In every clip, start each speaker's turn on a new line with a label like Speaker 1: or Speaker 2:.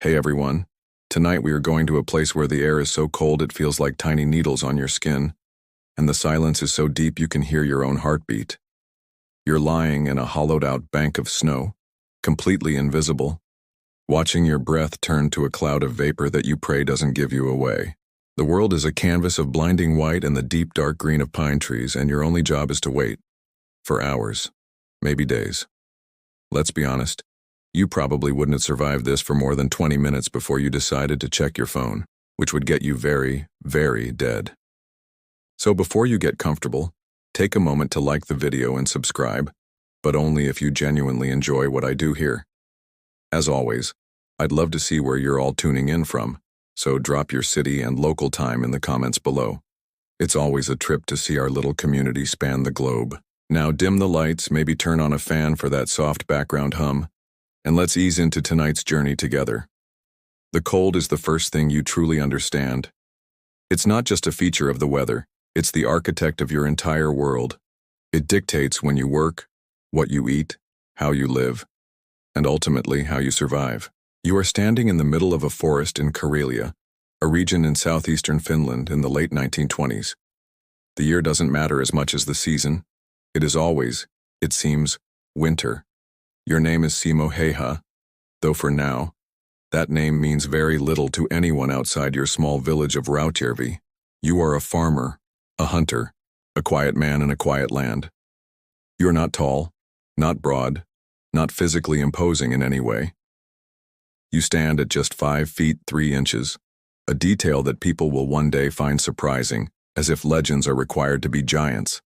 Speaker 1: Hey everyone. Tonight we are going to a place where the air is so cold it feels like tiny needles on your skin, and the silence is so deep you can hear your own heartbeat. You're lying in a hollowed-out bank of snow, completely invisible, watching your breath turn to a cloud of vapor that you pray doesn't give you away. The world is a canvas of blinding white and the deep dark green of pine trees, and your only job is to wait. For hours, maybe days. Let's be honest. You probably wouldn't have survived this for more than 20 minutes before you decided to check your phone, which would get you very, very dead. So before you get comfortable, take a moment to like the video and subscribe, but only if you genuinely enjoy what I do here. As always, I'd love to see where you're all tuning in from, so drop your city and local time in the comments below. It's always a trip to see our little community span the globe. Now dim the lights, maybe turn on a fan for that soft background hum, and let's ease into tonight's journey together. The cold is the first thing you truly understand. It's not just a feature of the weather, it's the architect of your entire world. It dictates when you work, what you eat, how you live, and ultimately how you survive. You are standing in the middle of a forest in Karelia, a region in southeastern Finland in the late 1920s. The year doesn't matter as much as the season. It is always, it seems, winter. Your name is Simo Hayha, though for now, that name means very little to anyone outside your small village of Rautjärvi. You are a farmer, a hunter, a quiet man in a quiet land. You're not tall, not broad, not physically imposing in any way. You stand at just 5 feet 3 inches, a detail that people will one day find surprising, as if legends are required to be giants.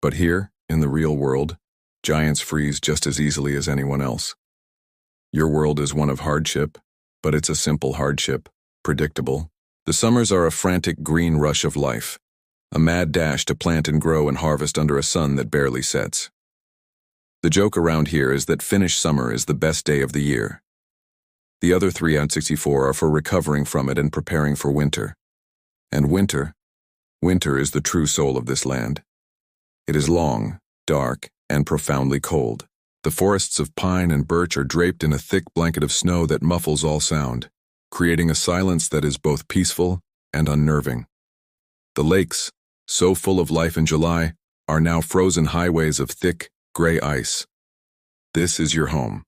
Speaker 1: But here, in the real world, giants freeze just as easily as anyone else. Your world is one of hardship, but it's a simple hardship, predictable. The summers are a frantic green rush of life, a mad dash to plant and grow and harvest under a sun that barely sets. The joke around here is that Finnish summer is the best day of the year. The other 364 are for recovering from it and preparing for winter. And winter is the true soul of this land. It is long, dark, and profoundly cold. The forests of pine and birch are draped in a thick blanket of snow that muffles all sound, creating a silence that is both peaceful and unnerving. The lakes, so full of life in July, are now frozen highways of thick, gray ice. This is your home.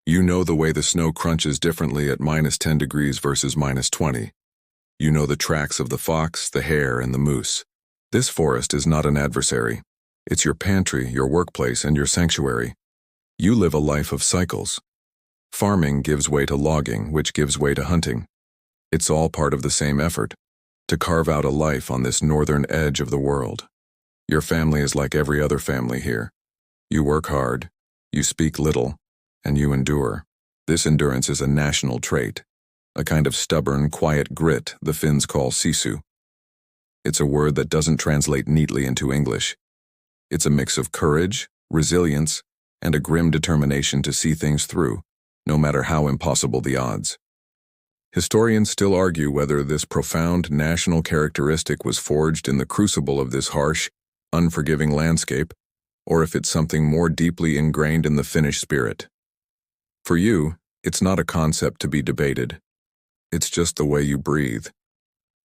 Speaker 1: You know the way the snow crunches differently at -10 degrees versus -20. You know the tracks of the fox, the hare, and the moose. This forest is not an adversary. It's your pantry, your workplace, and your sanctuary. You live a life of cycles. Farming gives way to logging, which gives way to hunting. It's all part of the same effort, to carve out a life on this northern edge of the world. Your family is like every other family here. You work hard, you speak little, and you endure. This endurance is a national trait, a kind of stubborn, quiet grit the Finns call sisu. It's a word that doesn't translate neatly into English. It's a mix of courage, resilience, and a grim determination to see things through, no matter how impossible the odds. Historians still argue whether this profound national characteristic was forged in the crucible of this harsh, unforgiving landscape, or if it's something more deeply ingrained in the Finnish spirit. For you, it's not a concept to be debated. It's just the way you breathe.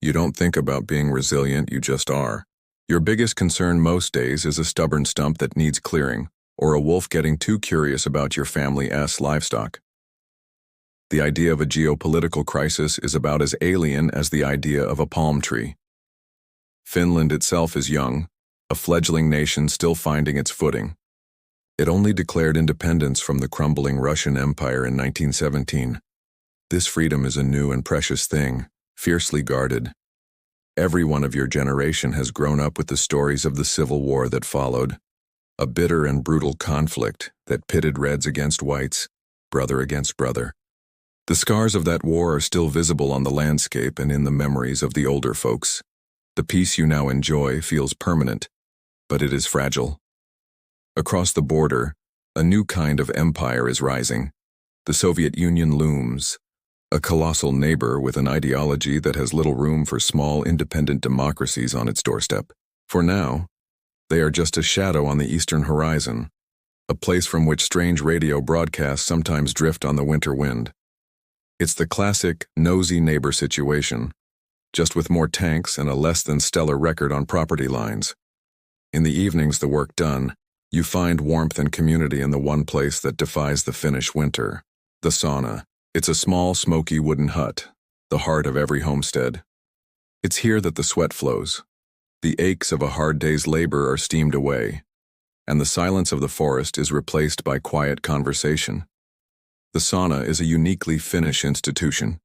Speaker 1: You don't think about being resilient, you just are. Your biggest concern most days is a stubborn stump that needs clearing, or a wolf getting too curious about your family's livestock. The idea of a geopolitical crisis is about as alien as the idea of a palm tree. Finland itself is young, a fledgling nation still finding its footing. It only declared independence from the crumbling Russian Empire in 1917. This freedom is a new and precious thing, fiercely guarded. Every one of your generation has grown up with the stories of the civil war that followed, a bitter and brutal conflict that pitted reds against whites, brother against brother. The scars of that war are still visible on the landscape and in the memories of the older folks. The peace you now enjoy feels permanent, but it is fragile. Across the border, a new kind of empire is rising. The Soviet Union looms, a colossal neighbor with an ideology that has little room for small, independent democracies on its doorstep. For now, they are just a shadow on the eastern horizon, a place from which strange radio broadcasts sometimes drift on the winter wind. It's the classic nosy neighbor situation, just with more tanks and a less than stellar record on property lines. In the evenings, the work done, you find warmth and community in the one place that defies the Finnish winter, the sauna. It's a small, smoky wooden hut, the heart of every homestead. It's here that the sweat flows. The aches of a hard day's labor are steamed away, and the silence of the forest is replaced by quiet conversation. The sauna is a uniquely Finnish institution,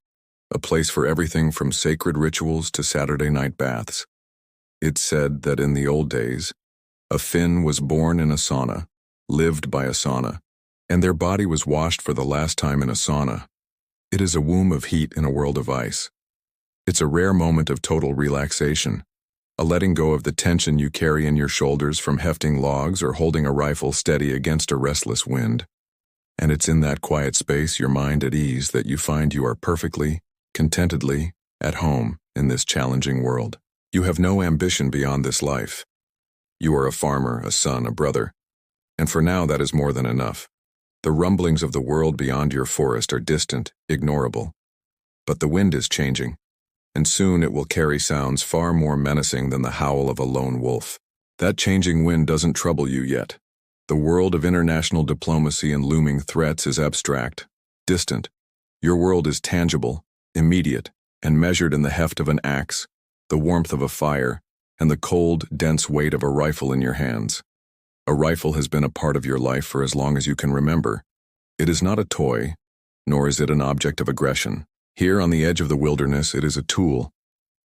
Speaker 1: a place for everything from sacred rituals to Saturday night baths. It's said that in the old days, a Finn was born in a sauna, lived by a sauna, and their body was washed for the last time in a sauna. It is a womb of heat in a world of ice. It's a rare moment of total relaxation, a letting go of the tension you carry in your shoulders from hefting logs or holding a rifle steady against a restless wind. And it's in that quiet space, your mind at ease, that you find you are perfectly, contentedly, at home in this challenging world. You have no ambition beyond this life. You are a farmer, a son, a brother, and for now that is more than enough. The rumblings of the world beyond your forest are distant, ignorable. But the wind is changing, and soon it will carry sounds far more menacing than the howl of a lone wolf. That changing wind doesn't trouble you yet. The world of international diplomacy and looming threats is abstract, distant. Your world is tangible, immediate, and measured in the heft of an axe, the warmth of a fire, and the cold, dense weight of a rifle in your hands. A rifle has been a part of your life for as long as you can remember. It is not a toy, nor is it an object of aggression. Here on the edge of the wilderness, it is a tool,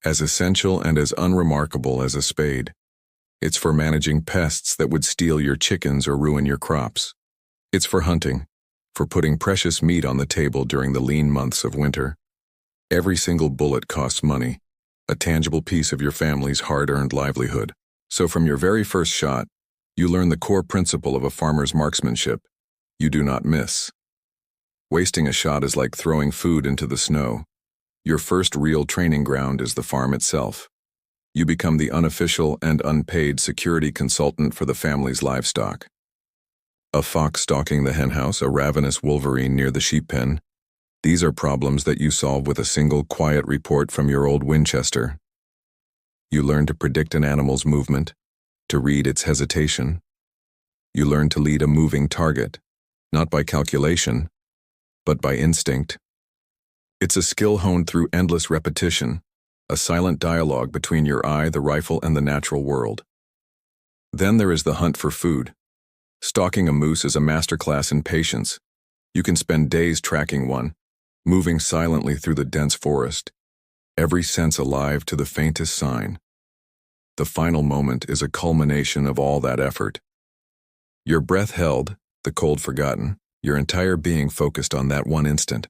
Speaker 1: as essential and as unremarkable as a spade. It's for managing pests that would steal your chickens or ruin your crops. It's for hunting, for putting precious meat on the table during the lean months of winter. Every single bullet costs money, a tangible piece of your family's hard-earned livelihood. So from your very first shot, you learn the core principle of a farmer's marksmanship. You do not miss. Wasting a shot is like throwing food into the snow. Your first real training ground is the farm itself. You become the unofficial and unpaid security consultant for the family's livestock. A fox stalking the henhouse, a ravenous wolverine near the sheep pen. These are problems that you solve with a single quiet report from your old Winchester. You learn to predict an animal's movement, to read its hesitation. You learn to lead a moving target, not by calculation, but by instinct. It's a skill honed through endless repetition, a silent dialogue between your eye, the rifle, and the natural world. Then there is the hunt for food. Stalking a moose is a masterclass in patience. You can spend days tracking one, moving silently through the dense forest, every sense alive to the faintest sign. The final moment is a culmination of all that effort. Your breath held, the cold forgotten, your entire being focused on that one instant.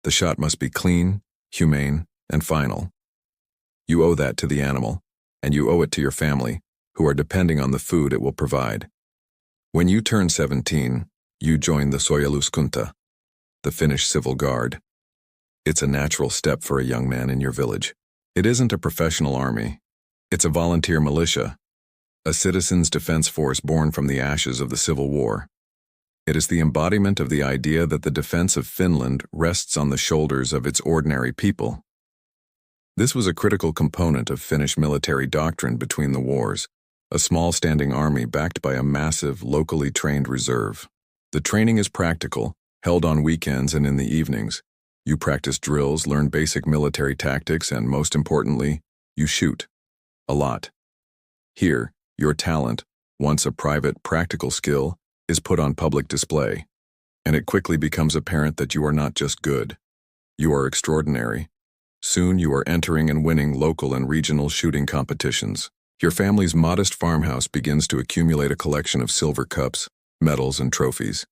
Speaker 1: The shot must be clean, humane, and final. You owe that to the animal, and you owe it to your family, who are depending on the food it will provide. When you turn 17, you join the Suojeluskunta, the Finnish civil guard. It's a natural step for a young man in your village. It isn't a professional army. It's a volunteer militia, a citizens' defense force born from the ashes of the Civil War. It is the embodiment of the idea that the defense of Finland rests on the shoulders of its ordinary people. This was a critical component of Finnish military doctrine between the wars, a small standing army backed by a massive, locally trained reserve. The training is practical, held on weekends and in the evenings. You practice drills, learn basic military tactics, and most importantly, you shoot. A lot. Here, your talent, once a private, practical skill, is put on public display, and it quickly becomes apparent that you are not just good. You are extraordinary. Soon you are entering and winning local and regional shooting competitions. Your family's modest farmhouse begins to accumulate a collection of silver cups, medals, and trophies.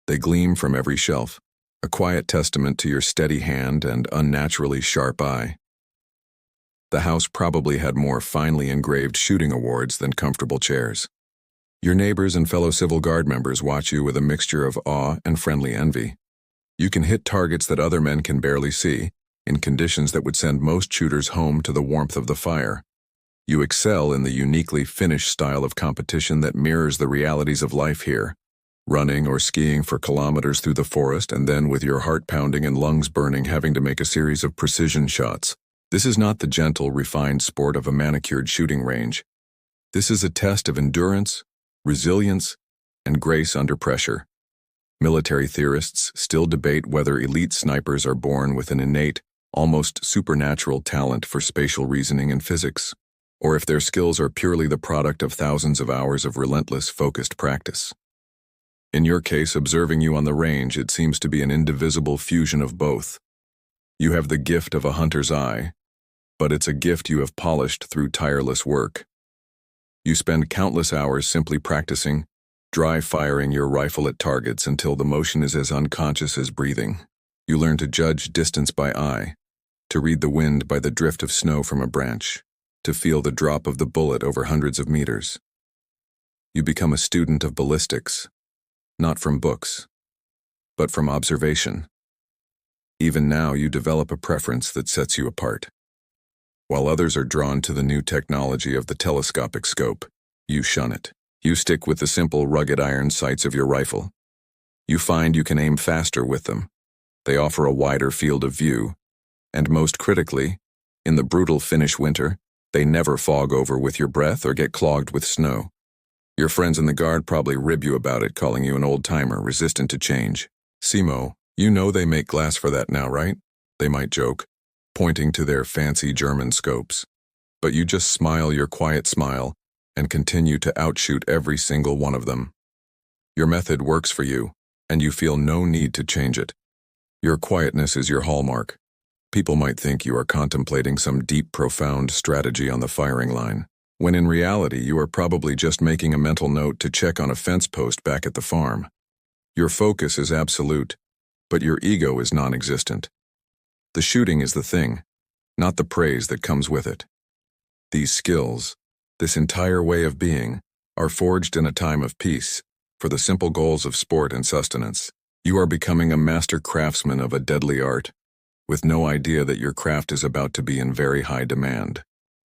Speaker 1: They gleam from every shelf, a quiet testament to your steady hand and unnaturally sharp eye. The house probably had more finely engraved shooting awards than comfortable chairs. Your neighbors and fellow Civil Guard members watch you with a mixture of awe and friendly envy. You can hit targets that other men can barely see, in conditions that would send most shooters home to the warmth of the fire. You excel in the uniquely Finnish style of competition that mirrors the realities of life here. running or skiing for kilometers through the forest and then with your heart pounding and lungs burning having to make a series of precision shots. This is not the gentle, refined sport of a manicured shooting range. This is a test of endurance, resilience, and grace under pressure. Military theorists still debate whether elite snipers are born with an innate, almost supernatural talent for spatial reasoning and physics, or if their skills are purely the product of thousands of hours of relentless, focused practice. In your case, observing you on the range, it seems to be an indivisible fusion of both. You have the gift of a hunter's eye, but it's a gift you have polished through tireless work. You spend countless hours simply practicing, dry firing your rifle at targets until the motion is as unconscious as breathing. You learn to judge distance by eye, to read the wind by the drift of snow from a branch, to feel the drop of the bullet over hundreds of meters. You become a student of ballistics, not from books, but from observation. Even now, you develop a preference that sets you apart. While others are drawn to the new technology of the telescopic scope, you shun it. You stick with the simple, rugged iron sights of your rifle. You find you can aim faster with them. They offer a wider field of view, and most critically, in the brutal Finnish winter, they never fog over with your breath or get clogged with snow. Your friends in the guard probably rib you about it, calling you an old-timer resistant to change. Simo, you know they make glass for that now, right? They might joke, pointing to their fancy German scopes. But you just smile your quiet smile and continue to outshoot every single one of them. Your method works for you, and you feel no need to change it. Your quietness is your hallmark. People might think you are contemplating some deep, profound strategy on the firing line, when in reality you are probably just making a mental note to check on a fence post back at the farm. Your focus is absolute, but your ego is non-existent. The shooting is the thing, not the praise that comes with it. These skills, this entire way of being, are forged in a time of peace, for the simple goals of sport and sustenance. You are becoming a master craftsman of a deadly art, with no idea that your craft is about to be in very high demand.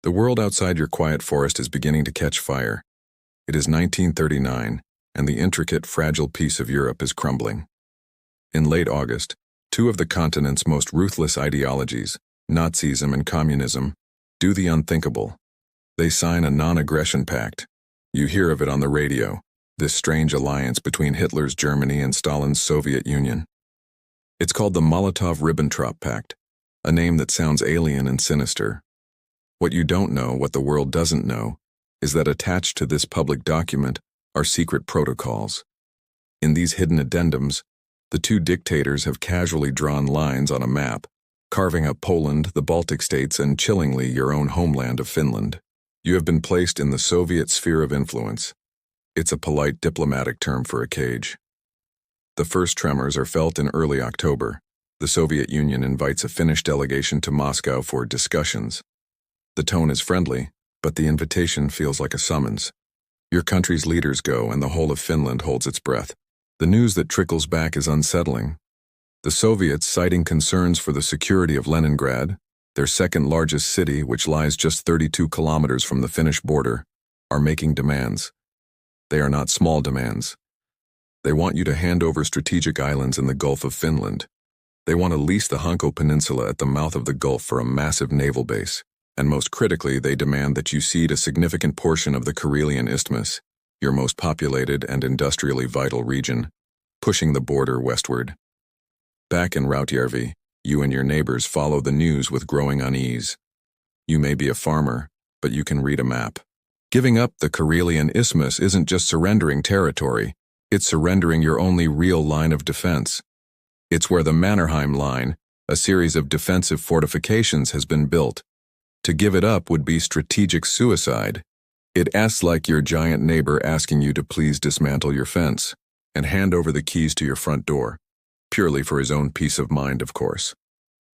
Speaker 1: The world outside your quiet forest is beginning to catch fire. It is 1939, and the intricate, fragile peace of Europe is crumbling. In late August, two of the continent's most ruthless ideologies, Nazism and communism, do the unthinkable. They sign a non-aggression pact. You hear of it on the radio, this strange alliance between Hitler's Germany and Stalin's Soviet Union. It's called the Molotov-Ribbentrop Pact, a name that sounds alien and sinister. What you don't know, what the world doesn't know, is that attached to this public document are secret protocols. In these hidden addendums, the two dictators have casually drawn lines on a map, carving up Poland, the Baltic states, and chillingly your own homeland of Finland. You have been placed in the Soviet sphere of influence. It's a polite diplomatic term for a cage. The first tremors are felt in early October. The Soviet Union invites a Finnish delegation to Moscow for discussions. The tone is friendly, but the invitation feels like a summons. Your country's leaders go, and the whole of Finland holds its breath. The news that trickles back is unsettling. The Soviets, citing concerns for the security of Leningrad, their second largest city, which lies just 32 kilometers from the Finnish border, are making demands. They are not small demands. They want you to hand over strategic islands in the Gulf of Finland. They want to lease the Hanko Peninsula at the mouth of the Gulf for a massive naval base. And most critically, they demand that you cede a significant portion of the Karelian Isthmus, your most populated and industrially vital region, pushing the border westward. Back in Rautjärvi, you and your neighbors follow the news with growing unease. You may be a farmer, but you can read a map. Giving up the Karelian Isthmus isn't just surrendering territory, it's surrendering your only real line of defense. It's where the Mannerheim Line, a series of defensive fortifications, has been built. To give it up would be strategic suicide. It asks like your giant neighbor asking you to please dismantle your fence and hand over the keys to your front door, purely for his own peace of mind, of course.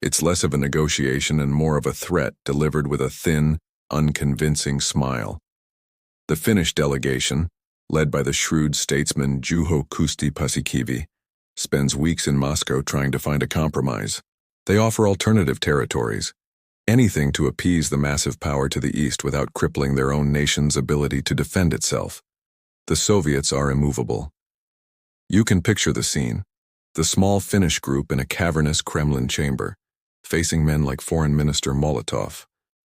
Speaker 1: It's less of a negotiation and more of a threat delivered with a thin, unconvincing smile. The Finnish delegation, led by the shrewd statesman Juho Kusti Paasikivi, spends weeks in Moscow trying to find a compromise. They offer alternative territories, anything to appease the massive power to the east without crippling their own nation's ability to defend itself. The Soviets are immovable. You can picture the scene. The small Finnish group in a cavernous Kremlin chamber, facing men like Foreign Minister Molotov,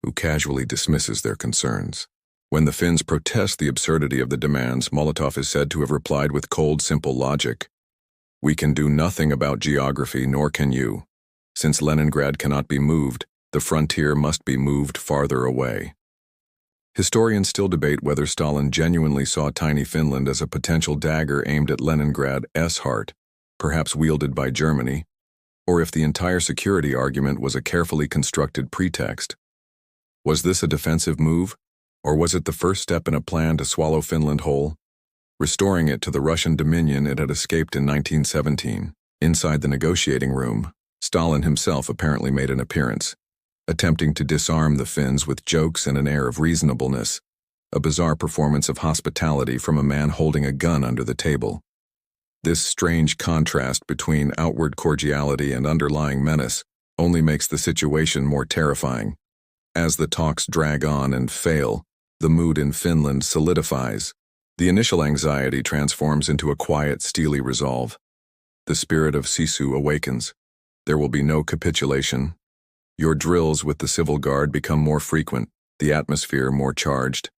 Speaker 1: who casually dismisses their concerns. When the Finns protest the absurdity of the demands, Molotov is said to have replied with cold, simple logic. We can do nothing about geography, nor can you. Since Leningrad cannot be moved, the frontier must be moved farther away. Historians still debate whether Stalin genuinely saw tiny Finland as a potential dagger aimed at Leningrad's heart, perhaps wielded by Germany, or if the entire security argument was a carefully constructed pretext. Was this a defensive move, or was it the first step in a plan to swallow Finland whole, restoring it to the Russian dominion it had escaped in 1917? Inside the negotiating room, Stalin himself apparently made an appearance, attempting to disarm the Finns with jokes and an air of reasonableness, a bizarre performance of hospitality from a man holding a gun under the table. This strange contrast between outward cordiality and underlying menace only makes the situation more terrifying. As the talks drag on and fail, the mood in Finland solidifies. The initial anxiety transforms into a quiet, steely resolve. The spirit of Sisu awakens. There will be no capitulation. Your drills with the civil guard become more frequent, the atmosphere more charged.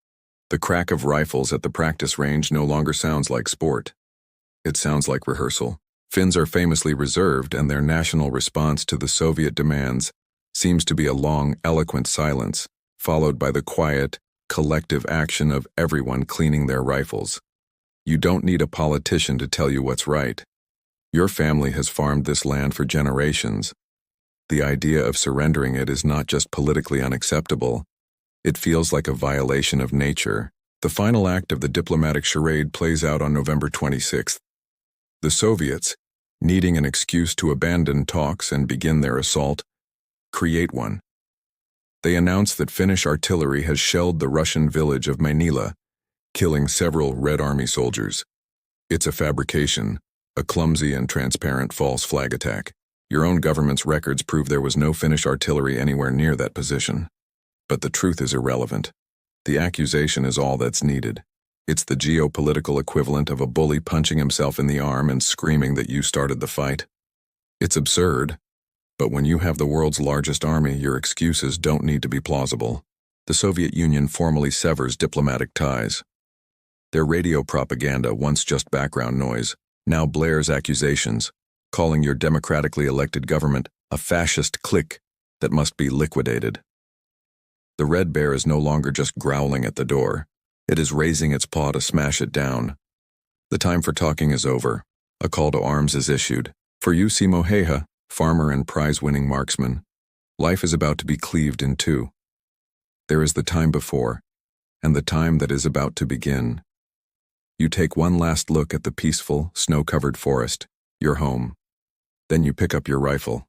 Speaker 1: The crack of rifles at the practice range no longer sounds like sport. It sounds like rehearsal. Finns are famously reserved, and their national response to the Soviet demands seems to be a long, eloquent silence, followed by the quiet, collective action of everyone cleaning their rifles. You don't need a politician to tell you what's right. Your family has farmed this land for generations. The idea of surrendering it is not just politically unacceptable, it feels like a violation of nature. The final act of the diplomatic charade plays out on November 26th. The Soviets, needing an excuse to abandon talks and begin their assault, create one. They announce that Finnish artillery has shelled the Russian village of Mainila, killing several Red Army soldiers. It's a fabrication, a clumsy and transparent false flag attack. Your own government's records prove there was no Finnish artillery anywhere near that position. But the truth is irrelevant. The accusation is all that's needed. It's the geopolitical equivalent of a bully punching himself in the arm and screaming that you started the fight. It's absurd, but when you have the world's largest army, your excuses don't need to be plausible. The Soviet Union formally severs diplomatic ties. Their radio propaganda, once just background noise, now blares accusations, calling your democratically elected government a fascist clique that must be liquidated. The Red Bear is no longer just growling at the door. It is raising its paw to smash it down. The time for talking is over. A call to arms is issued. For you, Simo Hayha, farmer and prize-winning marksman, life is about to be cleaved in two. There is the time before, and the time that is about to begin. You take one last look at the peaceful, snow-covered forest, your home. Then you pick up your rifle.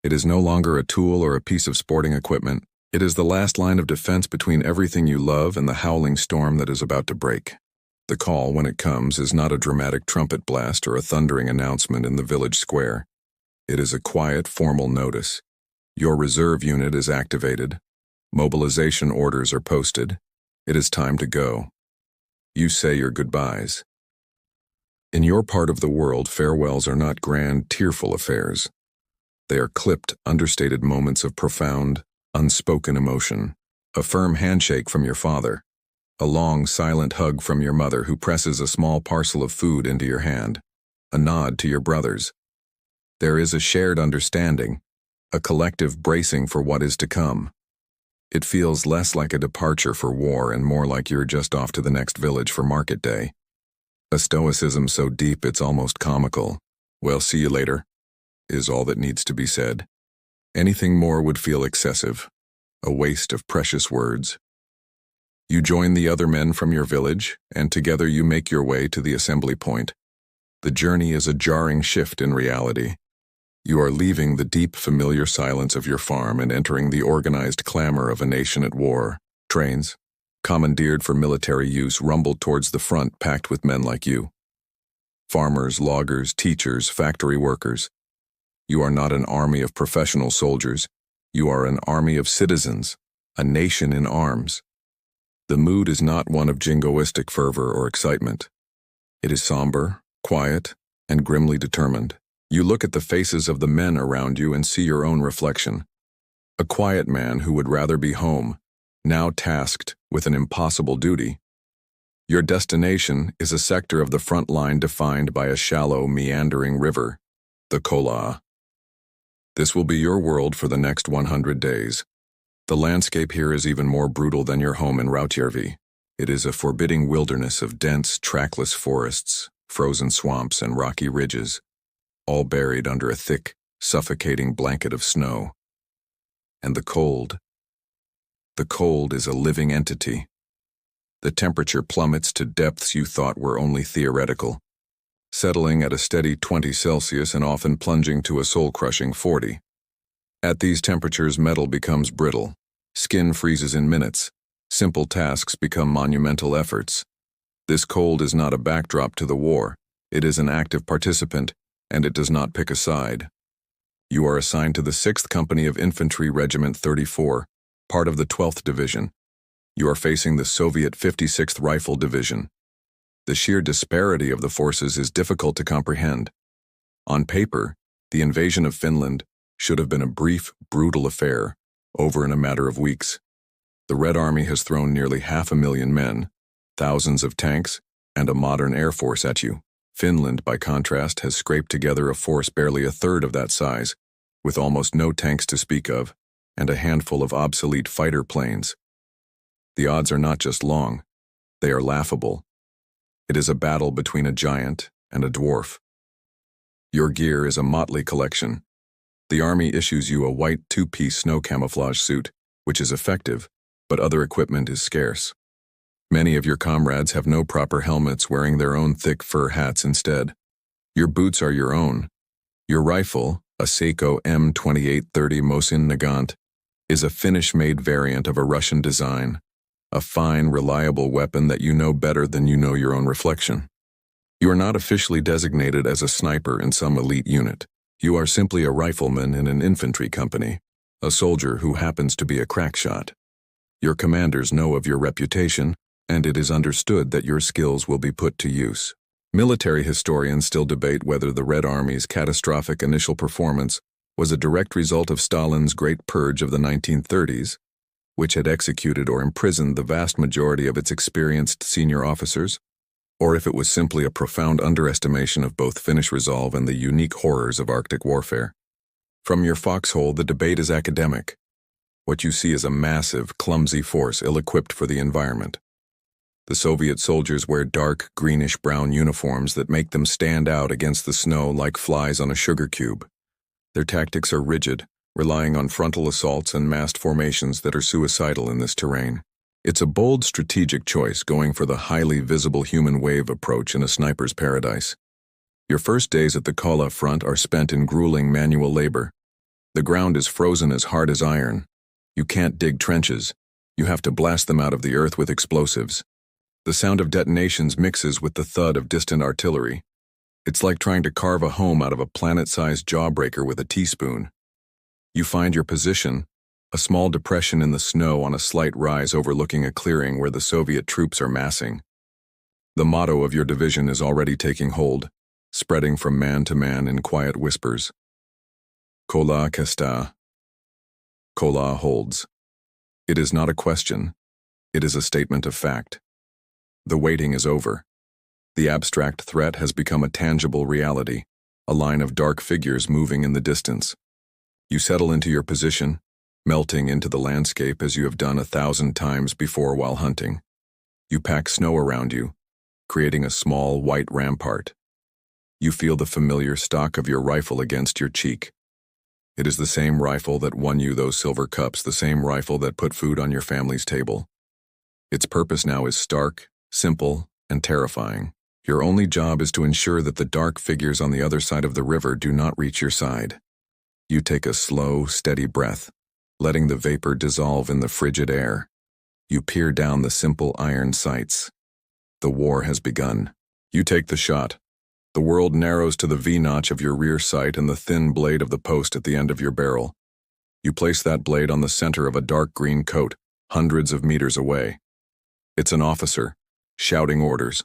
Speaker 1: It is no longer a tool or a piece of sporting equipment. It is the last line of defense between everything you love and the howling storm that is about to break. The call, when it comes, is not a dramatic trumpet blast or a thundering announcement in the village square. It is a quiet, formal notice. Your reserve unit is activated. Mobilization orders are posted. It is time to go. You say your goodbyes. In your part of the world, farewells are not grand, tearful affairs. They are clipped, understated moments of profound, unspoken emotion. A firm handshake from your father. A long, silent hug from your mother who presses a small parcel of food into your hand. A nod to your brothers. There is a shared understanding, a collective bracing for what is to come. It feels less like a departure for war and more like you're just off to the next village for market day. A stoicism so deep it's almost comical. Well, see you later, is all that needs to be said. Anything more would feel excessive, a waste of precious words. You join the other men from your village, and together you make your way to the assembly point. The journey is a jarring shift in reality. You are leaving the deep, familiar silence of your farm and entering the organized clamor of a nation at war. Trains, commandeered for military use, rumble towards the front packed with men like you. Farmers, loggers, teachers, factory workers. You are not an army of professional soldiers. You are an army of citizens, a nation in arms. The mood is not one of jingoistic fervor or excitement. It is somber, quiet and grimly determined. You look at the faces of the men around you and see your own reflection. A quiet man who would rather be home, now tasked with an impossible duty. Your destination is a sector of the front line defined by a shallow, meandering river, the Kola. This will be your world for the next 100 days. The landscape here is even more brutal than your home in Rautjärvi. It is a forbidding wilderness of dense, trackless forests, frozen swamps, and rocky ridges, all buried under a thick, suffocating blanket of snow. And the cold is a living entity. The temperature plummets to depths you thought were only theoretical, settling at a steady 20 Celsius and often plunging to a soul-crushing 40. At these temperatures, metal becomes brittle, skin freezes in minutes, simple tasks become monumental efforts. This cold is not a backdrop to the war, it is an active participant, and it does not pick a side. You are assigned to the 6th Company of Infantry Regiment 34, part of the 12th Division. You are facing the Soviet 56th Rifle Division. The sheer disparity of the forces is difficult to comprehend. On paper, the invasion of Finland should have been a brief, brutal affair, over in a matter of weeks. The Red Army has thrown nearly 500,000 men, thousands of tanks, and a modern air force at you. Finland, by contrast, has scraped together a force barely a third of that size, with almost no tanks to speak of, and a handful of obsolete fighter planes. The odds are not just long, they are laughable. It is a battle between a giant and a dwarf. Your gear is a motley collection. The Army issues you a white two-piece snow camouflage suit, which is effective, but other equipment is scarce. Many of your comrades have no proper helmets, wearing their own thick fur hats instead. Your boots are your own. Your rifle, a Seiko M2830 Mosin Nagant, is a Finnish-made variant of a Russian design, a fine, reliable weapon that you know better than you know your own reflection. You are not officially designated as a sniper in some elite unit. You are simply a rifleman in an infantry company, a soldier who happens to be a crack shot. Your commanders know of your reputation, and it is understood that your skills will be put to use. Military historians still debate whether the Red Army's catastrophic initial performance was a direct result of Stalin's Great Purge of the 1930s, which had executed or imprisoned the vast majority of its experienced senior officers, or if it was simply a profound underestimation of both Finnish resolve and the unique horrors of Arctic warfare. From your foxhole, the debate is academic. What you see is a massive, clumsy force ill-equipped for the environment. The Soviet soldiers wear dark, greenish-brown uniforms that make them stand out against the snow like flies on a sugar cube. Their tactics are rigid, relying on frontal assaults and massed formations that are suicidal in this terrain. It's a bold strategic choice, going for the highly visible human wave approach in a sniper's paradise. Your first days at the Kola front are spent in grueling manual labor. The ground is frozen as hard as iron. You can't dig trenches. You have to blast them out of the earth with explosives. The sound of detonations mixes with the thud of distant artillery. It's like trying to carve a home out of a planet-sized jawbreaker with a teaspoon. You find your position, a small depression in the snow on a slight rise overlooking a clearing where the Soviet troops are massing. The motto of your division is already taking hold, spreading from man to man in quiet whispers. Kola kesta. Kola holds. It is not a question. It is a statement of fact. The waiting is over. The abstract threat has become a tangible reality, a line of dark figures moving in the distance. You settle into your position, melting into the landscape as you have done 1,000 times before while hunting. You pack snow around you, creating a small white rampart. You feel the familiar stock of your rifle against your cheek. It is the same rifle that won you those silver cups, the same rifle that put food on your family's table. Its purpose now is stark, simple, and terrifying. Your only job is to ensure that the dark figures on the other side of the river do not reach your side. You take a slow, steady breath, letting the vapor dissolve in the frigid air. You peer down the simple iron sights. The war has begun. You take the shot. The world narrows to the V-notch of your rear sight and the thin blade of the post at the end of your barrel. You place that blade on the center of a dark green coat, hundreds of meters away. It's an officer, shouting orders.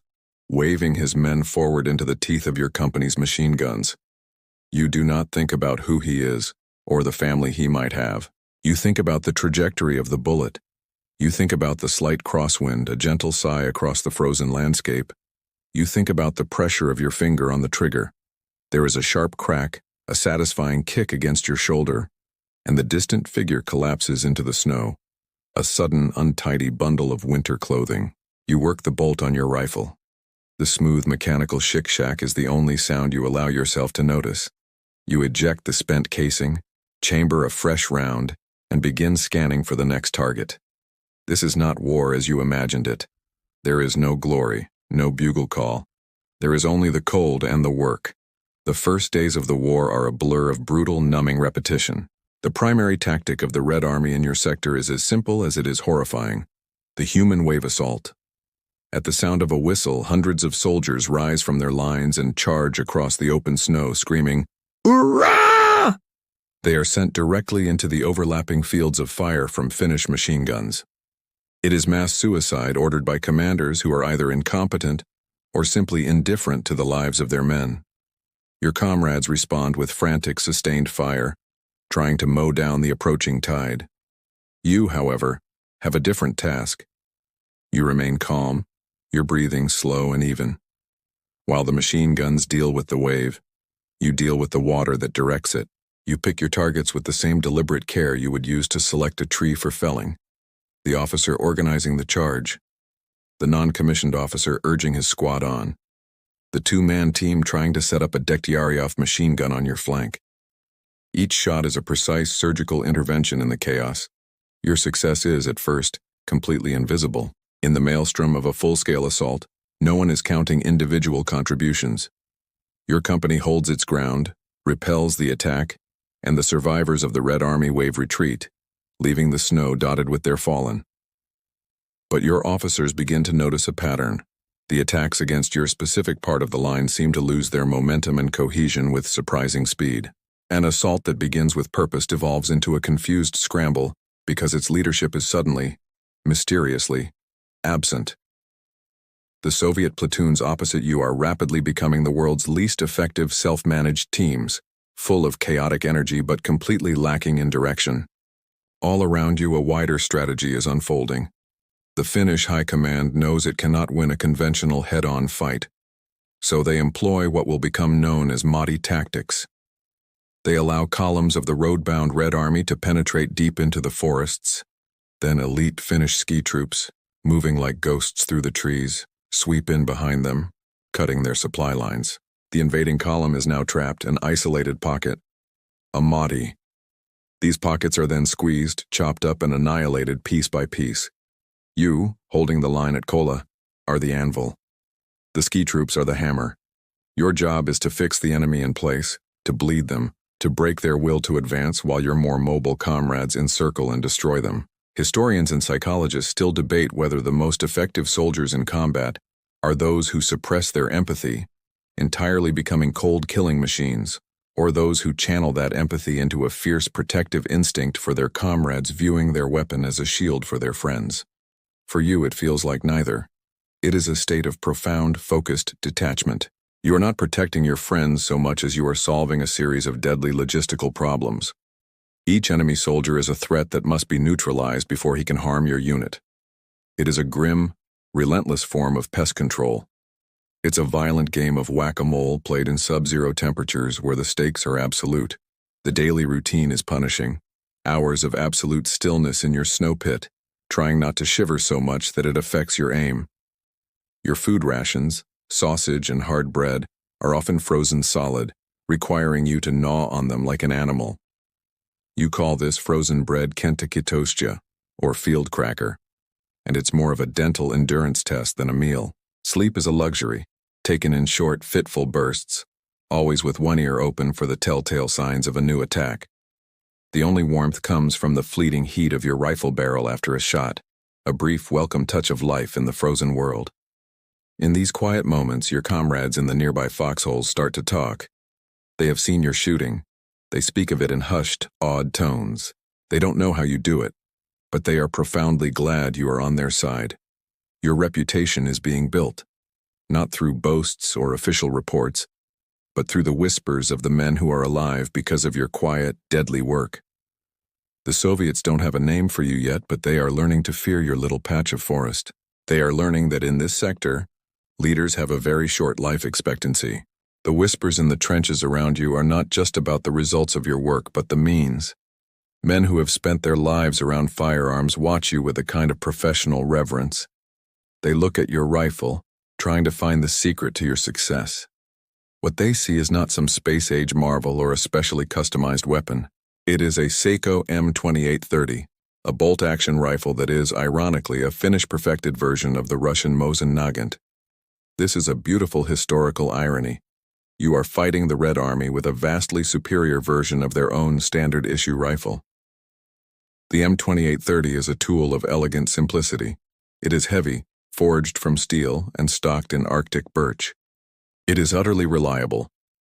Speaker 1: waving his men forward into the teeth of your company's machine guns. You do not think about who he is, or the family he might have. You think about the trajectory of the bullet. You think about the slight crosswind, a gentle sigh across the frozen landscape. You think about the pressure of your finger on the trigger. There is a sharp crack, a satisfying kick against your shoulder, and the distant figure collapses into the snow, a sudden, untidy bundle of winter clothing. You work the bolt on your rifle. The smooth mechanical shick-shack is the only sound you allow yourself to notice. You eject the spent casing, chamber a fresh round, and begin scanning for the next target. This is not war as you imagined it. There is no glory, no bugle call. There is only the cold and the work. The first days of the war are a blur of brutal, numbing repetition. The primary tactic of the Red Army in your sector is as simple as it is horrifying: the human wave assault. At the sound of a whistle, hundreds of soldiers rise from their lines and charge across the open snow, screaming, "Hurrah!" They are sent directly into the overlapping fields of fire from Finnish machine guns. It is mass suicide ordered by commanders who are either incompetent or simply indifferent to the lives of their men. Your comrades respond with frantic, sustained fire, trying to mow down the approaching tide. You, however, have a different task. You remain calm, your breathing slow and even. While the machine guns deal with the wave, you deal with the water that directs it. You pick your targets with the same deliberate care you would use to select a tree for felling. The officer organizing the charge, the non-commissioned officer urging his squad on, the two-man team trying to set up a Degtyaryov machine gun on your flank. Each shot is a precise surgical intervention in the chaos. Your success is, at first, completely invisible. In the maelstrom of a full-scale assault, no one is counting individual contributions. Your company holds its ground, repels the attack, and the survivors of the Red Army wave retreat, leaving the snow dotted with their fallen. But your officers begin to notice a pattern. The attacks against your specific part of the line seem to lose their momentum and cohesion with surprising speed. An assault that begins with purpose devolves into a confused scramble because its leadership is suddenly, mysteriously, absent. The Soviet platoons opposite you are rapidly becoming the world's least effective self-managed teams, full of chaotic energy but completely lacking in direction. All around you, a wider strategy is unfolding. The Finnish High Command knows it cannot win a conventional head-on fight, so they employ what will become known as Mahdi tactics. They allow columns of the road-bound Red Army to penetrate deep into the forests, then elite Finnish ski troops, moving like ghosts through the trees, sweep in behind them, cutting their supply lines. The invading column is now trapped, an isolated pocket, a Mahdi. These pockets are then squeezed, chopped up, and annihilated piece by piece. You, holding the line at Kola, are the anvil. The ski troops are the hammer. Your job is to fix the enemy in place, to bleed them, to break their will to advance while your more mobile comrades encircle and destroy them. Historians and psychologists still debate whether the most effective soldiers in combat are those who suppress their empathy, entirely becoming cold killing machines, or those who channel that empathy into a fierce protective instinct for their comrades, viewing their weapon as a shield for their friends. For you, it feels like neither. It is a state of profound, focused detachment. You are not protecting your friends so much as you are solving a series of deadly logistical problems. Each enemy soldier is a threat that must be neutralized before he can harm your unit. It is a grim, relentless form of pest control. It's a violent game of whack-a-mole played in sub-zero temperatures where the stakes are absolute. The daily routine is punishing. Hours of absolute stillness in your snow pit, trying not to shiver so much that it affects your aim. Your food rations, sausage and hard bread, are often frozen solid, requiring you to gnaw on them like an animal. You call this frozen bread kentakitostya, or field cracker, and it's more of a dental endurance test than a meal. Sleep is a luxury, taken in short, fitful bursts, always with one ear open for the telltale signs of a new attack. The only warmth comes from the fleeting heat of your rifle barrel after a shot, a brief, welcome touch of life in the frozen world. In these quiet moments, your comrades in the nearby foxholes start to talk. They have seen your shooting. They speak of it in hushed, awed tones. They don't know how you do it, but they are profoundly glad you are on their side. Your reputation is being built, not through boasts or official reports, but through the whispers of the men who are alive because of your quiet, deadly work. The Soviets don't have a name for you yet, but they are learning to fear your little patch of forest. They are learning that in this sector, leaders have a very short life expectancy. The whispers in the trenches around you are not just about the results of your work, but the means. Men who have spent their lives around firearms watch you with a kind of professional reverence. They look at your rifle, trying to find the secret to your success. What they see is not some space-age marvel or a specially customized weapon. It is a Seiko M2830, a bolt-action rifle that is, ironically, a Finnish-perfected version of the Russian Mosin Nagant. This is a beautiful historical irony. You are fighting the Red Army with a vastly superior version of their own standard-issue rifle. The M2830 is a tool of elegant simplicity. It is heavy, forged from steel, and stocked in Arctic birch. It is utterly reliable,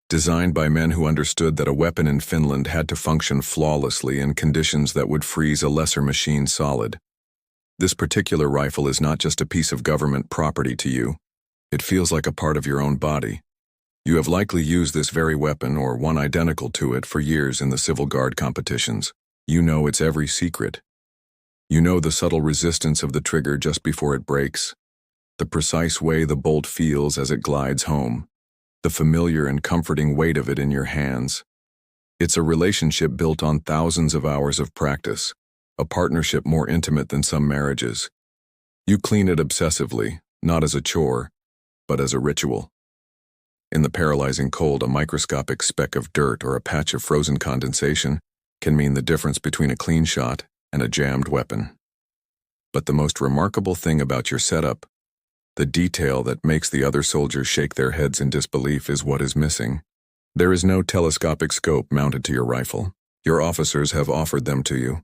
Speaker 1: designed by men who understood that a weapon in Finland had to function flawlessly in conditions that would freeze a lesser machine solid. This particular rifle is not just a piece of government property to you. It feels like a part of your own body. You have likely used this very weapon or one identical to it for years in the Civil Guard competitions. You know its every secret. You know the subtle resistance of the trigger just before it breaks, the precise way the bolt feels as it glides home, the familiar and comforting weight of it in your hands. It's a relationship built on thousands of hours of practice, a partnership more intimate than some marriages. You clean it obsessively, not as a chore, but as a ritual. In the paralyzing cold, a microscopic speck of dirt or a patch of frozen condensation can mean the difference between a clean shot and a jammed weapon. But the most remarkable thing about your setup, the detail that makes the other soldiers shake their heads in disbelief, is what is missing. There is no telescopic scope mounted to your rifle. Your officers have offered them to you.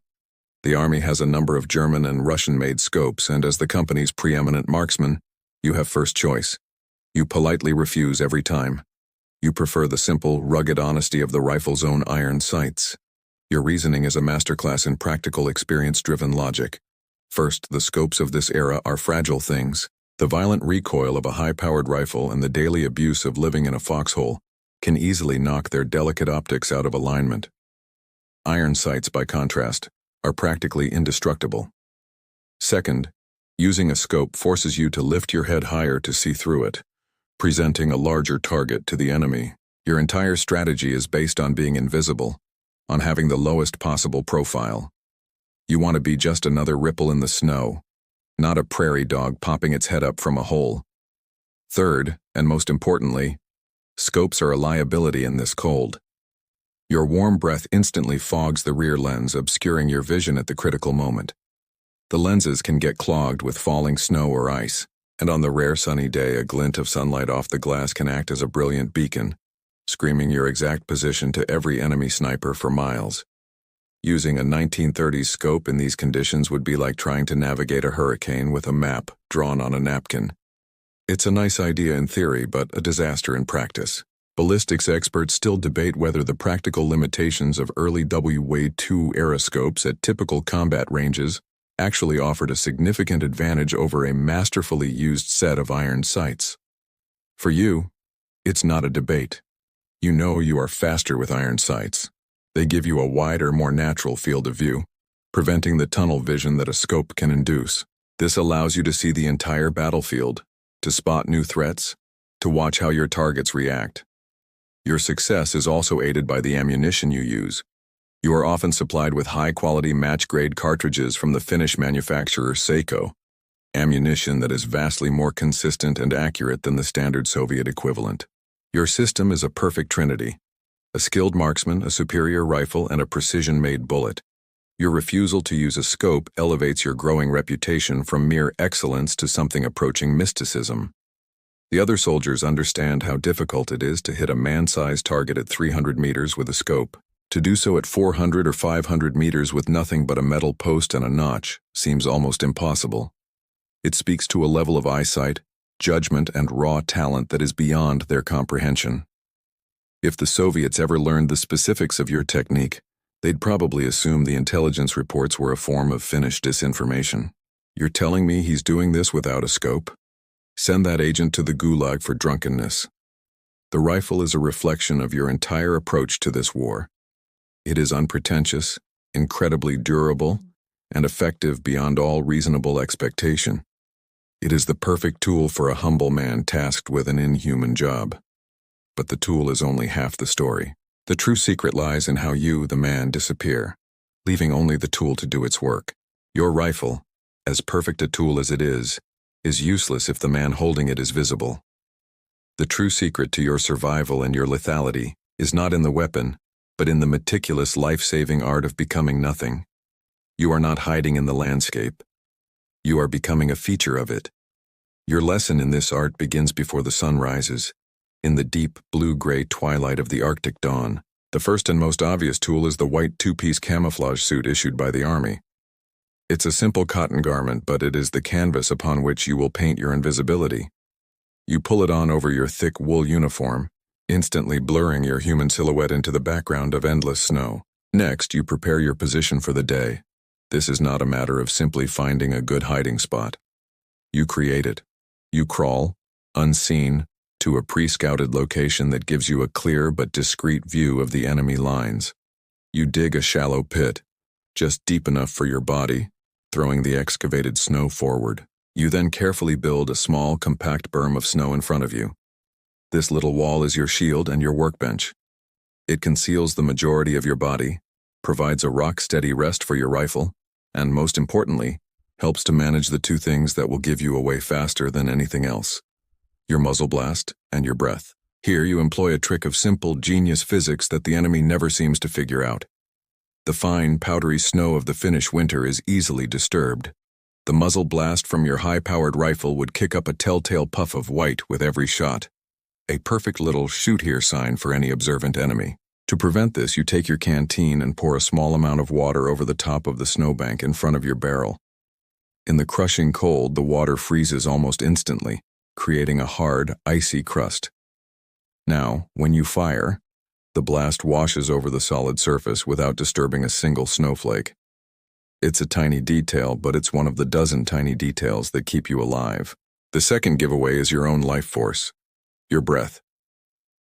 Speaker 1: The Army has a number of German and Russian-made scopes, and as the company's preeminent marksman, you have first choice. You politely refuse every time. You prefer the simple, rugged honesty of the rifle's own iron sights. Your reasoning is a masterclass in practical, experience-driven logic. First, the scopes of this era are fragile things. The violent recoil of a high-powered rifle and the daily abuse of living in a foxhole can easily knock their delicate optics out of alignment. Iron sights, by contrast, are practically indestructible. Second, using a scope forces you to lift your head higher to see through it, presenting a larger target to the enemy. Your entire strategy is based on being invisible, on having the lowest possible profile. You want to be just another ripple in the snow, not a prairie dog popping its head up from a hole. Third, and most importantly, scopes are a liability in this cold. Your warm breath instantly fogs the rear lens, obscuring your vision at the critical moment. The lenses can get clogged with falling snow or ice, and on the rare sunny day, a glint of sunlight off the glass can act as a brilliant beacon, screaming your exact position to every enemy sniper for miles. Using a 1930s scope in these conditions would be like trying to navigate a hurricane with a map drawn on a napkin. It's a nice idea in theory, but a disaster in practice. Ballistics experts still debate whether the practical limitations of early WW2 era scopes at typical combat ranges actually offered a significant advantage over a masterfully used set of iron sights. For you, it's not a debate. You know you are faster with iron sights. They give you a wider, more natural field of view, preventing the tunnel vision that a scope can induce. This allows you to see the entire battlefield, to spot new threats, to watch how your targets react. Your success is also aided by the ammunition you use. You are often supplied with high-quality match-grade cartridges from the Finnish manufacturer Seiko, ammunition that is vastly more consistent and accurate than the standard Soviet equivalent. Your system is a perfect trinity: a skilled marksman, a superior rifle, and a precision-made bullet. Your refusal to use a scope elevates your growing reputation from mere excellence to something approaching mysticism. The other soldiers understand how difficult it is to hit a man-sized target at 300 meters with a scope. To do so at 400 or 500 meters with nothing but a metal post and a notch seems almost impossible. It speaks to a level of eyesight, judgment, and raw talent that is beyond their comprehension. If the Soviets ever learned the specifics of your technique, they'd probably assume the intelligence reports were a form of Finnish disinformation. You're telling me he's doing this without a scope? Send that agent to the gulag for drunkenness. The rifle is a reflection of your entire approach to this war. It is unpretentious, incredibly durable, and effective beyond all reasonable expectation. It is the perfect tool for a humble man tasked with an inhuman job. But the tool is only half the story. The true secret lies in how you, the man, disappear, leaving only the tool to do its work. Your rifle, as perfect a tool as it is useless if the man holding it is visible. The true secret to your survival and your lethality is not in the weapon, but in the meticulous life-saving art of becoming nothing. You are not hiding in the landscape. You are becoming a feature of it. Your lesson in this art begins before the sun rises, in the deep blue-gray twilight of the Arctic dawn. The first and most obvious tool is the white two-piece camouflage suit issued by the Army. It's a simple cotton garment, but it is the canvas upon which you will paint your invisibility. You pull it on over your thick wool uniform, instantly blurring your human silhouette into the background of endless snow. Next, you prepare your position for the day. This is not a matter of simply finding a good hiding spot. You create it. You crawl, unseen, to a pre-scouted location that gives you a clear but discreet view of the enemy lines. You dig a shallow pit, just deep enough for your body, throwing the excavated snow forward. You then carefully build a small, compact berm of snow in front of you. This little wall is your shield and your workbench. It conceals the majority of your body, provides a rock-steady rest for your rifle, and most importantly, helps to manage the two things that will give you away faster than anything else: your muzzle blast and your breath. Here you employ a trick of simple, genius physics that the enemy never seems to figure out. The fine, powdery snow of the Finnish winter is easily disturbed. The muzzle blast from your high-powered rifle would kick up a telltale puff of white with every shot. A perfect little shoot here sign for any observant enemy. To prevent this, you take your canteen and pour a small amount of water over the top of the snowbank in front of your barrel. In the crushing cold, the water freezes almost instantly, creating a hard, icy crust. Now, when you fire, the blast washes over the solid surface without disturbing a single snowflake. It's a tiny detail, but it's one of the dozen tiny details that keep you alive. The second giveaway is your own life force, your breath.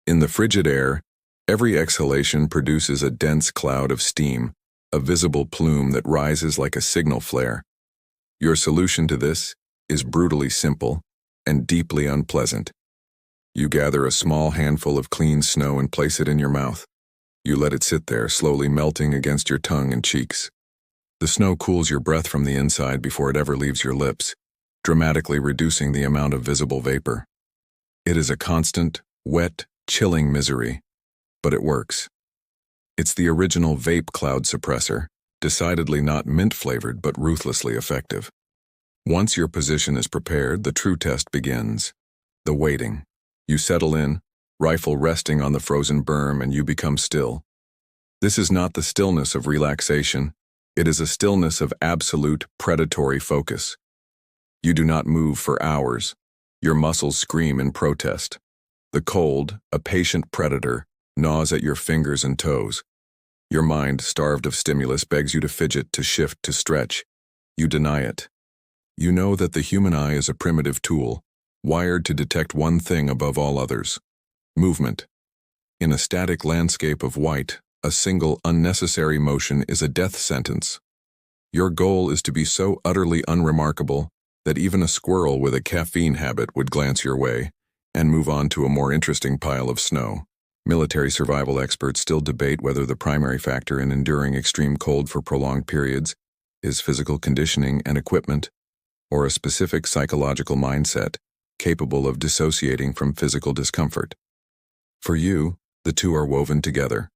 Speaker 1: In the frigid air, every exhalation produces a dense cloud of steam, a visible plume that rises like a signal flare. Your solution to this is brutally simple and deeply unpleasant. You gather a small handful of clean snow and place it in your mouth. You let it sit there, slowly melting against your tongue and cheeks. The snow cools your breath from the inside before it ever leaves your lips, dramatically reducing the amount of visible vapor. It is a constant, wet, chilling misery, but it works. It's the original vape cloud suppressor, decidedly not mint-flavored but ruthlessly effective. Once your position is prepared, the true test begins. The waiting. You settle in, rifle resting on the frozen berm, and you become still. This is not the stillness of relaxation. It is a stillness of absolute, predatory focus. You do not move for hours. Your muscles scream in protest. The cold, a patient predator, gnaws at your fingers and toes. Your mind, starved of stimulus, begs you to fidget, to shift, to stretch. You deny it. You know that the human eye is a primitive tool, wired to detect one thing above all others: movement. In a static landscape of white, a single unnecessary motion is a death sentence. Your goal is to be so utterly unremarkable that even a squirrel with a caffeine habit would glance your way and move on to a more interesting pile of snow. Military survival experts still debate whether the primary factor in enduring extreme cold for prolonged periods is physical conditioning and equipment, or a specific psychological mindset capable of dissociating from physical discomfort. For you, the two are woven together.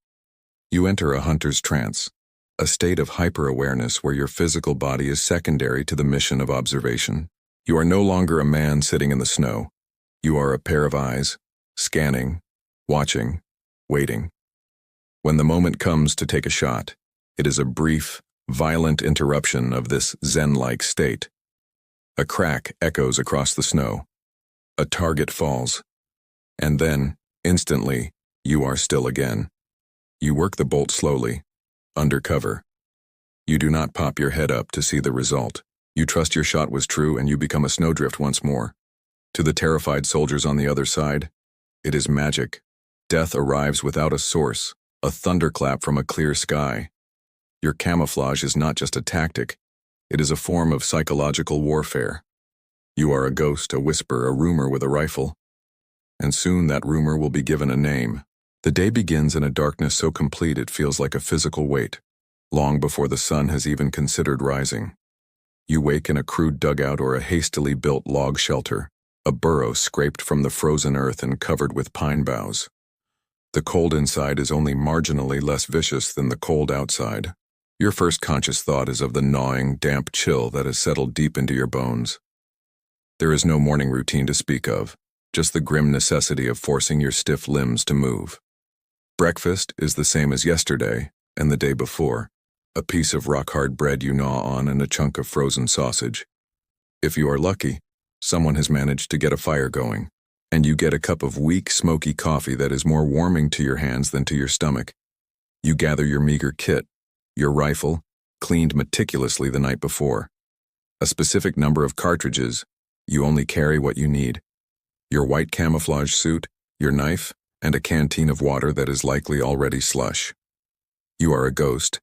Speaker 1: You enter a hunter's trance, a state of hyper-awareness where your physical body is secondary to the mission of observation. You are no longer a man sitting in the snow. You are a pair of eyes, scanning, watching, waiting. When the moment comes to take a shot, it is a brief, violent interruption of this zen-like state. A crack echoes across the snow. A target falls. And then, instantly, you are still again. You work the bolt slowly, under cover. You do not pop your head up to see the result. You trust your shot was true and you become a snowdrift once more. To the terrified soldiers on the other side, it is magic. Death arrives without a source, a thunderclap from a clear sky. Your camouflage is not just a tactic, it is a form of psychological warfare. You are a ghost, a whisper, a rumor with a rifle. And soon that rumor will be given a name. The day begins in a darkness so complete it feels like a physical weight, long before the sun has even considered rising. You wake in a crude dugout or a hastily built log shelter, a burrow scraped from the frozen earth and covered with pine boughs. The cold inside is only marginally less vicious than the cold outside. Your first conscious thought is of the gnawing, damp chill that has settled deep into your bones. There is no morning routine to speak of, just the grim necessity of forcing your stiff limbs to move. Breakfast is the same as yesterday and the day before, a piece of rock-hard bread you gnaw on and a chunk of frozen sausage. If you are lucky, someone has managed to get a fire going, and you get a cup of weak, smoky coffee that is more warming to your hands than to your stomach. You gather your meager kit, your rifle, cleaned meticulously the night before. A specific number of cartridges, you only carry what you need. Your white camouflage suit, your knife, and a canteen of water that is likely already slush. You are a ghost,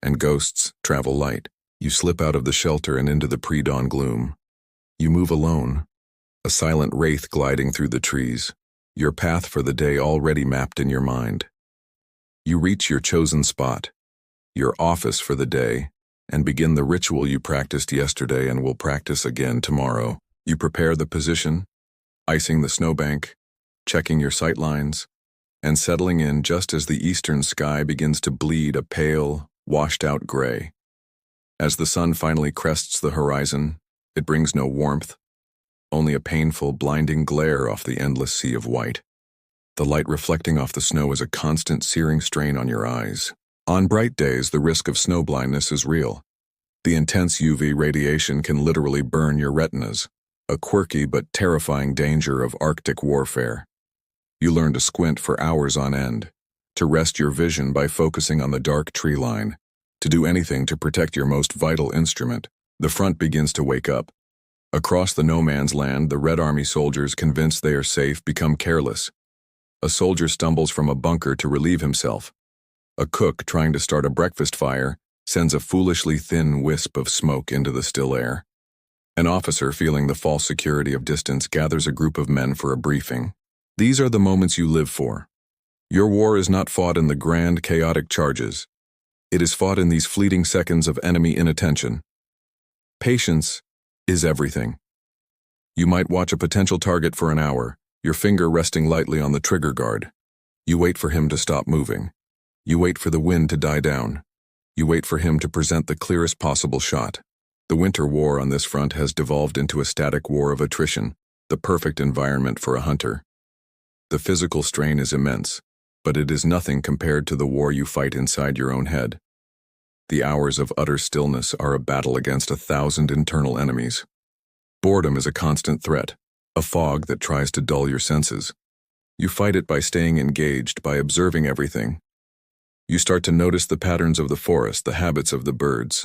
Speaker 1: and ghosts travel light. You slip out of the shelter and into the pre-dawn gloom. You move alone, a silent wraith gliding through the trees, your path for the day already mapped in your mind. You reach your chosen spot, your office for the day, and begin the ritual you practiced yesterday and will practice again tomorrow. You prepare the position, icing the snowbank, checking your sight lines, and settling in just as the eastern sky begins to bleed a pale, washed-out gray. As the sun finally crests the horizon, it brings no warmth, only a painful, blinding glare off the endless sea of white. The light reflecting off the snow is a constant searing strain on your eyes. On bright days, the risk of snow blindness is real. The intense UV radiation can literally burn your retinas, a quirky but terrifying danger of Arctic warfare. You learn to squint for hours on end, to rest your vision by focusing on the dark tree line, to do anything to protect your most vital instrument. The front begins to wake up. Across the no man's land, the Red Army soldiers, convinced they are safe, become careless. A soldier stumbles from a bunker to relieve himself. A cook, trying to start a breakfast fire, sends a foolishly thin wisp of smoke into the still air. An officer, feeling the false security of distance, gathers a group of men for a briefing. These are the moments you live for. Your war is not fought in the grand, chaotic charges. It is fought in these fleeting seconds of enemy inattention. Patience is everything. You might watch a potential target for an hour, your finger resting lightly on the trigger guard. You wait for him to stop moving. You wait for the wind to die down. You wait for him to present the clearest possible shot. The winter war on this front has devolved into a static war of attrition, the perfect environment for a hunter. The physical strain is immense, but it is nothing compared to the war you fight inside your own head. The hours of utter stillness are a battle against 1,000 internal enemies. Boredom is a constant threat, a fog that tries to dull your senses. You fight it by staying engaged, by observing everything. You start to notice the patterns of the forest, the habits of the birds.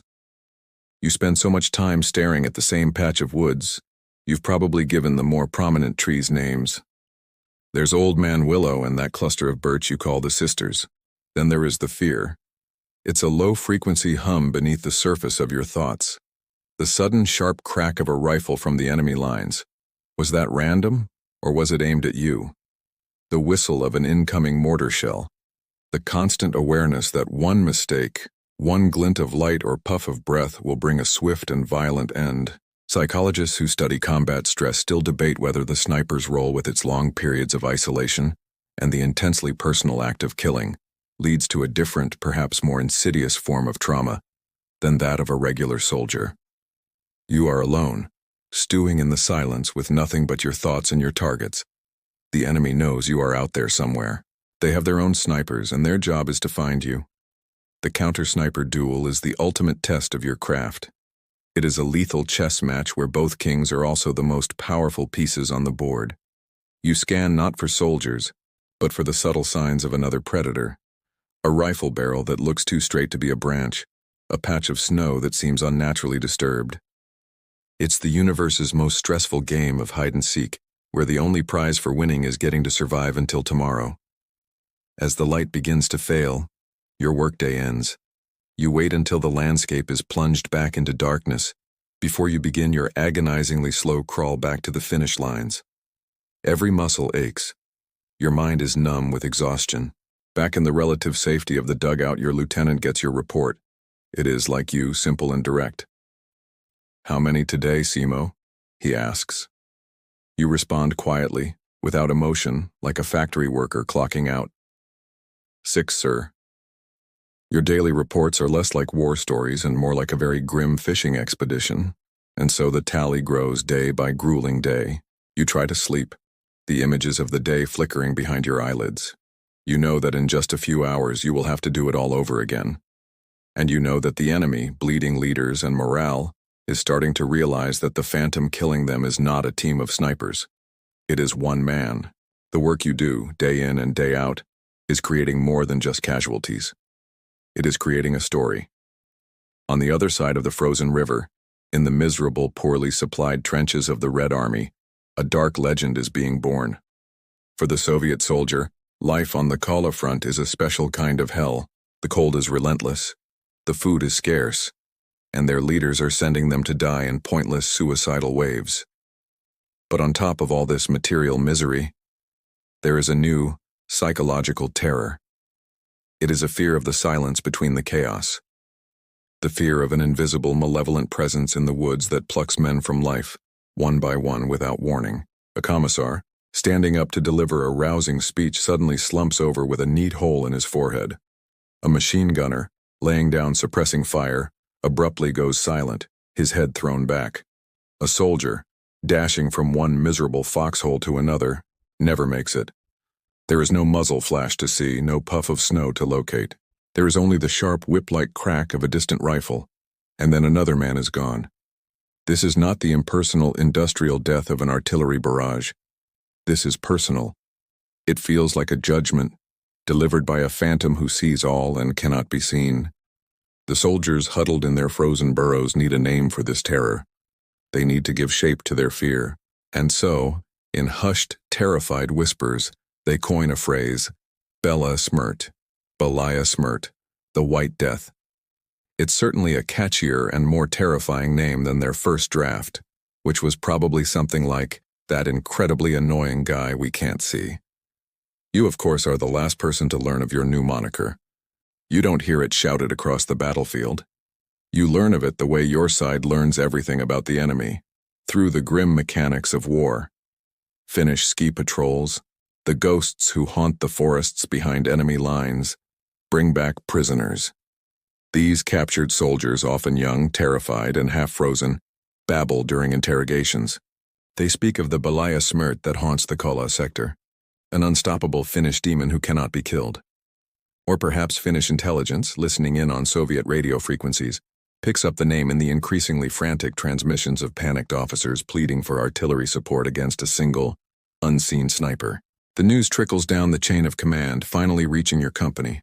Speaker 1: You spend so much time staring at the same patch of woods, you've probably given the more prominent trees names. There's Old Man Willow and that cluster of birch you call the sisters. Then there is the fear. It's a low-frequency hum beneath the surface of your thoughts. The sudden sharp crack of a rifle from the enemy lines. Was that random, or was it aimed at you? The whistle of an incoming mortar shell. The constant awareness that one mistake, one glint of light or puff of breath will bring a swift and violent end. Psychologists who study combat stress still debate whether the sniper's role, with its long periods of isolation and the intensely personal act of killing, leads to a different, perhaps more insidious form of trauma than that of a regular soldier. You are alone, stewing in the silence with nothing but your thoughts and your targets. The enemy knows you are out there somewhere. They have their own snipers, and their job is to find you. The counter-sniper duel is the ultimate test of your craft. It is a lethal chess match where both kings are also the most powerful pieces on the board. You scan not for soldiers, but for the subtle signs of another predator. A rifle barrel that looks too straight to be a branch, a patch of snow that seems unnaturally disturbed. It's the universe's most stressful game of hide-and-seek, where the only prize for winning is getting to survive until tomorrow. As the light begins to fail, your workday ends. You wait until the landscape is plunged back into darkness before you begin your agonizingly slow crawl back to the finish lines. Every muscle aches. Your mind is numb with exhaustion. Back in the relative safety of the dugout, your lieutenant gets your report. It is, like you, simple and direct. "How many today, Simo?" he asks. You respond quietly, without emotion, like a factory worker clocking out. "6, sir." Your daily reports are less like war stories and more like a very grim fishing expedition, and so the tally grows day by grueling day. You try to sleep, the images of the day flickering behind your eyelids. You know that in just a few hours you will have to do it all over again. And you know that the enemy, bleeding leaders and morale, is starting to realize that the phantom killing them is not a team of snipers. It is one man. The work you do, day in and day out, is creating more than just casualties. It is creating a story. On the other side of the frozen river, in the miserable, poorly supplied trenches of the Red Army, a dark legend is being born. For the Soviet soldier, life on the Kala front is a special kind of hell. The cold is relentless, the food is scarce, and their leaders are sending them to die in pointless suicidal waves. But on top of all this material misery, there is a new, psychological terror. It is a fear of the silence between the chaos. The fear of an invisible, malevolent presence in the woods that plucks men from life, one by one without warning. A commissar, standing up to deliver a rousing speech, suddenly slumps over with a neat hole in his forehead. A machine gunner, laying down suppressing fire, abruptly goes silent, his head thrown back. A soldier, dashing from one miserable foxhole to another, never makes it. There is no muzzle flash to see, no puff of snow to locate. There is only the sharp whip-like crack of a distant rifle, and then another man is gone. This is not the impersonal industrial death of an artillery barrage. This is personal. It feels like a judgment, delivered by a phantom who sees all and cannot be seen. The soldiers huddled in their frozen burrows need a name for this terror. They need to give shape to their fear, and so, in hushed, terrified whispers, they coin a phrase, Bela Smirt, Belaya Smirt, the White Death. It's certainly a catchier and more terrifying name than their first draft, which was probably something like, that incredibly annoying guy we can't see. You, of course, are the last person to learn of your new moniker. You don't hear it shouted across the battlefield. You learn of it the way your side learns everything about the enemy, through the grim mechanics of war. Finnish ski patrols, the ghosts who haunt the forests behind enemy lines, bring back prisoners. These captured soldiers, often young, terrified, and half-frozen, babble during interrogations. They speak of the Belaya Smirt that haunts the Kola sector, an unstoppable Finnish demon who cannot be killed. Or perhaps Finnish intelligence, listening in on Soviet radio frequencies, picks up the name in the increasingly frantic transmissions of panicked officers pleading for artillery support against a single, unseen sniper. The news trickles down the chain of command, finally reaching your company.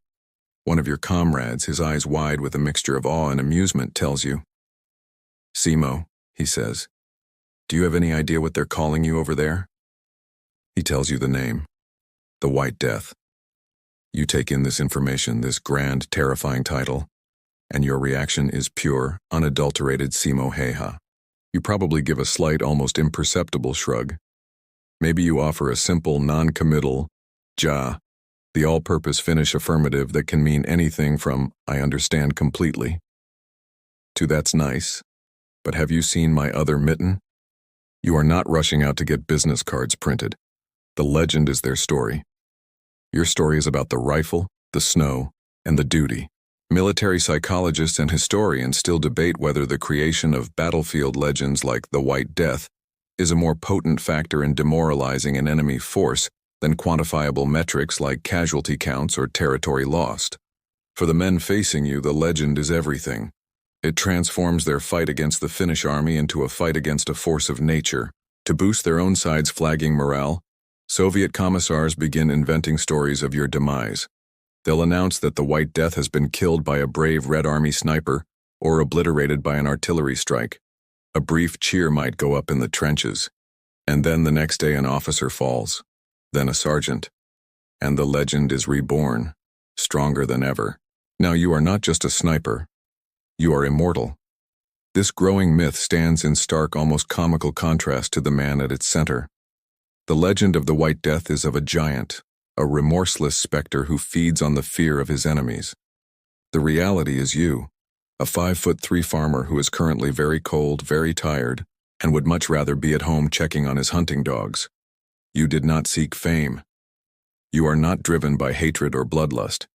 Speaker 1: One of your comrades, his eyes wide with a mixture of awe and amusement, tells you. "Simo," he says, "do you have any idea what they're calling you over there?" He tells you the name, the White Death. You take in this information, this grand, terrifying title, and your reaction is pure, unadulterated Simo Hayha. You probably give a slight, almost imperceptible shrug. Maybe you offer a simple, non-committal ja, the all-purpose Finnish affirmative that can mean anything from "I understand completely" to "that's nice, but have you seen my other mitten?" You are not rushing out to get business cards printed. The legend is their story. Your story is about the rifle, the snow, and the duty. Military psychologists and historians still debate whether the creation of battlefield legends like the White Death is a more potent factor in demoralizing an enemy force than quantifiable metrics like casualty counts or territory lost. For the men facing you, the legend is everything. It transforms their fight against the Finnish army into a fight against a force of nature. To boost their own side's flagging morale, Soviet commissars begin inventing stories of your demise. They'll announce that the White Death has been killed by a brave Red Army sniper or obliterated by an artillery strike. A brief cheer might go up in the trenches. And then the next day an officer falls, then a sergeant, and the legend is reborn, stronger than ever. Now you are not just a sniper, you are immortal. This growing myth stands in stark, almost comical contrast to the man at its center. The legend of the White Death is of a giant, a remorseless specter who feeds on the fear of his enemies. The reality is you, a 5'3" farmer who is currently very cold, very tired, and would much rather be at home checking on his hunting dogs. You did not seek fame. You are not driven by hatred or bloodlust.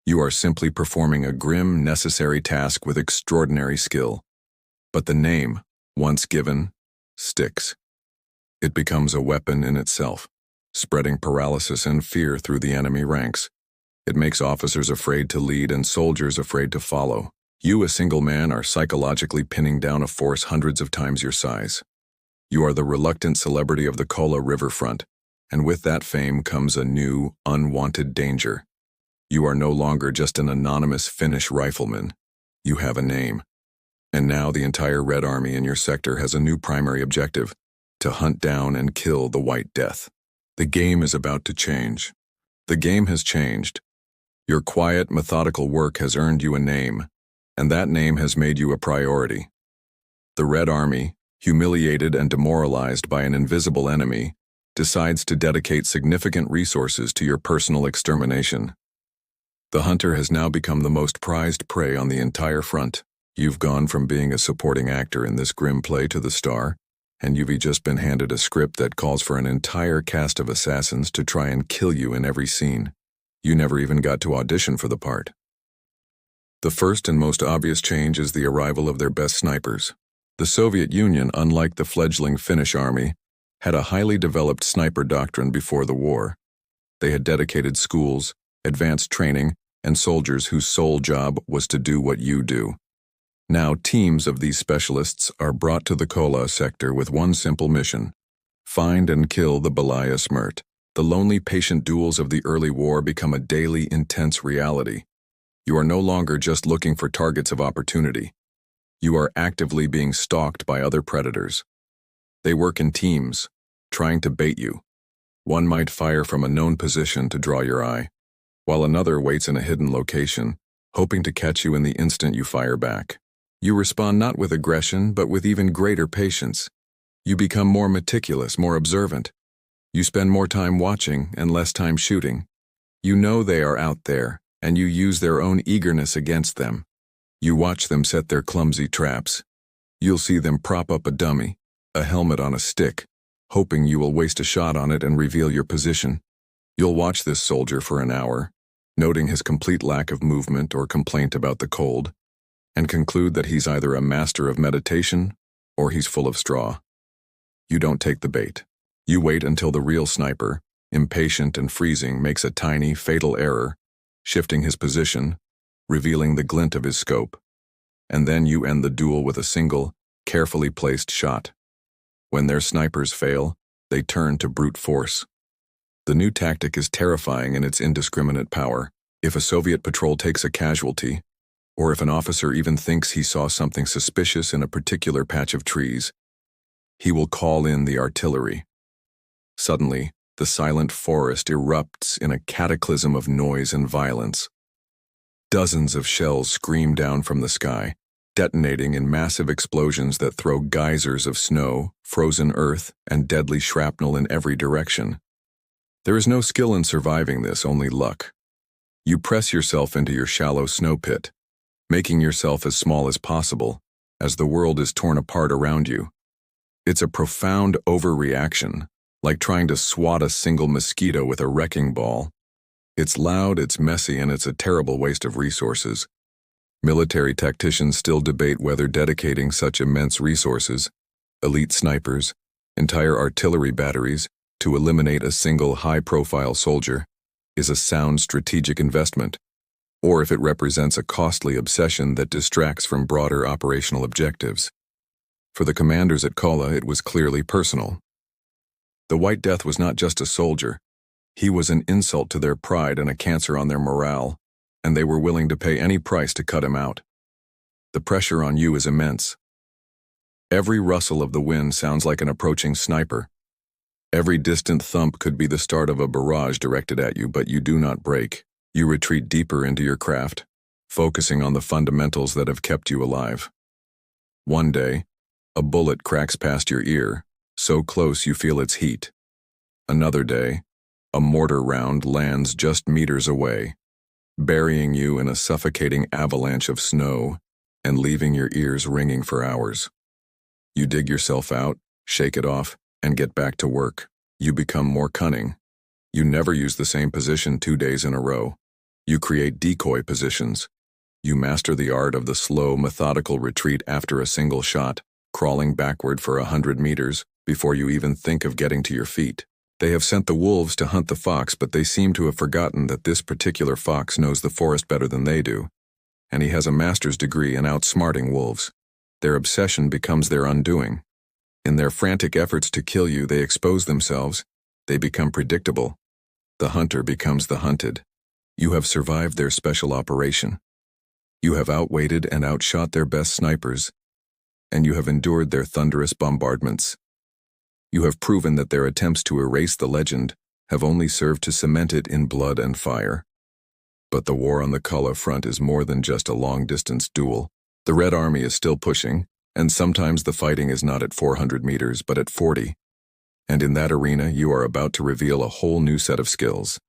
Speaker 1: You are simply performing a grim, necessary task with extraordinary skill. But the name, once given, sticks. It becomes a weapon in itself, spreading paralysis and fear through the enemy ranks. It makes officers afraid to lead and soldiers afraid to follow. You, a single man, are psychologically pinning down a force hundreds of times your size. You are the reluctant celebrity of the Kola riverfront, and with that fame comes a new, unwanted danger. You are no longer just an anonymous Finnish rifleman. You have a name. And now the entire Red Army in your sector has a new primary objective: to hunt down and kill the White Death. The game is about to change. The game has changed. Your quiet, methodical work has earned you a name, and that name has made you a priority. The Red Army, humiliated and demoralized by an invisible enemy, decides to dedicate significant resources to your personal extermination. The hunter has now become the most prized prey on the entire front. You've gone from being a supporting actor in this grim play to the star, and you've just been handed a script that calls for an entire cast of assassins to try and kill you in every scene. You never even got to audition for the part. The first and most obvious change is the arrival of their best snipers. The Soviet Union, unlike the fledgling Finnish army, had a highly developed sniper doctrine before the war. They had dedicated schools, advanced training, and soldiers whose sole job was to do what you do. Now teams of these specialists are brought to the Kola sector with one simple mission: find and kill the Belaya Smirt. The lonely patient duels of the early war become a daily, intense reality. You are no longer just looking for targets of opportunity. You are actively being stalked by other predators. They work in teams, trying to bait you. One might fire from a known position to draw your eye, while another waits in a hidden location, hoping to catch you in the instant you fire back. You respond not with aggression, but with even greater patience. You become more meticulous, more observant. You spend more time watching and less time shooting. You know they are out there, and you use their own eagerness against them. You watch them set their clumsy traps. You'll see them prop up a dummy, a helmet on a stick, hoping you will waste a shot on it and reveal your position. You'll watch this soldier for an hour, noting his complete lack of movement or complaint about the cold, and conclude that he's either a master of meditation or he's full of straw. You don't take the bait. You wait until the real sniper, impatient and freezing, makes a tiny, fatal error, shifting his position, revealing the glint of his scope. And then you end the duel with a single, carefully placed shot. When their snipers fail, they turn to brute force. The new tactic is terrifying in its indiscriminate power. If a Soviet patrol takes a casualty, or if an officer even thinks he saw something suspicious in a particular patch of trees, he will call in the artillery. Suddenly, the silent forest erupts in a cataclysm of noise and violence. Dozens of shells scream down from the sky, detonating in massive explosions that throw geysers of snow, frozen earth, and deadly shrapnel in every direction. There is no skill in surviving this, only luck. You press yourself into your shallow snow pit, making yourself as small as possible, as the world is torn apart around you. It's a profound overreaction, like trying to swat a single mosquito with a wrecking ball. It's loud, it's messy, and it's a terrible waste of resources. Military tacticians still debate whether dedicating such immense resources, elite snipers, entire artillery batteries, to eliminate a single high-profile soldier is a sound strategic investment, or if it represents a costly obsession that distracts from broader operational objectives. For the commanders at Kola, it was clearly personal. The White Death was not just a soldier. He was an insult to their pride and a cancer on their morale, and they were willing to pay any price to cut him out. The pressure on you is immense. Every rustle of the wind sounds like an approaching sniper. Every distant thump could be the start of a barrage directed at you, but you do not break. You retreat deeper into your craft, focusing on the fundamentals that have kept you alive. One day, a bullet cracks past your ear, so close you feel its heat. Another day, a mortar round lands just meters away, burying you in a suffocating avalanche of snow and leaving your ears ringing for hours. You dig yourself out, shake it off, and get back to work. You become more cunning. You never use the same position 2 days in a row. You create decoy positions. You master the art of the slow, methodical retreat after a single shot, crawling backward for 100 meters before you even think of getting to your feet. They have sent the wolves to hunt the fox, but they seem to have forgotten that this particular fox knows the forest better than they do, and he has a master's degree in outsmarting wolves. Their obsession becomes their undoing. In their frantic efforts to kill you, they expose themselves. They become predictable. The hunter becomes the hunted. You have survived their special operation. You have outweighted and outshot their best snipers, and you have endured their thunderous bombardments. You have proven that their attempts to erase the legend have only served to cement it in blood and fire. But the war on the Kala front is more than just a long-distance duel. The Red Army is still pushing, and sometimes the fighting is not at 400 meters, but at 40. And in that arena, you are about to reveal a whole new set of skills.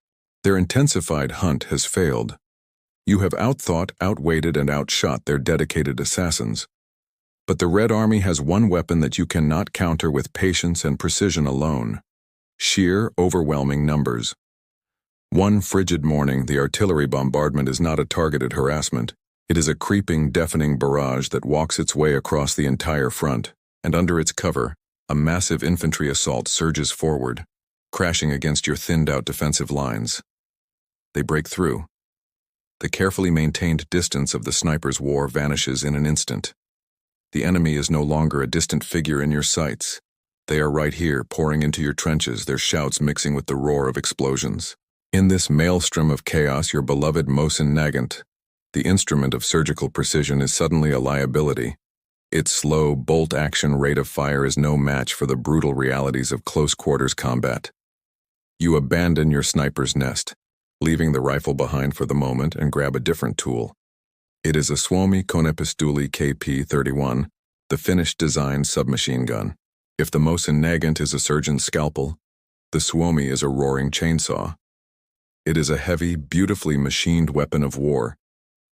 Speaker 1: Their intensified hunt has failed. You have outthought, outweighted, and outshot their dedicated assassins. But the Red Army has one weapon that you cannot counter with patience and precision alone: sheer, overwhelming numbers. One frigid morning, the artillery bombardment is not a targeted harassment. It is a creeping, deafening barrage that walks its way across the entire front, and under its cover, a massive infantry assault surges forward, crashing against your thinned-out defensive lines. They break through. The carefully maintained distance of the sniper's war vanishes in an instant. The enemy is no longer a distant figure in your sights. They are right here, pouring into your trenches, their shouts mixing with the roar of explosions. In this maelstrom of chaos, your beloved Mosin Nagant, the instrument of surgical precision, is suddenly a liability. Its slow, bolt-action rate of fire is no match for the brutal realities of close-quarters combat. You abandon your sniper's nest, leaving the rifle behind for the moment, and grab a different tool. It is a Suomi Konepistuli KP-31, the Finnish-designed submachine gun. If the Mosin Nagant is a surgeon's scalpel, the Suomi is a roaring chainsaw. It is a heavy, beautifully machined weapon of war,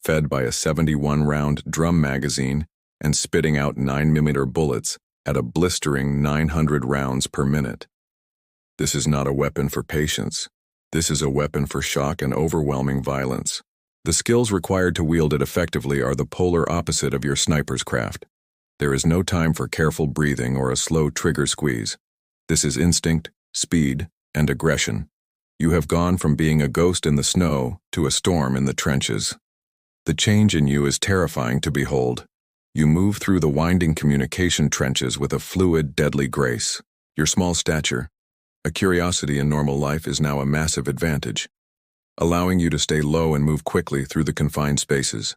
Speaker 1: fed by a 71-round drum magazine and spitting out 9mm bullets at a blistering 900 rounds per minute. This is not a weapon for patience. This is a weapon for shock and overwhelming violence. The skills required to wield it effectively are the polar opposite of your sniper's craft. There is no time for careful breathing or a slow trigger squeeze. This is instinct, speed, and aggression. You have gone from being a ghost in the snow to a storm in the trenches. The change in you is terrifying to behold. You move through the winding communication trenches with a fluid, deadly grace. Your small stature, a curiosity in normal life, is now a massive advantage, allowing you to stay low and move quickly through the confined spaces.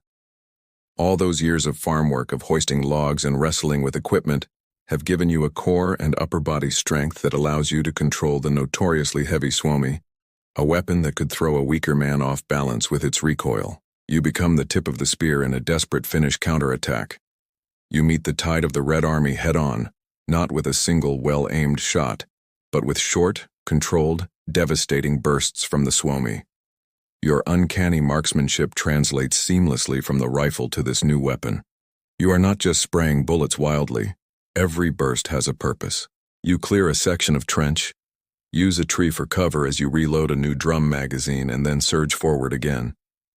Speaker 1: All those years of farm work, of hoisting logs and wrestling with equipment, have given you a core and upper body strength that allows you to control the notoriously heavy Suomi, a weapon that could throw a weaker man off balance with its recoil. You become the tip of the spear in a desperate Finnish counterattack. You meet the tide of the Red Army head-on, not with a single well-aimed shot, but with short, controlled, devastating bursts from the Suomi. Your uncanny marksmanship translates seamlessly from the rifle to this new weapon. You are not just spraying bullets wildly. Every burst has a purpose. You clear a section of trench, use a tree for cover as you reload a new drum magazine, and then surge forward again.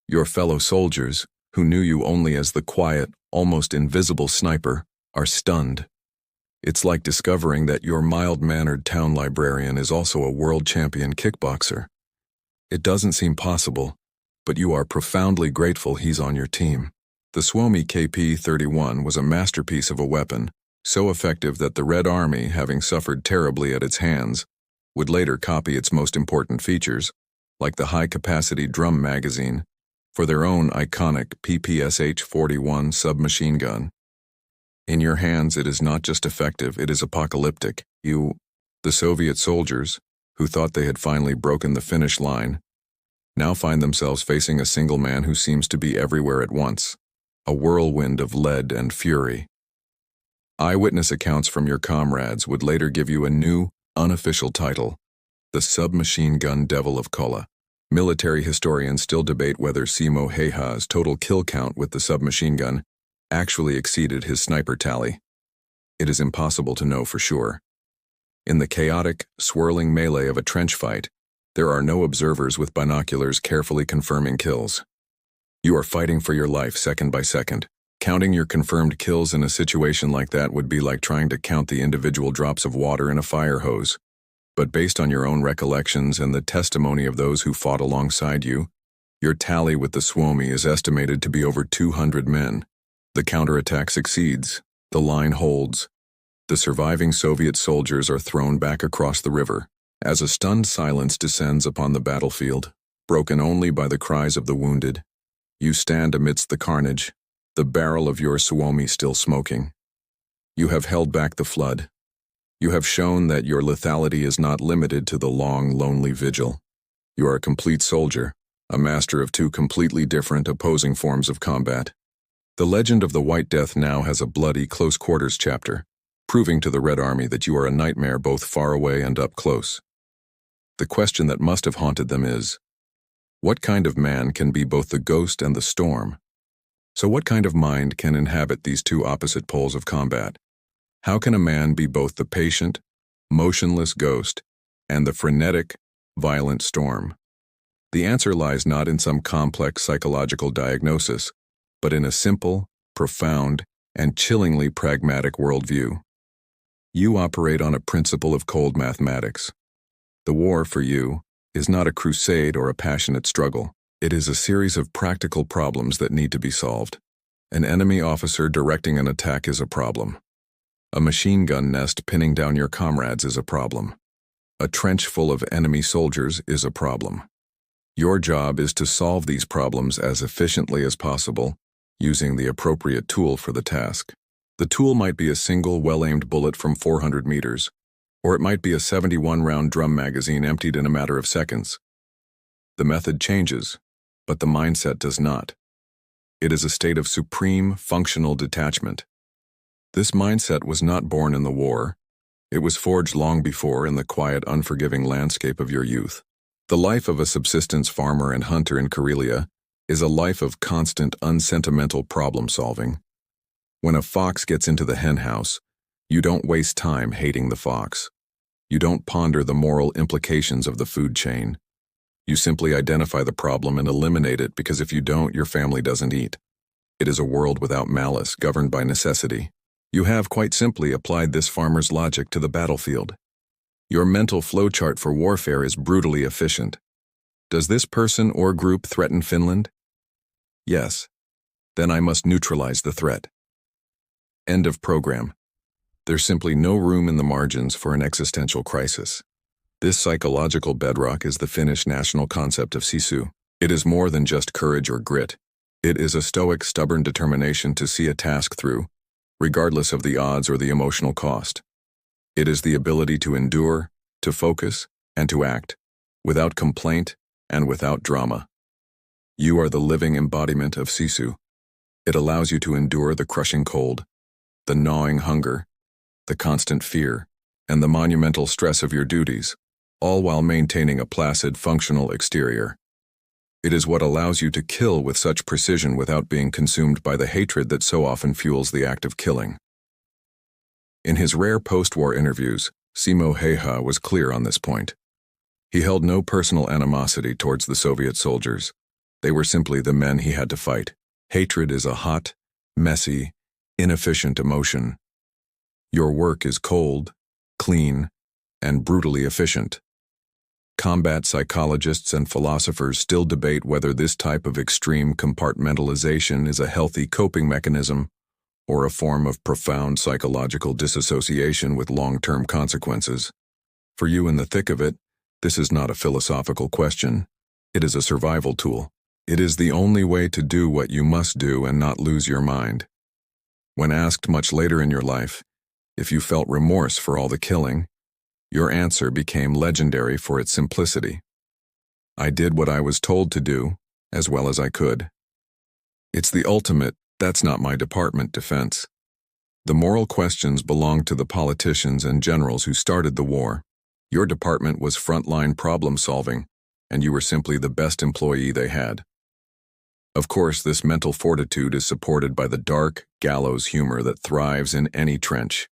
Speaker 1: Your fellow soldiers, who knew you only as the quiet, almost invisible sniper, are stunned. It's like discovering that your mild-mannered town librarian is also a world champion kickboxer. It doesn't seem possible, but you are profoundly grateful he's on your team. The Suomi KP-31 was a masterpiece of a weapon, so effective that the Red Army, having suffered terribly at its hands, would later copy its most important features, like the high-capacity drum magazine, for their own iconic PPSH-41 submachine gun. In your hands, it is not just effective, it is apocalyptic. The Soviet soldiers, who thought they had finally broken the Finnish line, now find themselves facing a single man who seems to be everywhere at once, a whirlwind of lead and fury. Eyewitness accounts from your comrades would later give you a new, unofficial title, the Submachine Gun Devil of Kola. Military historians still debate whether Simo Hayha's total kill count with the submachine gun actually exceeded his sniper tally. It is impossible to know for sure. In the chaotic, swirling melee of a trench fight, there are no observers with binoculars carefully confirming kills. You are fighting for your life second by second. Counting your confirmed kills in a situation like that would be like trying to count the individual drops of water in a fire hose. But based on your own recollections and the testimony of those who fought alongside you, your tally with the Suomi is estimated to be over 200 men. The counterattack succeeds. The line holds. The surviving Soviet soldiers are thrown back across the river. As a stunned silence descends upon the battlefield, broken only by the cries of the wounded, you stand amidst the carnage, the barrel of your Suomi still smoking. You have held back the flood. You have shown that your lethality is not limited to the long, lonely vigil. You are a complete soldier, a master of two completely different, opposing forms of combat. The legend of the White Death now has a bloody close-quarters chapter, proving to the Red Army that you are a nightmare both far away and up close. The question that must have haunted them is, what kind of man can be both the ghost and the storm? So what kind of mind can inhabit these two opposite poles of combat? How can a man be both the patient, motionless ghost and the frenetic, violent storm? The answer lies not in some complex psychological diagnosis, but in a simple, profound, and chillingly pragmatic worldview. You operate on a principle of cold mathematics. The war, for you, is not a crusade or a passionate struggle. It is a series of practical problems that need to be solved. An enemy officer directing an attack is a problem. A machine gun nest pinning down your comrades is a problem. A trench full of enemy soldiers is a problem. Your job is to solve these problems as efficiently as possible, using the appropriate tool for the task. The tool might be a single, well-aimed bullet from 400 meters, or it might be a 71-round drum magazine emptied in a matter of seconds. The method changes, but the mindset does not. It is a state of supreme, functional detachment. This mindset was not born in the war. It was forged long before in the quiet, unforgiving landscape of your youth. The life of a subsistence farmer and hunter in Karelia is a life of constant, unsentimental problem-solving. When a fox gets into the henhouse, you don't waste time hating the fox. You don't ponder the moral implications of the food chain. You simply identify the problem and eliminate it, because if you don't, your family doesn't eat. It is a world without malice, governed by necessity. You have, quite simply, applied this farmer's logic to the battlefield. Your mental flowchart for warfare is brutally efficient. Does this person or group threaten Finland? Yes. Then I must neutralize the threat. End of program. There's simply no room in the margins for an existential crisis. This psychological bedrock is the Finnish national concept of sisu. It is more than just courage or grit. It is a stoic, stubborn determination to see a task through, regardless of the odds or the emotional cost. It is the ability to endure, to focus, and to act, without complaint and without drama. You are the living embodiment of sisu. It allows you to endure the crushing cold, the gnawing hunger, the constant fear, and the monumental stress of your duties, all while maintaining a placid, functional exterior. It is what allows you to kill with such precision without being consumed by the hatred that so often fuels the act of killing. In his rare post-war interviews, Simo Hayha was clear on this point. He held no personal animosity towards the Soviet soldiers. They were simply the men he had to fight. Hatred is a hot, messy, inefficient emotion. Your work is cold, clean, and brutally efficient. Combat psychologists and philosophers still debate whether this type of extreme compartmentalization is a healthy coping mechanism or a form of profound psychological disassociation with long-term consequences. For you in the thick of it, this is not a philosophical question. It is a survival tool. It is the only way to do what you must do and not lose your mind. When asked much later in your life if you felt remorse for all the killing, your answer became legendary for its simplicity. I did what I was told to do, as well as I could. It's the ultimate, that's not my department defense. The moral questions belonged to the politicians and generals who started the war. Your department was frontline problem solving, and you were simply the best employee they had. Of course, this mental fortitude is supported by the dark, gallows humor that thrives in any trench.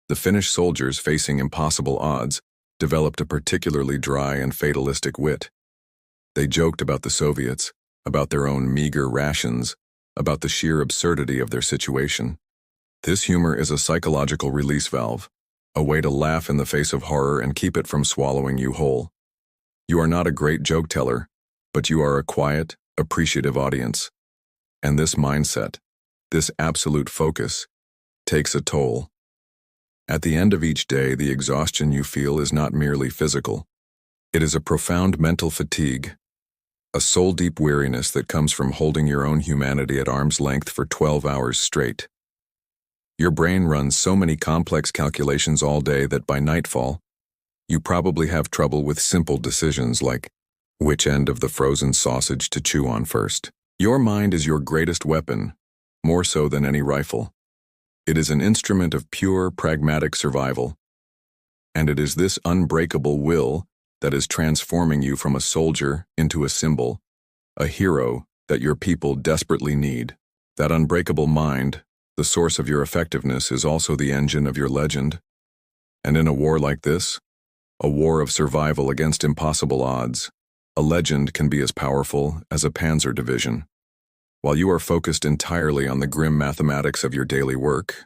Speaker 1: The Finnish soldiers, facing impossible odds, developed a particularly dry and fatalistic wit. They joked about the Soviets, about their own meager rations, about the sheer absurdity of their situation. This humor is a psychological release valve, a way to laugh in the face of horror and keep it from swallowing you whole. You are not a great joke teller, but you are a quiet, appreciative audience. And this mindset, this absolute focus, takes a toll. At the end of each day, the exhaustion you feel is not merely physical. It is a profound mental fatigue, a soul-deep weariness that comes from holding your own humanity at arm's length for 12 hours straight. Your brain runs so many complex calculations all day that by nightfall, you probably have trouble with simple decisions like which end of the frozen sausage to chew on first. Your mind is your greatest weapon, more so than any rifle. It is an instrument of pure, pragmatic survival. And it is this unbreakable will that is transforming you from a soldier into a symbol, a hero that your people desperately need. That unbreakable mind, the source of your effectiveness, is also the engine of your legend. And in a war like this, a war of survival against impossible odds, a legend can be as powerful as a panzer division. While you are focused entirely on the grim mathematics of your daily work,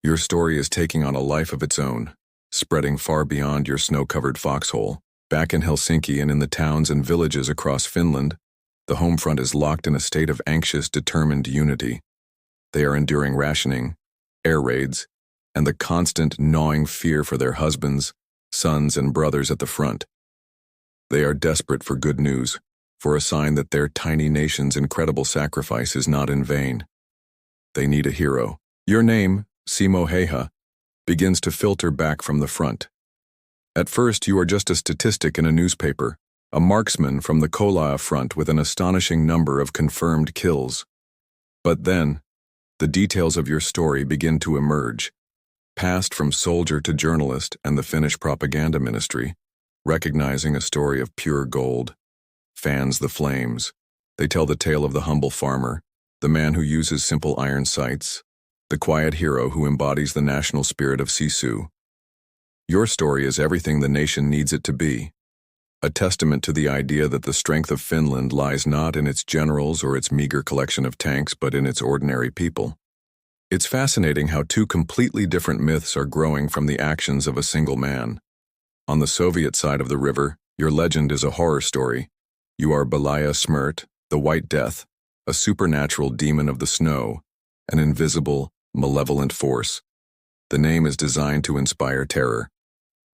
Speaker 1: your story is taking on a life of its own, spreading far beyond your snow-covered foxhole. Back in Helsinki and in the towns and villages across Finland, the home front is locked in a state of anxious, determined unity. They are enduring rationing, air raids, and the constant gnawing fear for their husbands, sons, and brothers at the front. They are desperate for good news, for a sign that their tiny nation's incredible sacrifice is not in vain. They need a hero. Your name, Simo Hayha, begins to filter back from the front. At first, you are just a statistic in a newspaper, a marksman from the Kola front with an astonishing number of confirmed kills. But then, the details of your story begin to emerge, passed from soldier to journalist and the Finnish propaganda ministry, recognizing a story of pure gold. Fans the flames. They tell the tale of the humble farmer, the man who uses simple iron sights, the quiet hero who embodies the national spirit of Sisu. Your story is everything the nation needs it to be, a testament to the idea that the strength of Finland lies not in its generals or its meager collection of tanks, but in its ordinary people. It's fascinating how two completely different myths are growing from the actions of a single man. On the Soviet side of the river, your legend is a horror story. You are Belaya Smrt, the White Death, a supernatural demon of the snow, an invisible, malevolent force. The name is designed to inspire terror.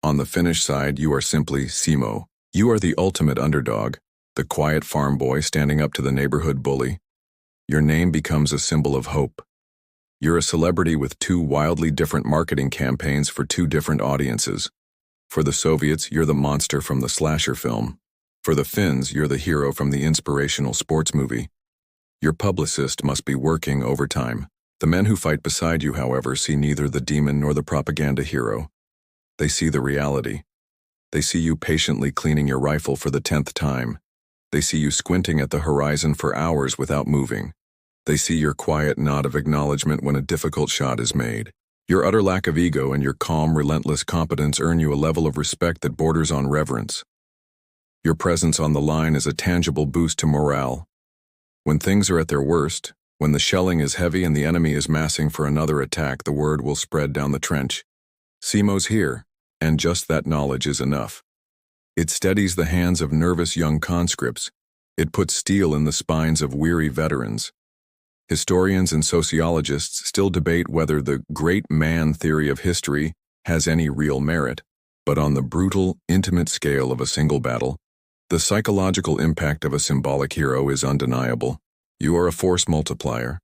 Speaker 1: On the Finnish side, you are simply Simo. You are the ultimate underdog, the quiet farm boy standing up to the neighborhood bully. Your name becomes a symbol of hope. You're a celebrity with two wildly different marketing campaigns for two different audiences. For the Soviets, you're the monster from the slasher film. For the Finns, you're the hero from the inspirational sports movie. Your publicist must be working overtime. The men who fight beside you, however, see neither the demon nor the propaganda hero. They see the reality. They see you patiently cleaning your rifle for the 10th time. They see you squinting at the horizon for hours without moving. They see your quiet nod of acknowledgement when a difficult shot is made. Your utter lack of ego and your calm, relentless competence earn you a level of respect that borders on reverence. Your presence on the line is a tangible boost to morale. When things are at their worst, when the shelling is heavy and the enemy is massing for another attack, the word will spread down the trench. Simo's here, and just that knowledge is enough. It steadies the hands of nervous young conscripts. It puts steel in the spines of weary veterans. Historians and sociologists still debate whether the great man theory of history has any real merit, but on the brutal, intimate scale of a single battle, the psychological impact of a symbolic hero is undeniable. You are a force multiplier.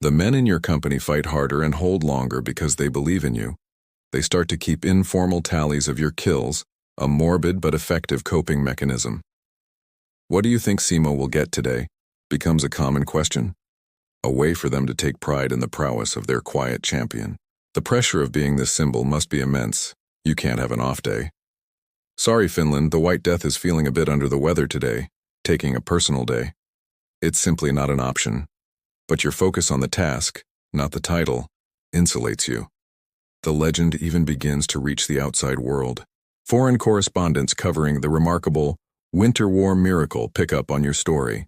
Speaker 1: The men in your company fight harder and hold longer because they believe in you. They start to keep informal tallies of your kills, a morbid but effective coping mechanism. What do you think Simo will get today? Becomes a common question. A way for them to take pride in the prowess of their quiet champion. The pressure of being this symbol must be immense. You can't have an off day. Sorry, Finland, the White Death is feeling a bit under the weather today, taking a personal day. It's simply not an option. But your focus on the task, not the title, insulates you. The legend even begins to reach the outside world. Foreign correspondents covering the remarkable Winter War miracle pick up on your story.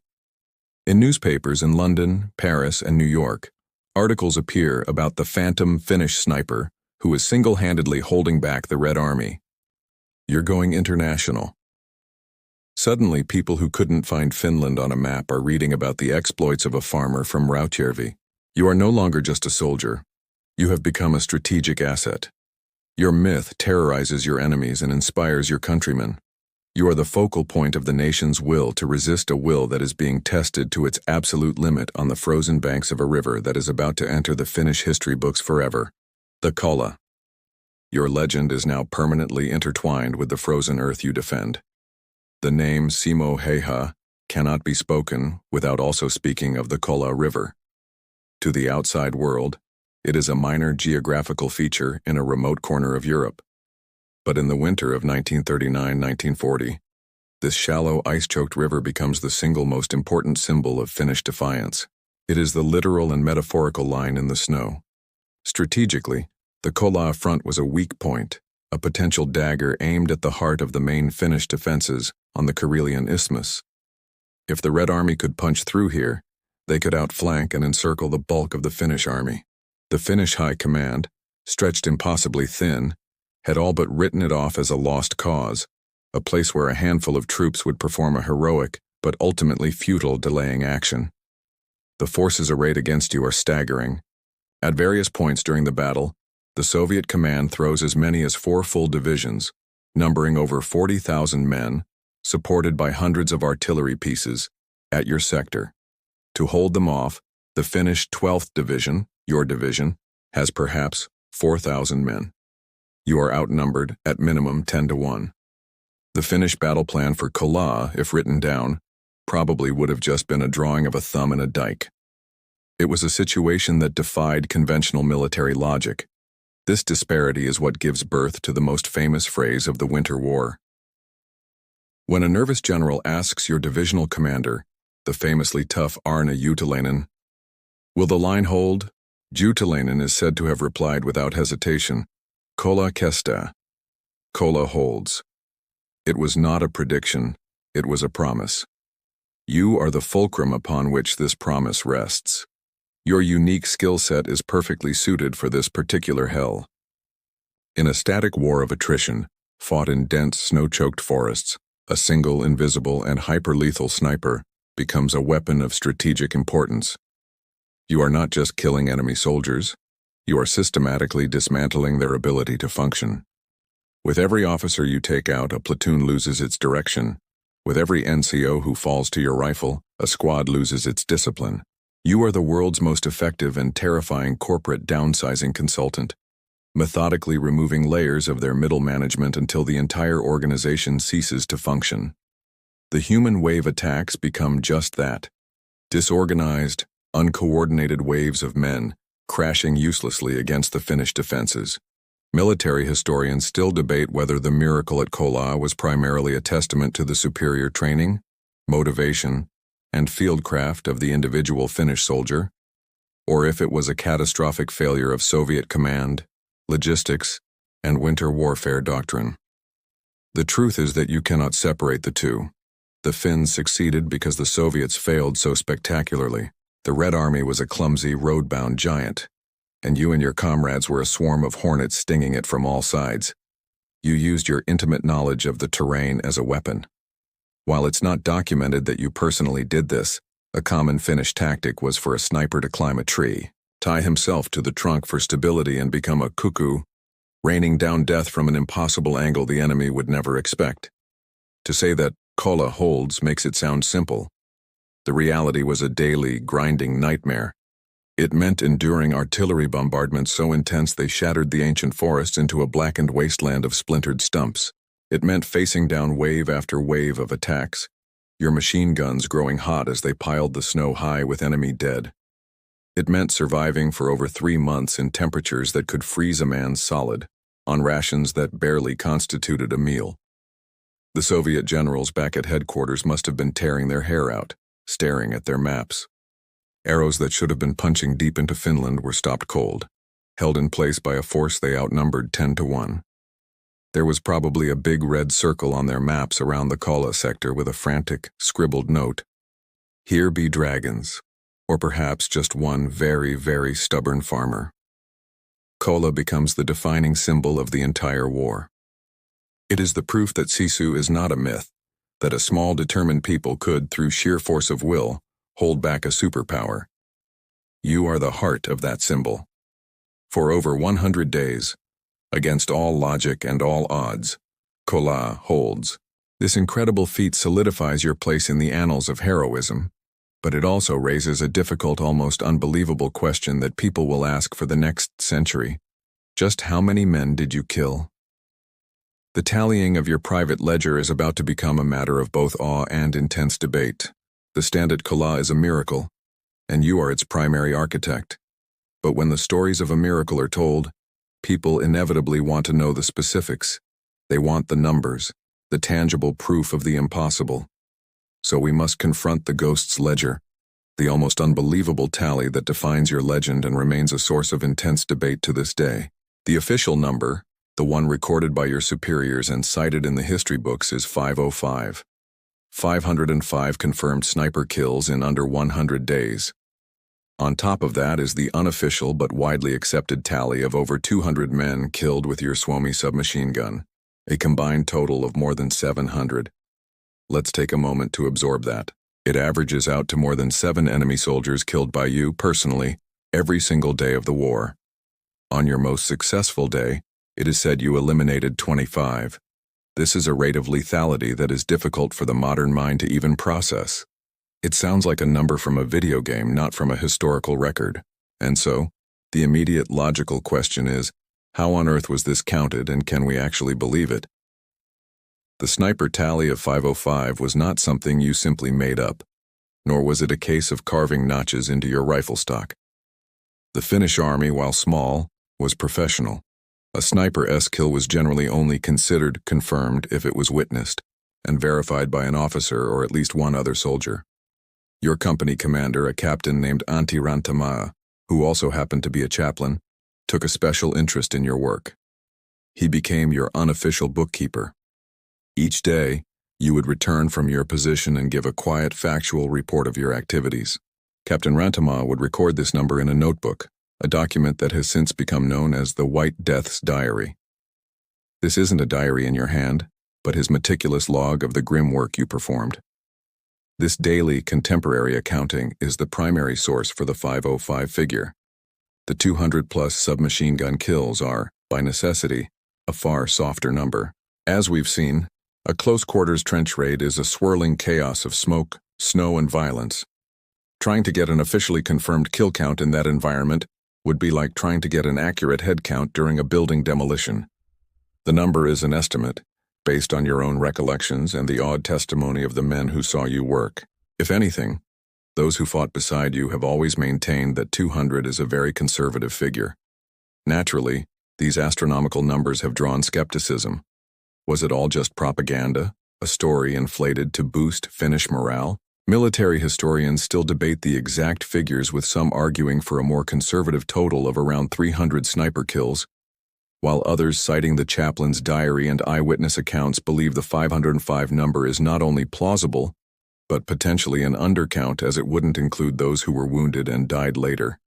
Speaker 1: In newspapers in London, Paris, and New York, articles appear about the phantom Finnish sniper who is single-handedly holding back the Red Army. You're going international. Suddenly, people who couldn't find Finland on a map are reading about the exploits of a farmer from Rautjärvi. You are no longer just a soldier. You have become a strategic asset. Your myth terrorizes your enemies and inspires your countrymen. You are the focal point of the nation's will to resist a will that is being tested to its absolute limit on the frozen banks of a river that is about to enter the Finnish history books forever. The Kolla. Your legend is now permanently intertwined with the frozen earth you defend. The name Simo Hayha cannot be spoken without also speaking of the Kolla River. To the outside world, it is a minor geographical feature in a remote corner of Europe. But in the winter of 1939-1940, this shallow, ice-choked river becomes the single most important symbol of Finnish defiance. It is the literal and metaphorical line in the snow. Strategically, the Kolla front was a weak point, a potential dagger aimed at the heart of the main Finnish defenses on the Karelian Isthmus. If the Red Army could punch through here, they could outflank and encircle the bulk of the Finnish army. The Finnish High Command, stretched impossibly thin, had all but written it off as a lost cause, a place where a handful of troops would perform a heroic but ultimately futile delaying action. The forces arrayed against you are staggering. At various points during the battle, the Soviet command throws as many as 4 full divisions, numbering over 40,000 men, supported by hundreds of artillery pieces, at your sector. To hold them off, the Finnish 12th Division, your division, has perhaps 4,000 men. You are outnumbered at minimum 10-1. The Finnish battle plan for Kolla, if written down, probably would have just been a drawing of a thumb in a dike. It was a situation that defied conventional military logic. This disparity is what gives birth to the most famous phrase of the Winter War. When a nervous general asks your divisional commander, the famously tough Arne Juutalainen, "Will the line hold?" Juutalainen is said to have replied without hesitation, "Kolla kestää." Kolla holds. It was not a prediction, it was a promise. You are the fulcrum upon which this promise rests. Your unique skill set is perfectly suited for this particular hell. In a static war of attrition, fought in dense, snow-choked forests, a single, invisible, and hyper-lethal sniper becomes a weapon of strategic importance. You are not just killing enemy soldiers, you are systematically dismantling their ability to function. With every officer you take out, a platoon loses its direction. With every NCO who falls to your rifle, a squad loses its discipline. You are the world's most effective and terrifying corporate downsizing consultant, methodically removing layers of their middle management until the entire organization ceases to function. The human wave attacks become just that: disorganized, uncoordinated waves of men crashing uselessly against the Finnish defenses. Military historians still debate whether the miracle at Kolla was primarily a testament to the superior training, motivation, and fieldcraft of the individual Finnish soldier, or if it was a catastrophic failure of Soviet command, logistics, and winter warfare doctrine. The truth is that you cannot separate the two. The Finns succeeded because the Soviets failed so spectacularly. The Red Army was a clumsy, road-bound giant, and you and your comrades were a swarm of hornets stinging it from all sides. You used your intimate knowledge of the terrain as a weapon. While it's not documented that you personally did this, a common Finnish tactic was for a sniper to climb a tree, tie himself to the trunk for stability, and become a cuckoo, raining down death from an impossible angle the enemy would never expect. To say that Kolla holds makes it sound simple. The reality was a daily, grinding nightmare. It meant enduring artillery bombardments so intense they shattered the ancient forests into a blackened wasteland of splintered stumps. It meant facing down wave after wave of attacks, your machine guns growing hot as they piled the snow high with enemy dead. It meant surviving for over 3 months in temperatures that could freeze a man solid, on rations that barely constituted a meal. The Soviet generals back at headquarters must have been tearing their hair out, staring at their maps. Arrows that should have been punching deep into Finland were stopped cold, held in place by a force they outnumbered 10-1. There was probably a big red circle on their maps around the Kola sector with a frantic, scribbled note. Here be dragons, or perhaps just one very, very stubborn farmer. Kola becomes the defining symbol of the entire war. It is the proof that Sisu is not a myth, that a small determined people could, through sheer force of will, hold back a superpower. You are the heart of that symbol. For over 100 days, against all logic and all odds, Kola holds. This incredible feat solidifies your place in the annals of heroism, but it also raises a difficult, almost unbelievable question that people will ask for the next century. Just how many men did you kill? The tallying of your private ledger is about to become a matter of both awe and intense debate. The stand at Kola is a miracle, and you are its primary architect. But when the stories of a miracle are told, people inevitably want to know the specifics. They want the numbers, the tangible proof of the impossible. So we must confront the ghost's ledger, the almost unbelievable tally that defines your legend and remains a source of intense debate to this day. The official number, the one recorded by your superiors and cited in the history books, is 505. 505 confirmed sniper kills in under 100 days. On top of that is the unofficial but widely accepted tally of over 200 men killed with your Suomi submachine gun, a combined total of more than 700. Let's take a moment to absorb that. It averages out to more than 7 enemy soldiers killed by you personally every single day of the war. On your most successful day, it is said you eliminated 25. This is a rate of lethality that is difficult for the modern mind to even process. It sounds like a number from a video game, not from a historical record. And so, the immediate logical question is, how on earth was this counted, and can we actually believe it? The sniper tally of 505 was not something you simply made up, nor was it a case of carving notches into your rifle stock. The Finnish army, while small, was professional. A sniper kill was generally only considered confirmed if it was witnessed and verified by an officer or at least one other soldier. Your company commander, a captain named Antti Rantamaa, who also happened to be a chaplain, took a special interest in your work. He became your unofficial bookkeeper. Each day, you would return from your position and give a quiet, factual report of your activities. Captain Rantamaa would record this number in a notebook, a document that has since become known as the White Death's Diary. This isn't a diary in your hand, but his meticulous log of the grim work you performed. This daily, contemporary accounting is the primary source for the 505 figure. The 200-plus submachine gun kills are, by necessity, a far softer number. As we've seen, a close-quarters trench raid is a swirling chaos of smoke, snow, and violence. Trying to get an officially confirmed kill count in that environment would be like trying to get an accurate head count during a building demolition. The number is an estimate, based on your own recollections and the odd testimony of the men who saw you work. If anything, those who fought beside you have always maintained that 200 is a very conservative figure. Naturally, these astronomical numbers have drawn skepticism. Was it all just propaganda, a story inflated to boost Finnish morale? Military historians still debate the exact figures, with some arguing for a more conservative total of around 300 sniper kills, while others, citing the chaplain's diary and eyewitness accounts, believe the 505 number is not only plausible, but potentially an undercount, as it wouldn't include those who were wounded and died later.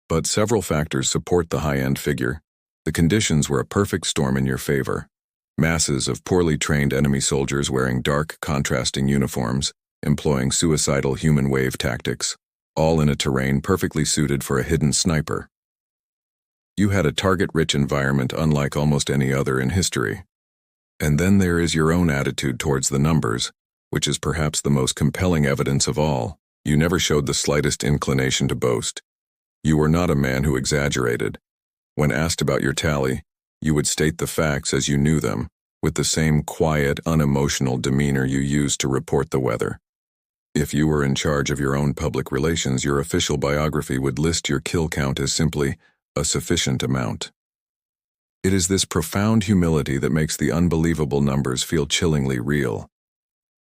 Speaker 1: But several factors support the high-end figure. The conditions were a perfect storm in your favor. Masses of poorly trained enemy soldiers wearing dark, contrasting uniforms, employing suicidal human wave tactics, all in a terrain perfectly suited for a hidden sniper. You had a target-rich environment unlike almost any other in history. And then there is your own attitude towards the numbers, which is perhaps the most compelling evidence of all. You never showed the slightest inclination to boast. You were not a man who exaggerated. When asked about your tally, you would state the facts as you knew them, with the same quiet, unemotional demeanor you used to report the weather. If you were in charge of your own public relations, your official biography would list your kill count as simply a sufficient amount. It is this profound humility that makes the unbelievable numbers feel chillingly real.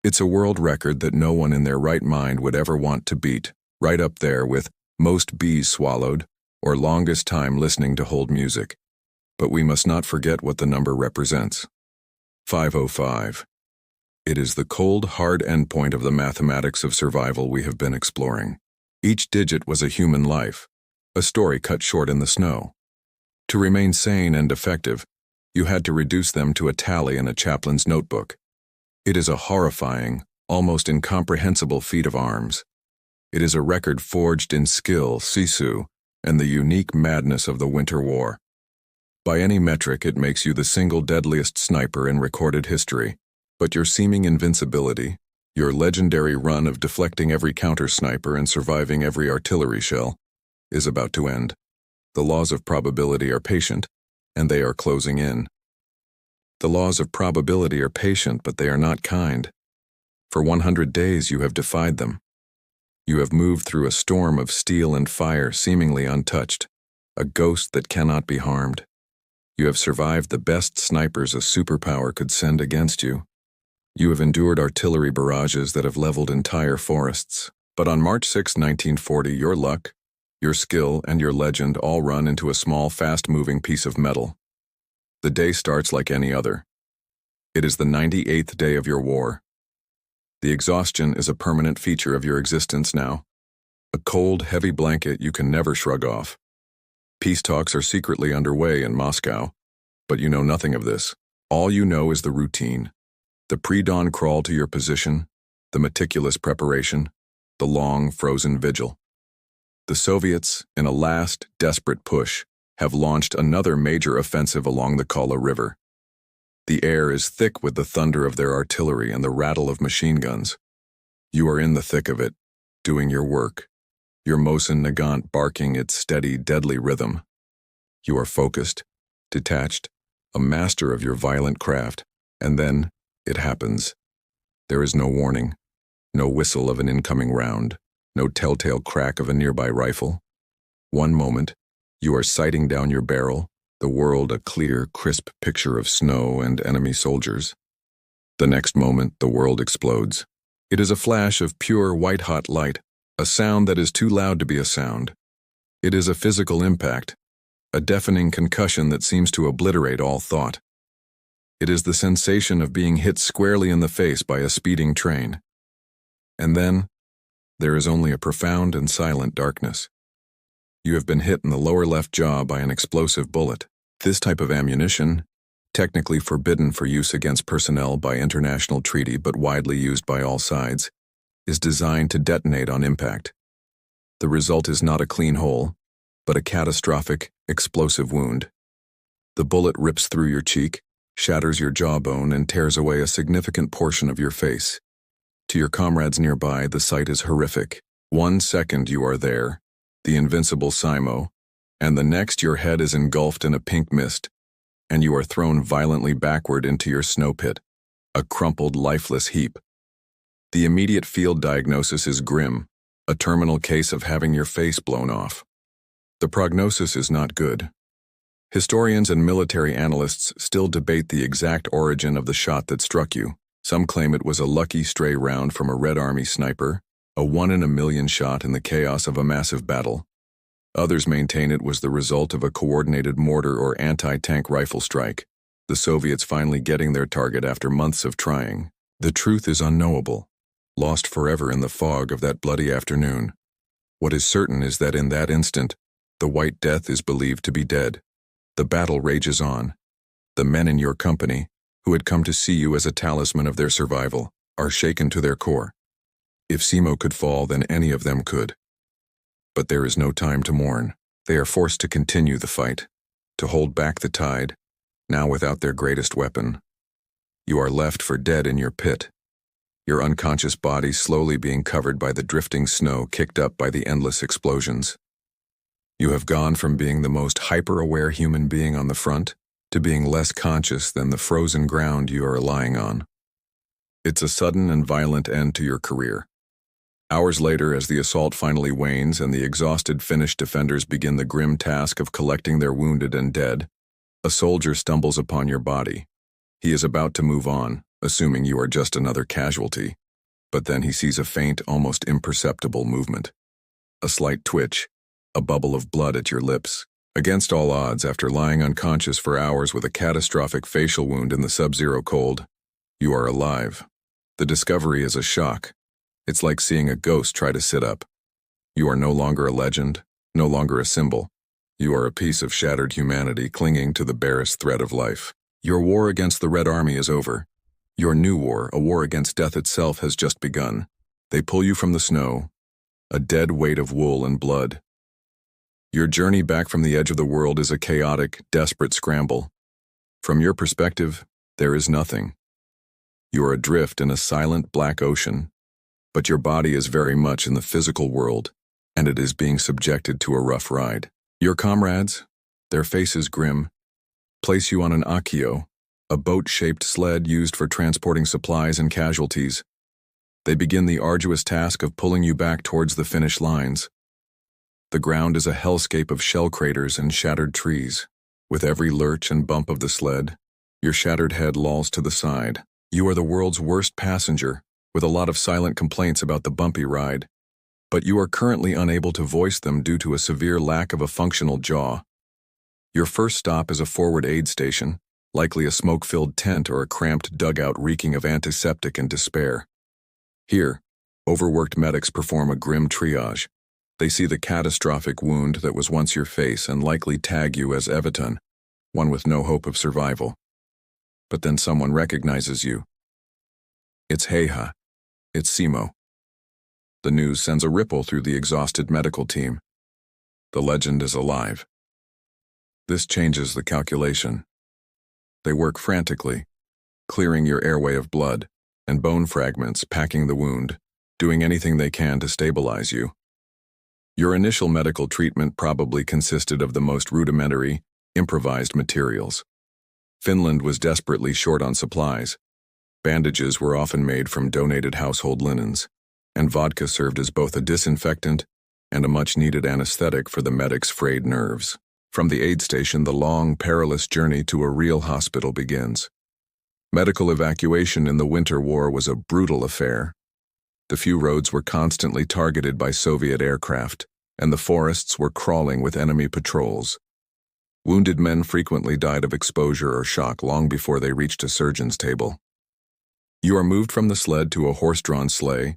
Speaker 1: It's a world record that no one in their right mind would ever want to beat, right up there with most bees swallowed or longest time listening to hold music. But we must not forget what the number represents. 505. It is the cold, hard endpoint of the mathematics of survival we have been exploring. Each digit was a human life, a story cut short in the snow. To remain sane and effective, you had to reduce them to a tally in a chaplain's notebook. It is a horrifying, almost incomprehensible feat of arms. It is a record forged in skill, sisu, and the unique madness of the Winter War. By any metric, it makes you the single deadliest sniper in recorded history, but your seeming invincibility, your legendary run of deflecting every counter-sniper and surviving every artillery shell, is about to end. The laws of probability are patient, and they are closing in. The laws of probability are patient, but they are not kind. For 100 days you have defied them. You have moved through a storm of steel and fire seemingly untouched, a ghost that cannot be harmed. You have survived the best snipers a superpower could send against you. You have endured artillery barrages that have leveled entire forests. But on March 6, 1940, your luck, your skill, and your legend all run into a small, fast-moving piece of metal. The day starts like any other. It is the 98th day of your war. The exhaustion is a permanent feature of your existence now. A cold, heavy blanket you can never shrug off. Peace talks are secretly underway in Moscow, but you know nothing of this. All you know is the routine. The pre-dawn crawl to your position, the meticulous preparation, the long, frozen vigil. The Soviets, in a last, desperate push, have launched another major offensive along the Kala River. The air is thick with the thunder of their artillery and the rattle of machine guns. You are in the thick of it, doing your work, your Mosin Nagant barking its steady, deadly rhythm. You are focused, detached, a master of your violent craft, and then it happens. There is no warning, no whistle of an incoming round, no telltale crack of a nearby rifle. One moment, you are sighting down your barrel, the world a clear, crisp picture of snow and enemy soldiers. The next moment, the world explodes. It is a flash of pure, white-hot light, a sound that is too loud to be a sound. It is a physical impact, a deafening concussion that seems to obliterate all thought. It is the sensation of being hit squarely in the face by a speeding train. And then, there is only a profound and silent darkness. You have been hit in the lower left jaw by an explosive bullet. This type of ammunition, technically forbidden for use against personnel by international treaty but widely used by all sides, is designed to detonate on impact. The result is not a clean hole, but a catastrophic, explosive wound. The bullet rips through your cheek, shatters your jawbone, and tears away a significant portion of your face. To your comrades nearby, the sight is horrific. 1 second you are there, the invincible Simo, and the next your head is engulfed in a pink mist, and you are thrown violently backward into your snow pit, a crumpled, lifeless heap. The immediate field diagnosis is grim, a terminal case of having your face blown off. The prognosis is not good. Historians and military analysts still debate the exact origin of the shot that struck you. Some claim it was a lucky stray round from a Red Army sniper, a 1 in a million shot in the chaos of a massive battle. Others maintain it was the result of a coordinated mortar or anti-tank rifle strike, the Soviets finally getting their target after months of trying. The truth is unknowable, lost forever in the fog of that bloody afternoon. What is certain is that in that instant, the White Death is believed to be dead. The battle rages on. The men in your company, who had come to see you as a talisman of their survival, are shaken to their core. If Simo could fall, then any of them could. But there is no time to mourn. They are forced to continue the fight, to hold back the tide, now without their greatest weapon. You are left for dead in your pit, your unconscious body slowly being covered by the drifting snow kicked up by the endless explosions. You have gone from being the most hyper-aware human being on the front to being less conscious than the frozen ground you are lying on. It's a sudden and violent end to your career. Hours later, as the assault finally wanes and the exhausted Finnish defenders begin the grim task of collecting their wounded and dead, a soldier stumbles upon your body. He is about to move on, assuming you are just another casualty, but then he sees a faint, almost imperceptible movement. A slight twitch, a bubble of blood at your lips. Against all odds, after lying unconscious for hours with a catastrophic facial wound in the sub-zero cold, you are alive. The discovery is a shock. It's like seeing a ghost try to sit up. You are no longer a legend, no longer a symbol. You are a piece of shattered humanity clinging to the barest thread of life. Your war against the Red Army is over. Your new war, a war against death itself, has just begun. They pull you from the snow, a dead weight of wool and blood. Your journey back from the edge of the world is a chaotic, desperate scramble. From your perspective, there is nothing. You are adrift in a silent black ocean, but your body is very much in the physical world, and it is being subjected to a rough ride. Your comrades, their faces grim, place you on an akio, a boat-shaped sled used for transporting supplies and casualties. They begin the arduous task of pulling you back towards the Finnish lines. The ground is a hellscape of shell craters and shattered trees. With every lurch and bump of the sled, your shattered head lolls to the side. You are the world's worst passenger, with a lot of silent complaints about the bumpy ride, but you are currently unable to voice them due to a severe lack of a functional jaw. Your first stop is a forward aid station, likely a smoke-filled tent or a cramped dugout reeking of antiseptic and despair. Here, overworked medics perform a grim triage. They see the catastrophic wound that was once your face and likely tag you as Evaton, one with no hope of survival. But then someone recognizes you. It's Hayha. It's Simo. The news sends a ripple through the exhausted medical team. The legend is alive. This changes the calculation. They work frantically, clearing your airway of blood and bone fragments, packing the wound, doing anything they can to stabilize you. Your initial medical treatment probably consisted of the most rudimentary, improvised materials. Finland was desperately short on supplies. Bandages were often made from donated household linens, and vodka served as both a disinfectant and a much-needed anesthetic for the medics' frayed nerves. From the aid station, the long, perilous journey to a real hospital begins. Medical evacuation in the Winter War was a brutal affair. The few roads were constantly targeted by Soviet aircraft, and the forests were crawling with enemy patrols. Wounded men frequently died of exposure or shock long before they reached a surgeon's table. You are moved from the sled to a horse-drawn sleigh,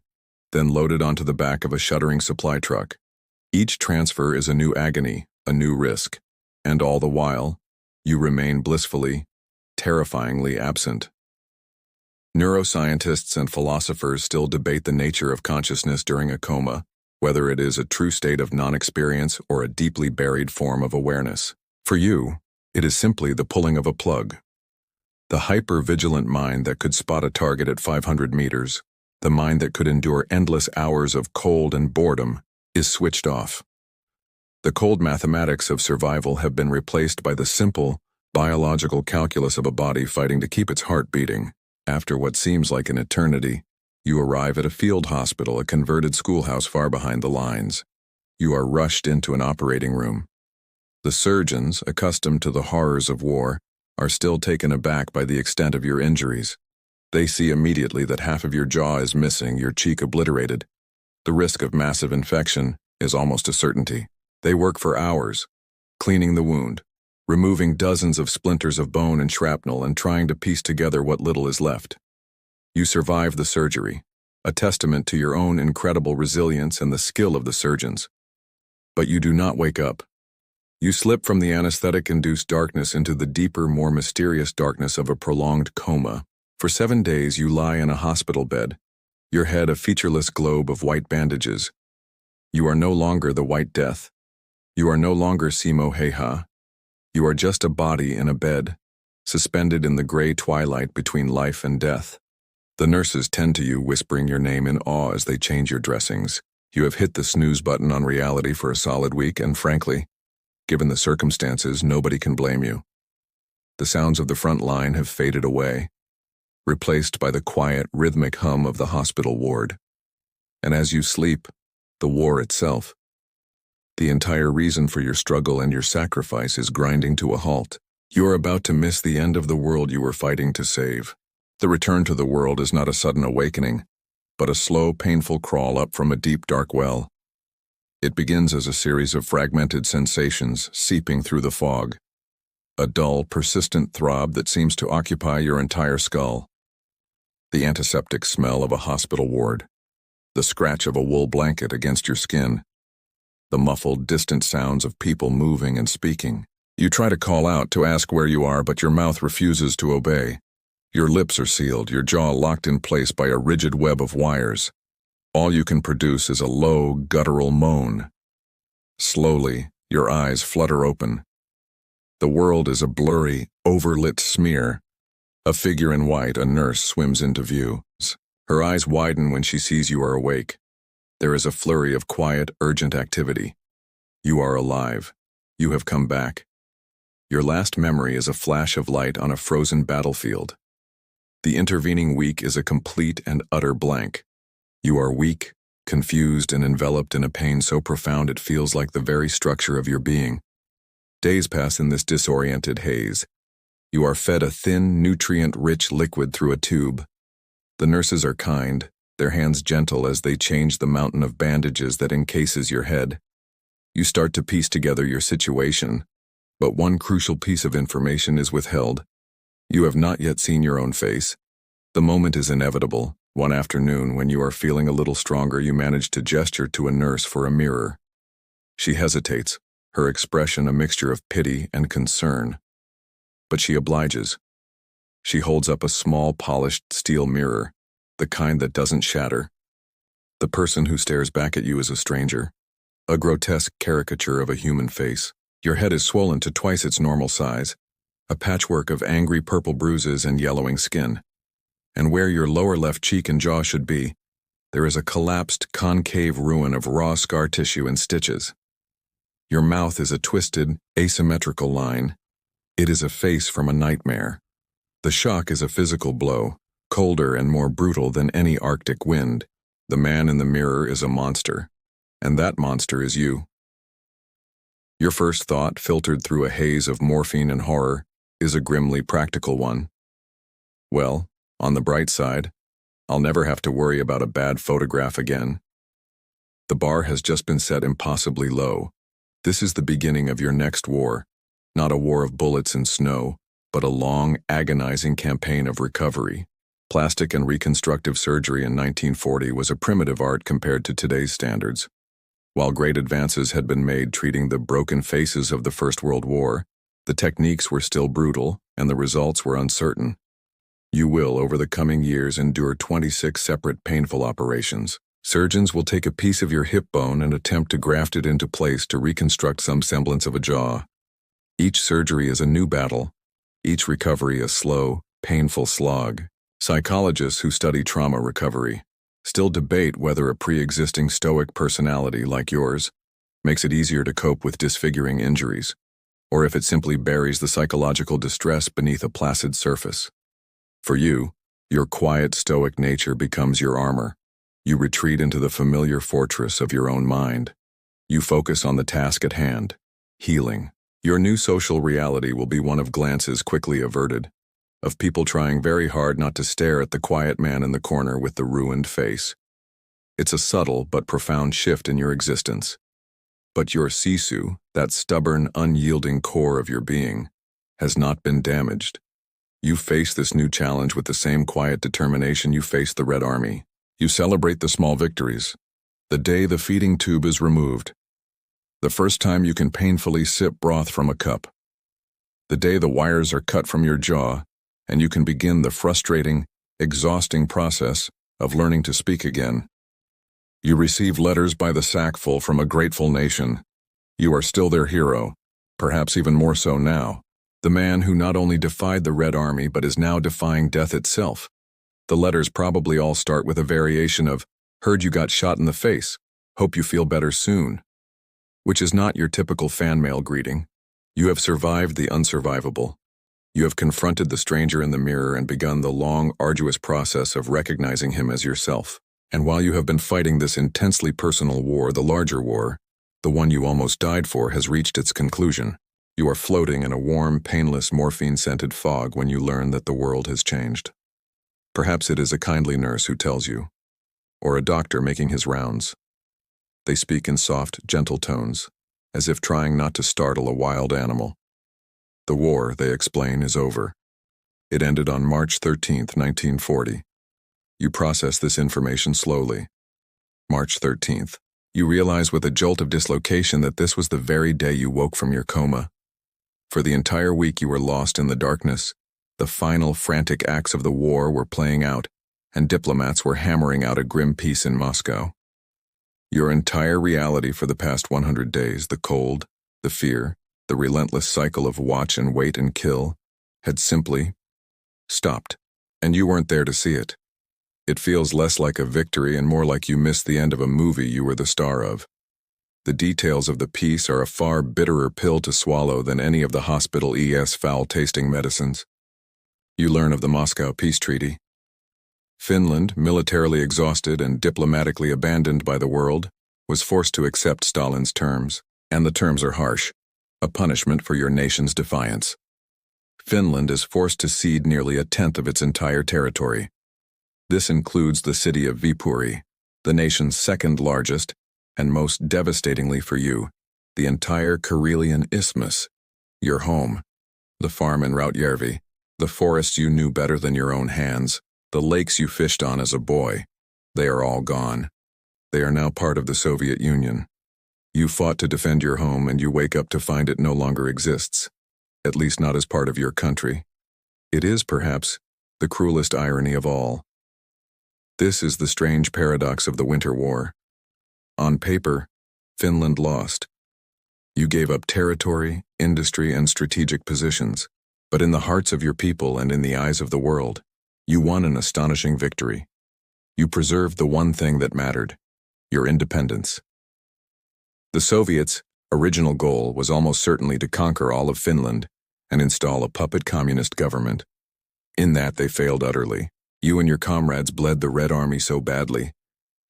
Speaker 1: then loaded onto the back of a shuddering supply truck. Each transfer is a new agony, a new risk, and all the while, you remain blissfully, terrifyingly absent. Neuroscientists and philosophers still debate the nature of consciousness during a coma, whether it is a true state of non-experience or a deeply buried form of awareness. For you, it is simply the pulling of a plug. The hyper-vigilant mind that could spot a target at 500 meters, the mind that could endure endless hours of cold and boredom, is switched off. The cold mathematics of survival have been replaced by the simple, biological calculus of a body fighting to keep its heart beating. After what seems like an eternity, you arrive at a field hospital, a converted schoolhouse far behind the lines. You are rushed into an operating room. The surgeons, accustomed to the horrors of war, are still taken aback by the extent of your injuries. They see immediately that half of your jaw is missing, your cheek obliterated. The risk of massive infection is almost a certainty. They work for hours, cleaning the wound, removing dozens of splinters of bone and shrapnel and trying to piece together what little is left. You survive the surgery, a testament to your own incredible resilience and the skill of the surgeons. But you do not wake up. You slip from the anesthetic-induced darkness into the deeper, more mysterious darkness of a prolonged coma. For 7 days you lie in a hospital bed, your head a featureless globe of white bandages. You are no longer the White Death. You are no longer Simo Hayha. You are just a body in a bed, suspended in the gray twilight between life and death. The nurses tend to you, whispering your name in awe as they change your dressings. You have hit the snooze button on reality for a solid week, and frankly, given the circumstances, nobody can blame you. The sounds of the front line have faded away, replaced by the quiet, rhythmic hum of the hospital ward. And as you sleep, the war itself, the entire reason for your struggle and your sacrifice, is grinding to a halt. You are about to miss the end of the world you were fighting to save. The return to the world is not a sudden awakening, but a slow, painful crawl up from a deep, dark well. It begins as a series of fragmented sensations seeping through the fog. A dull, persistent throb that seems to occupy your entire skull. The antiseptic smell of a hospital ward. The scratch of a wool blanket against your skin. The muffled, distant sounds of people moving and speaking. You try to call out to ask where you are, but your mouth refuses to obey. Your lips are sealed, your jaw locked in place by a rigid web of wires. All you can produce is a low, guttural moan. Slowly, your eyes flutter open. The world is a blurry, overlit smear. A figure in white, a nurse, swims into view. Her eyes widen when she sees you are awake. There is a flurry of quiet, urgent activity. You are alive. You have come back. Your last memory is a flash of light on a frozen battlefield. The intervening week is a complete and utter blank. You are weak, confused, and enveloped in a pain so profound it feels like the very structure of your being. Days pass in this disoriented haze. You are fed a thin, nutrient-rich liquid through a tube. The nurses are kind, their hands gentle as they change the mountain of bandages that encases your head. You start to piece together your situation, but one crucial piece of information is withheld. You have not yet seen your own face. The moment is inevitable. One afternoon, when you are feeling a little stronger, you manage to gesture to a nurse for a mirror. She hesitates, her expression a mixture of pity and concern. But she obliges. She holds up a small, polished steel mirror, the kind that doesn't shatter. The person who stares back at you is a stranger, a grotesque caricature of a human face. Your head is swollen to twice its normal size, a patchwork of angry purple bruises and yellowing skin. And where your lower left cheek and jaw should be, there is a collapsed, concave ruin of raw scar tissue and stitches. Your mouth is a twisted, asymmetrical line. It is a face from a nightmare. The shock is a physical blow, colder and more brutal than any Arctic wind. The man in the mirror is a monster, and that monster is you. Your first thought, filtered through a haze of morphine and horror, is a grimly practical one. Well, on the bright side, I'll never have to worry about a bad photograph again. The bar has just been set impossibly low. This is the beginning of your next war, not a war of bullets and snow, but a long, agonizing campaign of recovery. Plastic and reconstructive surgery in 1940 was a primitive art compared to today's standards. While great advances had been made treating the broken faces of the First World War, the techniques were still brutal and the results were uncertain. You will, over the coming years, endure 26 separate painful operations. Surgeons will take a piece of your hip bone and attempt to graft it into place to reconstruct some semblance of a jaw. Each surgery is a new battle, each recovery a slow, painful slog. Psychologists who study trauma recovery still debate whether a pre-existing stoic personality like yours makes it easier to cope with disfiguring injuries, or if it simply buries the psychological distress beneath a placid surface. For you, your quiet, stoic nature becomes your armor. You retreat into the familiar fortress of your own mind. You focus on the task at hand, healing. Your new social reality will be one of glances quickly averted, of people trying very hard not to stare at the quiet man in the corner with the ruined face. It's a subtle but profound shift in your existence. But your sisu, that stubborn, unyielding core of your being, has not been damaged. You face this new challenge with the same quiet determination you faced the Red Army. You celebrate the small victories. The day the feeding tube is removed. The first time you can painfully sip broth from a cup. The day the wires are cut from your jaw and you can begin the frustrating, exhausting process of learning to speak again. You receive letters by the sackful from a grateful nation. You are still their hero, perhaps even more so now. The man who not only defied the Red Army but is now defying death itself. The letters probably all start with a variation of, "Heard you got shot in the face," Hope you feel better soon, which is not your typical fan mail greeting. You have survived the unsurvivable. You have confronted the stranger in the mirror and begun the long, arduous process of recognizing him as yourself. And while you have been fighting this intensely personal war, the larger war, the one you almost died for, has reached its conclusion. You are floating in a warm, painless, morphine-scented fog when you learn that the world has changed. Perhaps it is a kindly nurse who tells you, or a doctor making his rounds. They speak in soft, gentle tones, as if trying not to startle a wild animal. The war, they explain, is over. It ended on March 13th, 1940. You process this information slowly. March 13th. You realize with a jolt of dislocation that this was the very day you woke from your coma. For the entire week you were lost in the darkness. The final frantic acts of the war were playing out, and diplomats were hammering out a grim peace in Moscow. Your entire reality for the past 100 days, the cold, the fear, the relentless cycle of watch and wait and kill, had simply stopped, and you weren't there to see it. It feels less like a victory and more like you missed the end of a movie you were the star of. The details of the peace are a far bitterer pill to swallow than any of the hospital foul-tasting medicines. You learn of the Moscow Peace Treaty. Finland, militarily exhausted and diplomatically abandoned by the world, was forced to accept Stalin's terms, and the terms are harsh, a punishment for your nation's defiance. Finland is forced to cede nearly a tenth of its entire territory. This includes the city of Viipuri, the nation's second largest, and most devastatingly for you, the entire Karelian Isthmus, your home, the farm in Rautjärvi, the forests you knew better than your own hands, the lakes you fished on as a boy. They are all gone. They are now part of the Soviet Union. You fought to defend your home and you wake up to find it no longer exists, at least not as part of your country. It is, perhaps, the cruelest irony of all. This is the strange paradox of the Winter War. On paper, Finland lost. You gave up territory, industry, and strategic positions, but in the hearts of your people and in the eyes of the world, you won an astonishing victory. You preserved the one thing that mattered, your independence. The Soviets' original goal was almost certainly to conquer all of Finland and install a puppet communist government. In that, they failed utterly. You and your comrades bled the Red Army so badly,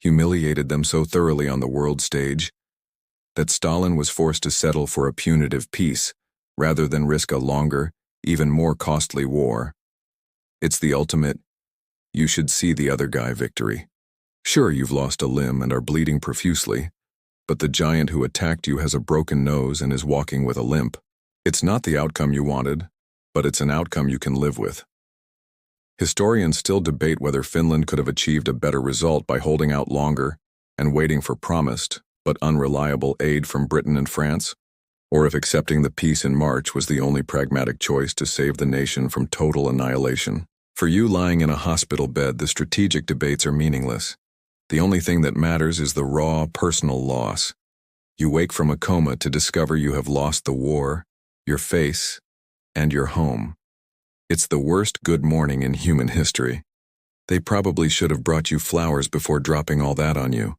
Speaker 1: humiliated them so thoroughly on the world stage, that Stalin was forced to settle for a punitive peace rather than risk a longer, even more costly war. It's the ultimate, you should see the other guy victory. Sure, you've lost a limb and are bleeding profusely, but the giant who attacked you has a broken nose and is walking with a limp. It's not the outcome you wanted, but it's an outcome you can live with. Historians still debate whether Finland could have achieved a better result by holding out longer and waiting for promised but unreliable aid from Britain and France, or if accepting the peace in March was the only pragmatic choice to save the nation from total annihilation. For you lying in a hospital bed, the strategic debates are meaningless. The only thing that matters is the raw, personal loss. You wake from a coma to discover you have lost the war, your face, and your home. It's the worst good morning in human history. They probably should have brought you flowers before dropping all that on you.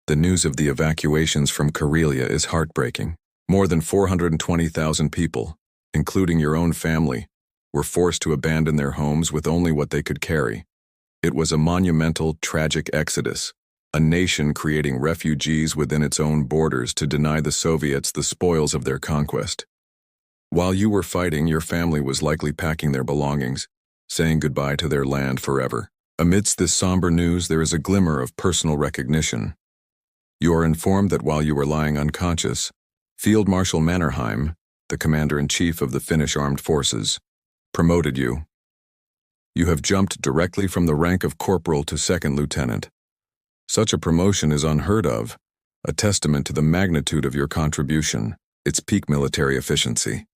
Speaker 1: The news of the evacuations from Karelia is heartbreaking. More than 420,000 people, including your own family, were forced to abandon their homes with only what they could carry. It was a monumental, tragic exodus, a nation creating refugees within its own borders to deny the Soviets the spoils of their conquest. While you were fighting, your family was likely packing their belongings, saying goodbye to their land forever. Amidst this somber news, there is a glimmer of personal recognition. You are informed that while you were lying unconscious, Field Marshal Mannerheim, the commander-in-chief of the Finnish armed forces, promoted you. You have jumped directly from the rank of corporal to second lieutenant. Such a promotion is unheard of, a testament to the magnitude of your contribution, its peak military efficiency.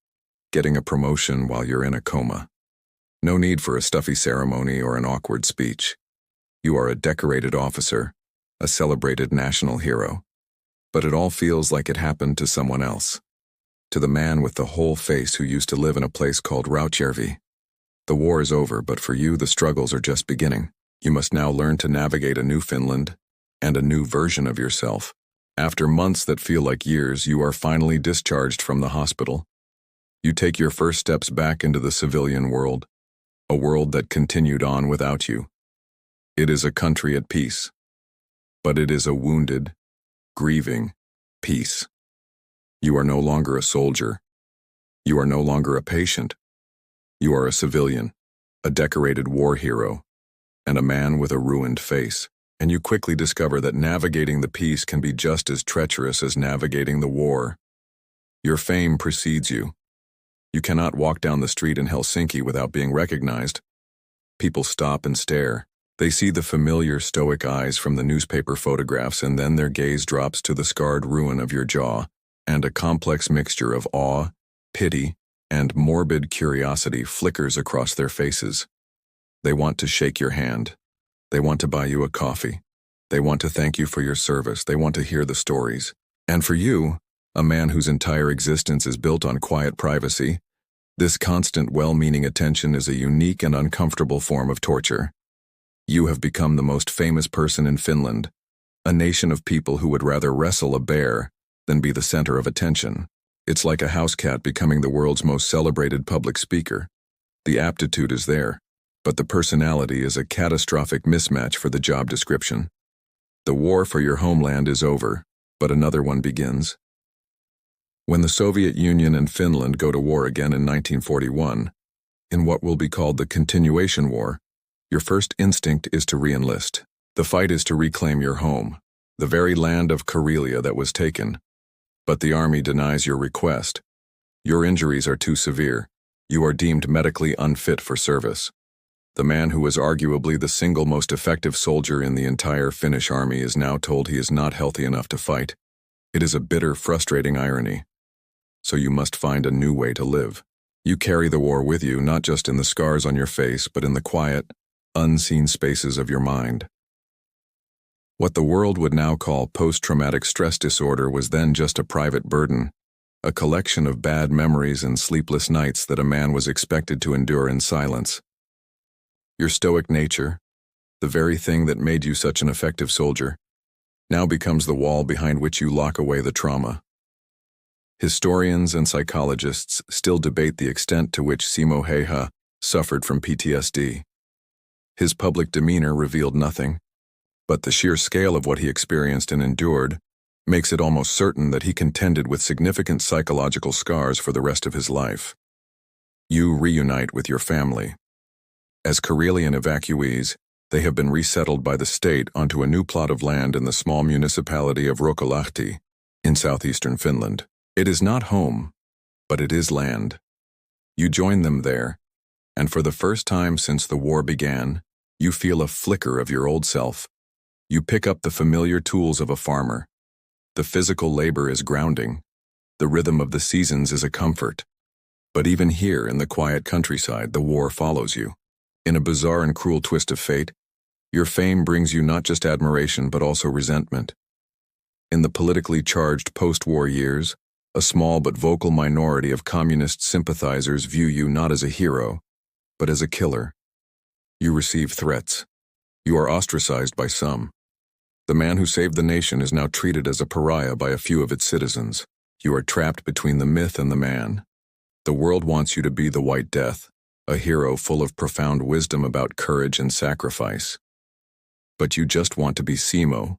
Speaker 1: Getting a promotion while you're in a coma. No need for a stuffy ceremony or an awkward speech. You are a decorated officer, a celebrated national hero. But it all feels like it happened to someone else. To the man with the whole face who used to live in a place called Rautjärvi. The war is over, but for you the struggles are just beginning. You must now learn to navigate a new Finland, and a new version of yourself. After months that feel like years, you are finally discharged from the hospital. You take your first steps back into the civilian world, a world that continued on without you. It is a country at peace, but it is a wounded, grieving peace. You are no longer a soldier. You are no longer a patient. You are a civilian, a decorated war hero, and a man with a ruined face. And you quickly discover that navigating the peace can be just as treacherous as navigating the war. Your fame precedes you. You cannot walk down the street in Helsinki without being recognized. People stop and stare. They see the familiar stoic eyes from the newspaper photographs, and then their gaze drops to the scarred ruin of your jaw, and a complex mixture of awe, pity, and morbid curiosity flickers across their faces. They want to shake your hand. They want to buy you a coffee. They want to thank you for your service. They want to hear the stories. And for you, a man whose entire existence is built on quiet privacy, this constant well-meaning attention is a unique and uncomfortable form of torture. You have become the most famous person in Finland, a nation of people who would rather wrestle a bear than be the center of attention. It's like a house cat becoming the world's most celebrated public speaker. The aptitude is there, but the personality is a catastrophic mismatch for the job description. The war for your homeland is over, but another one begins. When the Soviet Union and Finland go to war again in 1941, in what will be called the Continuation War, your first instinct is to re-enlist. The fight is to reclaim your home, the very land of Karelia that was taken. But the army denies your request. Your injuries are too severe. You are deemed medically unfit for service. The man who was arguably the single most effective soldier in the entire Finnish army is now told he is not healthy enough to fight. It is a bitter, frustrating irony. So you must find a new way to live. You carry the war with you, not just in the scars on your face, but in the quiet, unseen spaces of your mind. What the world would now call post-traumatic stress disorder was then just a private burden, a collection of bad memories and sleepless nights that a man was expected to endure in silence. Your stoic nature, the very thing that made you such an effective soldier, now becomes the wall behind which you lock away the trauma. Historians and psychologists still debate the extent to which Simo Hayha suffered from PTSD. His public demeanor revealed nothing, but the sheer scale of what he experienced and endured makes it almost certain that he contended with significant psychological scars for the rest of his life. You reunite with your family. As Karelian evacuees, they have been resettled by the state onto a new plot of land in the small municipality of Ruokolahti in southeastern Finland. It is not home, but it is land. You join them there, and for the first time since the war began, you feel a flicker of your old self. You pick up the familiar tools of a farmer. The physical labor is grounding. The rhythm of the seasons is a comfort. But even here in the quiet countryside, the war follows you. In a bizarre and cruel twist of fate, your fame brings you not just admiration but also resentment. In the politically charged post-war years, a small but vocal minority of communist sympathizers view you not as a hero, but as a killer. You receive threats. You are ostracized by some. The man who saved the nation is now treated as a pariah by a few of its citizens. You are trapped between the myth and the man. The world wants you to be the White Death, a hero full of profound wisdom about courage and sacrifice. But you just want to be Simo,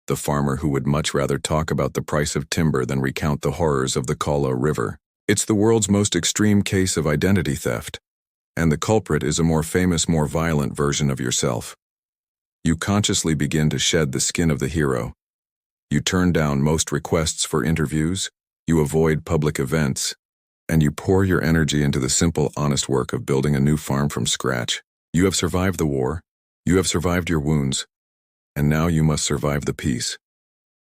Speaker 1: the farmer who would much rather talk about the price of timber than recount the horrors of the Kala River. It's the world's most extreme case of identity theft, and the culprit is a more famous, more violent version of yourself. You consciously begin to shed the skin of the hero. You turn down most requests for interviews, you avoid public events, and you pour your energy into the simple, honest work of building a new farm from scratch. You have survived the war, you have survived your wounds, and now you must survive the peace.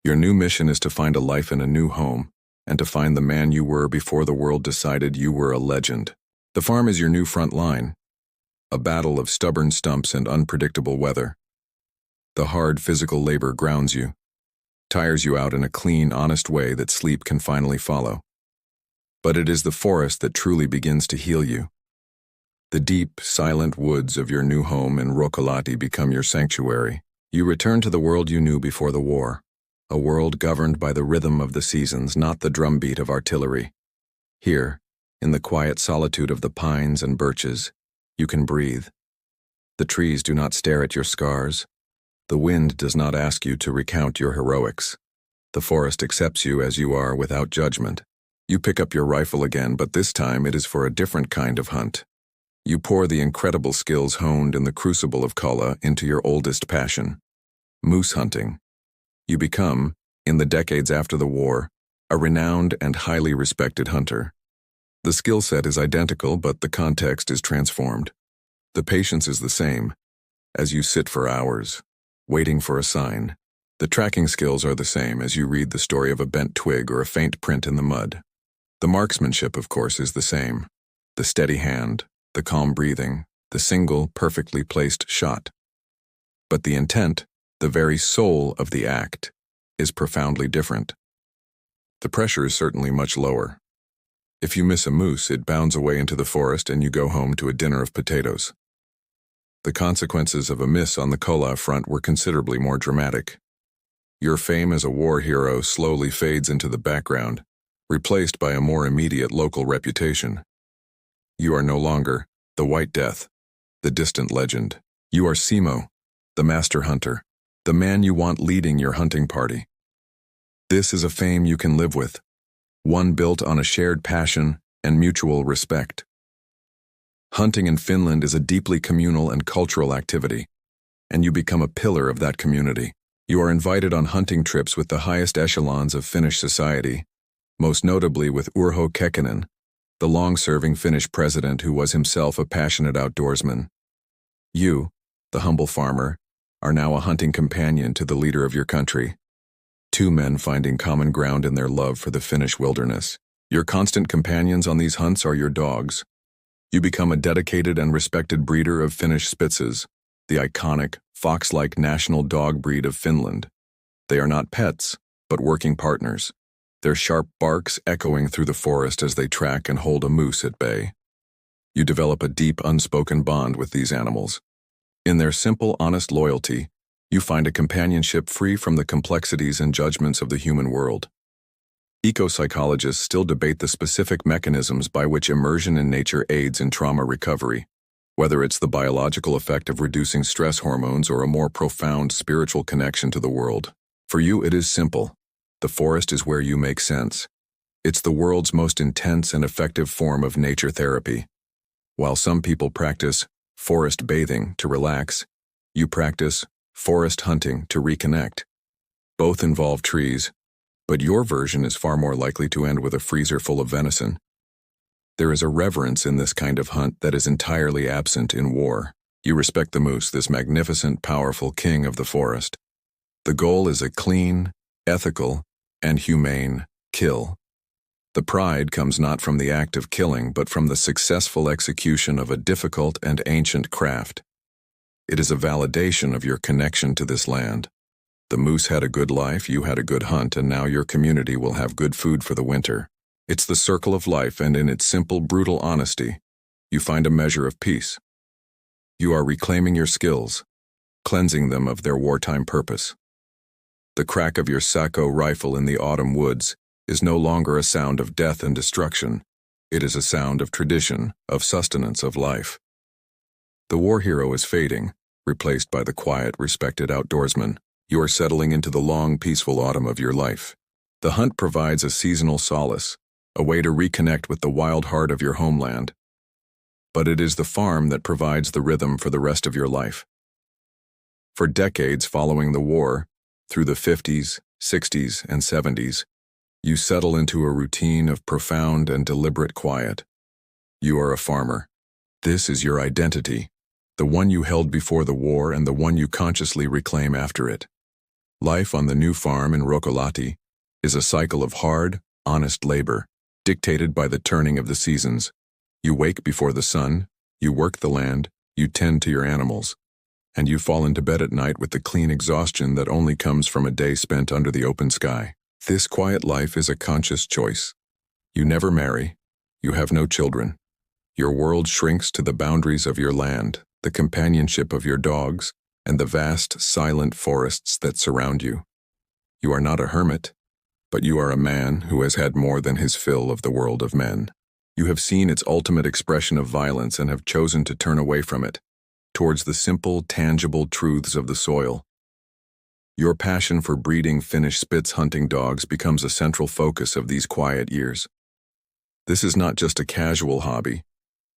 Speaker 1: Your new mission is to find a life in a new home, and to find the man you were before the world decided you were a legend. The farm is your new front line, a battle of stubborn stumps and unpredictable weather. The hard physical labor grounds you, tires you out in a clean, honest way that sleep can finally follow. But it is the forest that truly begins to heal you. The deep, silent woods of your new home in Ruokolahti become your sanctuary. You return to the world you knew before the war, a world governed by the rhythm of the seasons, not the drumbeat of artillery. Here, in the quiet solitude of the pines and birches, you can breathe. The trees do not stare at your scars. The wind does not ask you to recount your heroics. The forest accepts you as you are without judgment. You pick up your rifle again, but this time it is for a different kind of hunt. You pour the incredible skills honed in the crucible of Kala into your oldest passion, moose hunting. You become, in the decades after the war, a renowned and highly respected hunter. The skill set is identical, but the context is transformed. The patience is the same, as you sit for hours, waiting for a sign. The tracking skills are the same as you read the story of a bent twig or a faint print in the mud. The marksmanship, of course, is the same. The steady hand, the calm breathing, the single, perfectly placed shot. But the intent, the very soul of the act, is profoundly different. The pressure is certainly much lower. If you miss a moose, it bounds away into the forest and you go home to a dinner of potatoes. The consequences of a miss on the Kola front were considerably more dramatic. Your fame as a war hero slowly fades into the background, replaced by a more immediate local reputation. You are no longer the White Death, the distant legend. You are Simo, the master hunter, the man you want leading your hunting party. This is a fame you can live with, one built on a shared passion and mutual respect. Hunting in Finland is a deeply communal and cultural activity, and you become a pillar of that community. You are invited on hunting trips with the highest echelons of Finnish society, most notably with Urho Kekkonen, the long-serving Finnish president who was himself a passionate outdoorsman. You, the humble farmer, are now a hunting companion to the leader of your country. Two men finding common ground in their love for the Finnish wilderness. Your constant companions on these hunts are your dogs. You become a dedicated and respected breeder of Finnish Spitzes, the iconic, fox-like national dog breed of Finland. They are not pets, but working partners, their sharp barks echoing through the forest as they track and hold a moose at bay. You develop a deep, unspoken bond with these animals. In their simple, honest loyalty, you find a companionship free from the complexities and judgments of the human world. Eco-psychologists still debate the specific mechanisms by which immersion in nature aids in trauma recovery, whether it's the biological effect of reducing stress hormones or a more profound spiritual connection to the world. For you, it is simple. The forest is where you make sense. It's the world's most intense and effective form of nature therapy. While some people practice forest bathing to relax, you practice forest hunting to reconnect. Both involve trees, but your version is far more likely to end with a freezer full of venison. There is a reverence in this kind of hunt that is entirely absent in war. You respect the moose, this magnificent, powerful king of the forest. The goal is a clean, ethical, and humane kill. The pride comes not from the act of killing, but from the successful execution of a difficult and ancient craft. It is a validation of your connection to this land. The moose had a good life, you had a good hunt, and now your community will have good food for the winter. It's the circle of life, and in its simple, brutal honesty, you find a measure of peace. You are reclaiming your skills, cleansing them of their wartime purpose. The crack of your Sako rifle in the autumn woods is no longer a sound of death and destruction. It is a sound of tradition, of sustenance, of life. The war hero is fading, replaced by the quiet, respected outdoorsman. You are settling into the long, peaceful autumn of your life. The hunt provides a seasonal solace, a way to reconnect with the wild heart of your homeland. But it is the farm that provides the rhythm for the rest of your life. For decades following the war, through the 50s, 60s, and 70s, you settle into a routine of profound and deliberate quiet. You are a farmer. This is your identity, the one you held before the war and the one you consciously reclaim after it. Life on the new farm in Ruokolahti is a cycle of hard, honest labor, dictated by the turning of the seasons. You wake before the sun, you work the land, you tend to your animals, and you fall into bed at night with the clean exhaustion that only comes from a day spent under the open sky. This quiet life is a conscious choice. You never marry, you have no children. Your world shrinks to the boundaries of your land, the companionship of your dogs, and the vast, silent forests that surround you. You are not a hermit, but you are a man who has had more than his fill of the world of men. You have seen its ultimate expression of violence and have chosen to turn away from it, towards the simple, tangible truths of the soil. Your passion for breeding Finnish Spitz hunting dogs becomes a central focus of these quiet years. This is not just a casual hobby.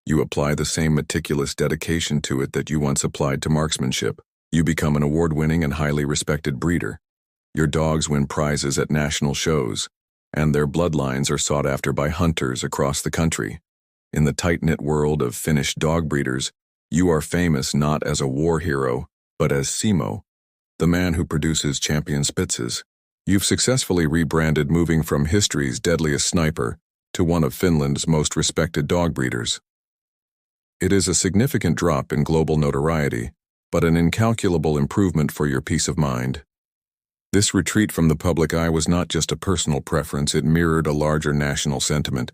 Speaker 1: You apply the same meticulous dedication to it that you once applied to marksmanship. You become an award-winning and highly respected breeder. Your dogs win prizes at national shows, and their bloodlines are sought after by hunters across the country. In the tight-knit world of Finnish dog breeders, you are famous not as a war hero, but as Simo, the man who produces champion Spitzes. You've successfully rebranded, moving from history's deadliest sniper to one of Finland's most respected dog breeders. It is a significant drop in global notoriety, but an incalculable improvement for your peace of mind. This retreat from the public eye was not just a personal preference, it mirrored a larger national sentiment.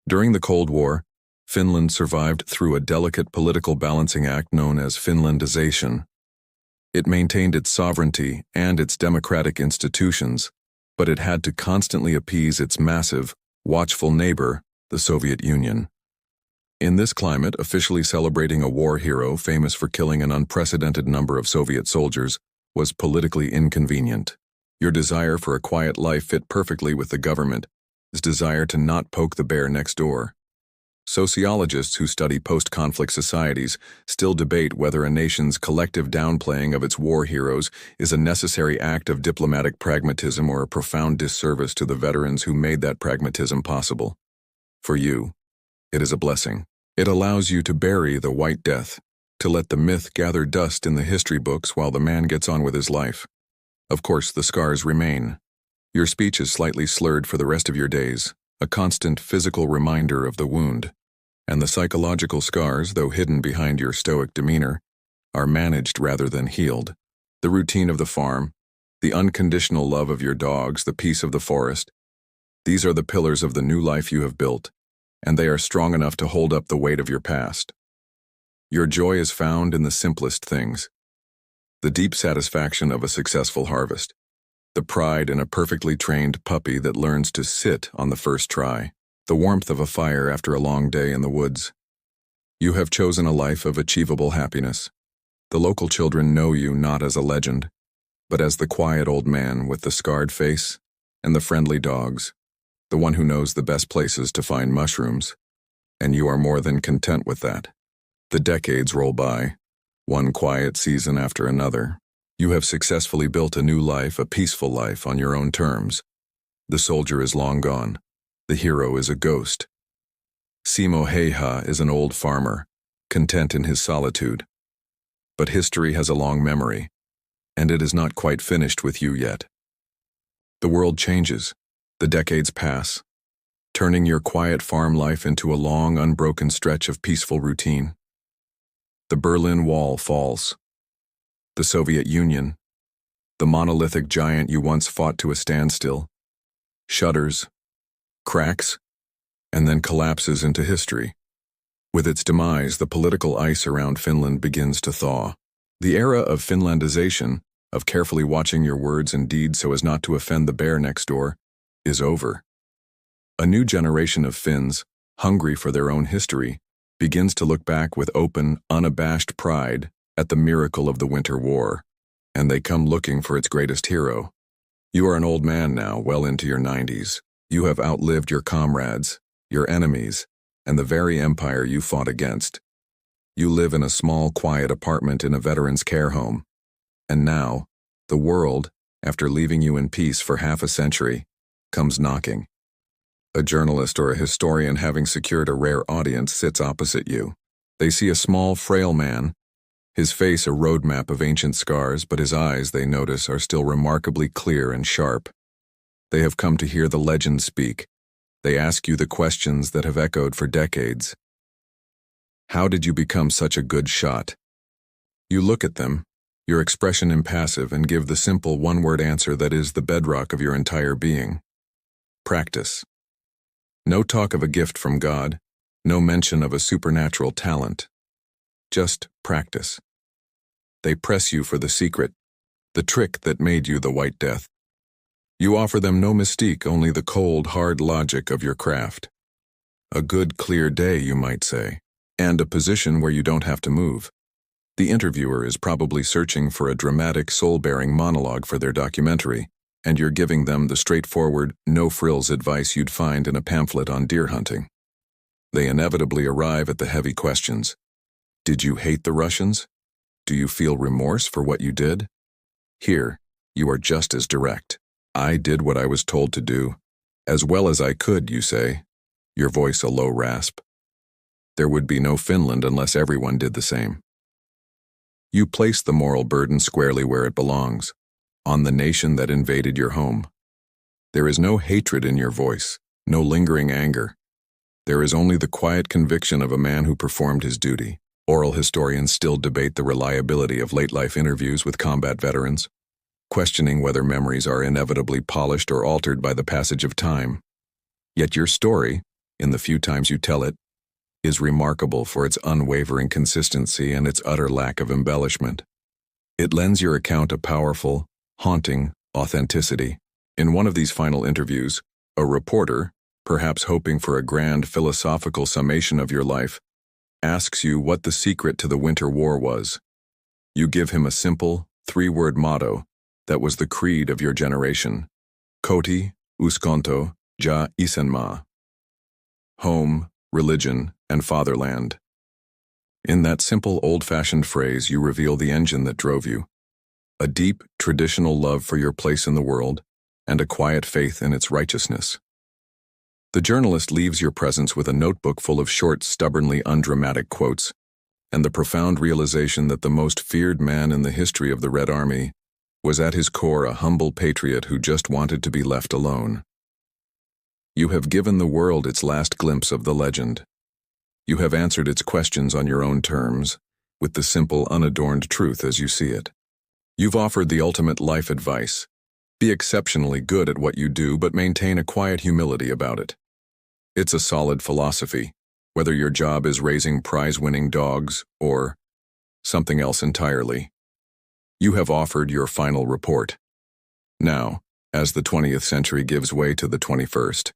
Speaker 1: During the Cold War, Finland survived through a delicate political balancing act known as Finlandization. It maintained its sovereignty and its democratic institutions, but it had to constantly appease its massive, watchful neighbor, the Soviet Union. In this climate, officially celebrating a war hero famous for killing an unprecedented number of Soviet soldiers was politically inconvenient. Your desire for a quiet life fit perfectly with the government's desire to not poke the bear next door. Sociologists who study post-conflict societies still debate whether a nation's collective downplaying of its war heroes is a necessary act of diplomatic pragmatism or a profound disservice to the veterans who made that pragmatism possible. For you, it is a blessing. It allows you to bury the White Death, to let the myth gather dust in the history books while the man gets on with his life. Of course, the scars remain. Your speech is slightly slurred for the rest of your days, a constant physical reminder of the wound. And the psychological scars, though hidden behind your stoic demeanor, are managed rather than healed. The routine of the farm, the unconditional love of your dogs, the peace of the forest, these are the pillars of the new life you have built, and they are strong enough to hold up the weight of your past. Your joy is found in the simplest things. The deep satisfaction of a successful harvest. The pride in a perfectly trained puppy that learns to sit on the first try. The warmth of a fire after a long day in the woods. You have chosen a life of achievable happiness. The local children know you not as a legend, but as the quiet old man with the scarred face and the friendly dogs, the one who knows the best places to find mushrooms, and you are more than content with that. The decades roll by, one quiet season after another. You have successfully built a new life, a peaceful life on your own terms. The soldier is long gone. The hero is a ghost. Simo Hayha is an old farmer, content in his solitude. But history has a long memory, and it is not quite finished with you yet. The world changes. The decades pass, turning your quiet farm life into a long, unbroken stretch of peaceful routine. The Berlin Wall falls. The Soviet Union, the monolithic giant you once fought to a standstill, shudders, cracks, and then collapses into history. With its demise, the political ice around Finland begins to thaw. The era of Finlandization, of carefully watching your words and deeds so as not to offend the bear next door, is over. A new generation of Finns, hungry for their own history, begins to look back with open, unabashed pride at the miracle of the Winter War, and they come looking for its greatest hero. You are an old man now, well into your 90s. You have outlived your comrades, your enemies, and the very empire you fought against. You live in a small, quiet apartment in a veterans' care home. And now, the world, after leaving you in peace for half a century, comes knocking. A journalist or a historian, having secured a rare audience, sits opposite you. They see a small, frail man, his face a roadmap of ancient scars, but his eyes, they notice, are still remarkably clear and sharp. They have come to hear the legend speak. They ask you the questions that have echoed for decades. How did you become such a good shot? You look at them, your expression impassive, and give the simple one-word answer that is the bedrock of your entire being. Practice. No talk of a gift from God, no mention of a supernatural talent. Just practice. They press you for the secret, the trick that made you the White Death. You offer them no mystique, only the cold, hard logic of your craft. A good, clear day, you might say, and a position where you don't have to move. The interviewer is probably searching for a dramatic, soul-bearing monologue for their documentary, and you're giving them the straightforward, no-frills advice you'd find in a pamphlet on deer hunting. They inevitably arrive at the heavy questions. Did you hate the Russians? Do you feel remorse for what you did? Here, you are just as direct. I did what I was told to do, as well as I could, you say, your voice a low rasp. There would be no Finland unless everyone did the same. You place the moral burden squarely where it belongs, on the nation that invaded your home. There is no hatred in your voice, no lingering anger. There is only the quiet conviction of a man who performed his duty. Oral historians still debate the reliability of late-life interviews with combat veterans, questioning whether memories are inevitably polished or altered by the passage of time. Yet your story, in the few times you tell it, is remarkable for its unwavering consistency and its utter lack of embellishment. It lends your account a powerful, haunting authenticity. In one of these final interviews, a reporter, perhaps hoping for a grand philosophical summation of your life, asks you what the secret to the Winter War was. You give him a simple, three-word motto that was the creed of your generation: Koti, Uskonto, ja Isänmaa. Home, religion, and fatherland. In that simple, old-fashioned phrase, you reveal the engine that drove you: a deep, traditional love for your place in the world, and a quiet faith in its righteousness. The journalist leaves your presence with a notebook full of short, stubbornly undramatic quotes, and the profound realization that the most feared man in the history of the Red Army was at his core a humble patriot who just wanted to be left alone. You have given the world its last glimpse of the legend. You have answered its questions on your own terms, with the simple, unadorned truth as you see it. You've offered the ultimate life advice: be exceptionally good at what you do, but maintain a quiet humility about it. It's a solid philosophy, whether your job is raising prize-winning dogs or something else entirely. You have offered your final report. Now, as the 20th century gives way to the 21st,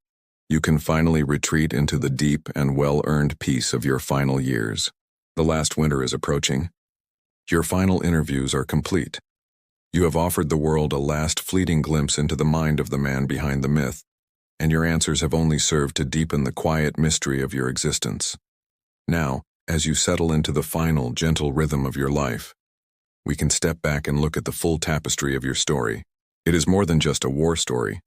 Speaker 1: you can finally retreat into the deep and well-earned peace of your final years. The last winter is approaching. Your final interviews are complete. You have offered the world a last fleeting glimpse into the mind of the man behind the myth, and your answers have only served to deepen the quiet mystery of your existence. Now, as you settle into the final, gentle rhythm of your life, we can step back and look at the full tapestry of your story. It is more than just a war story.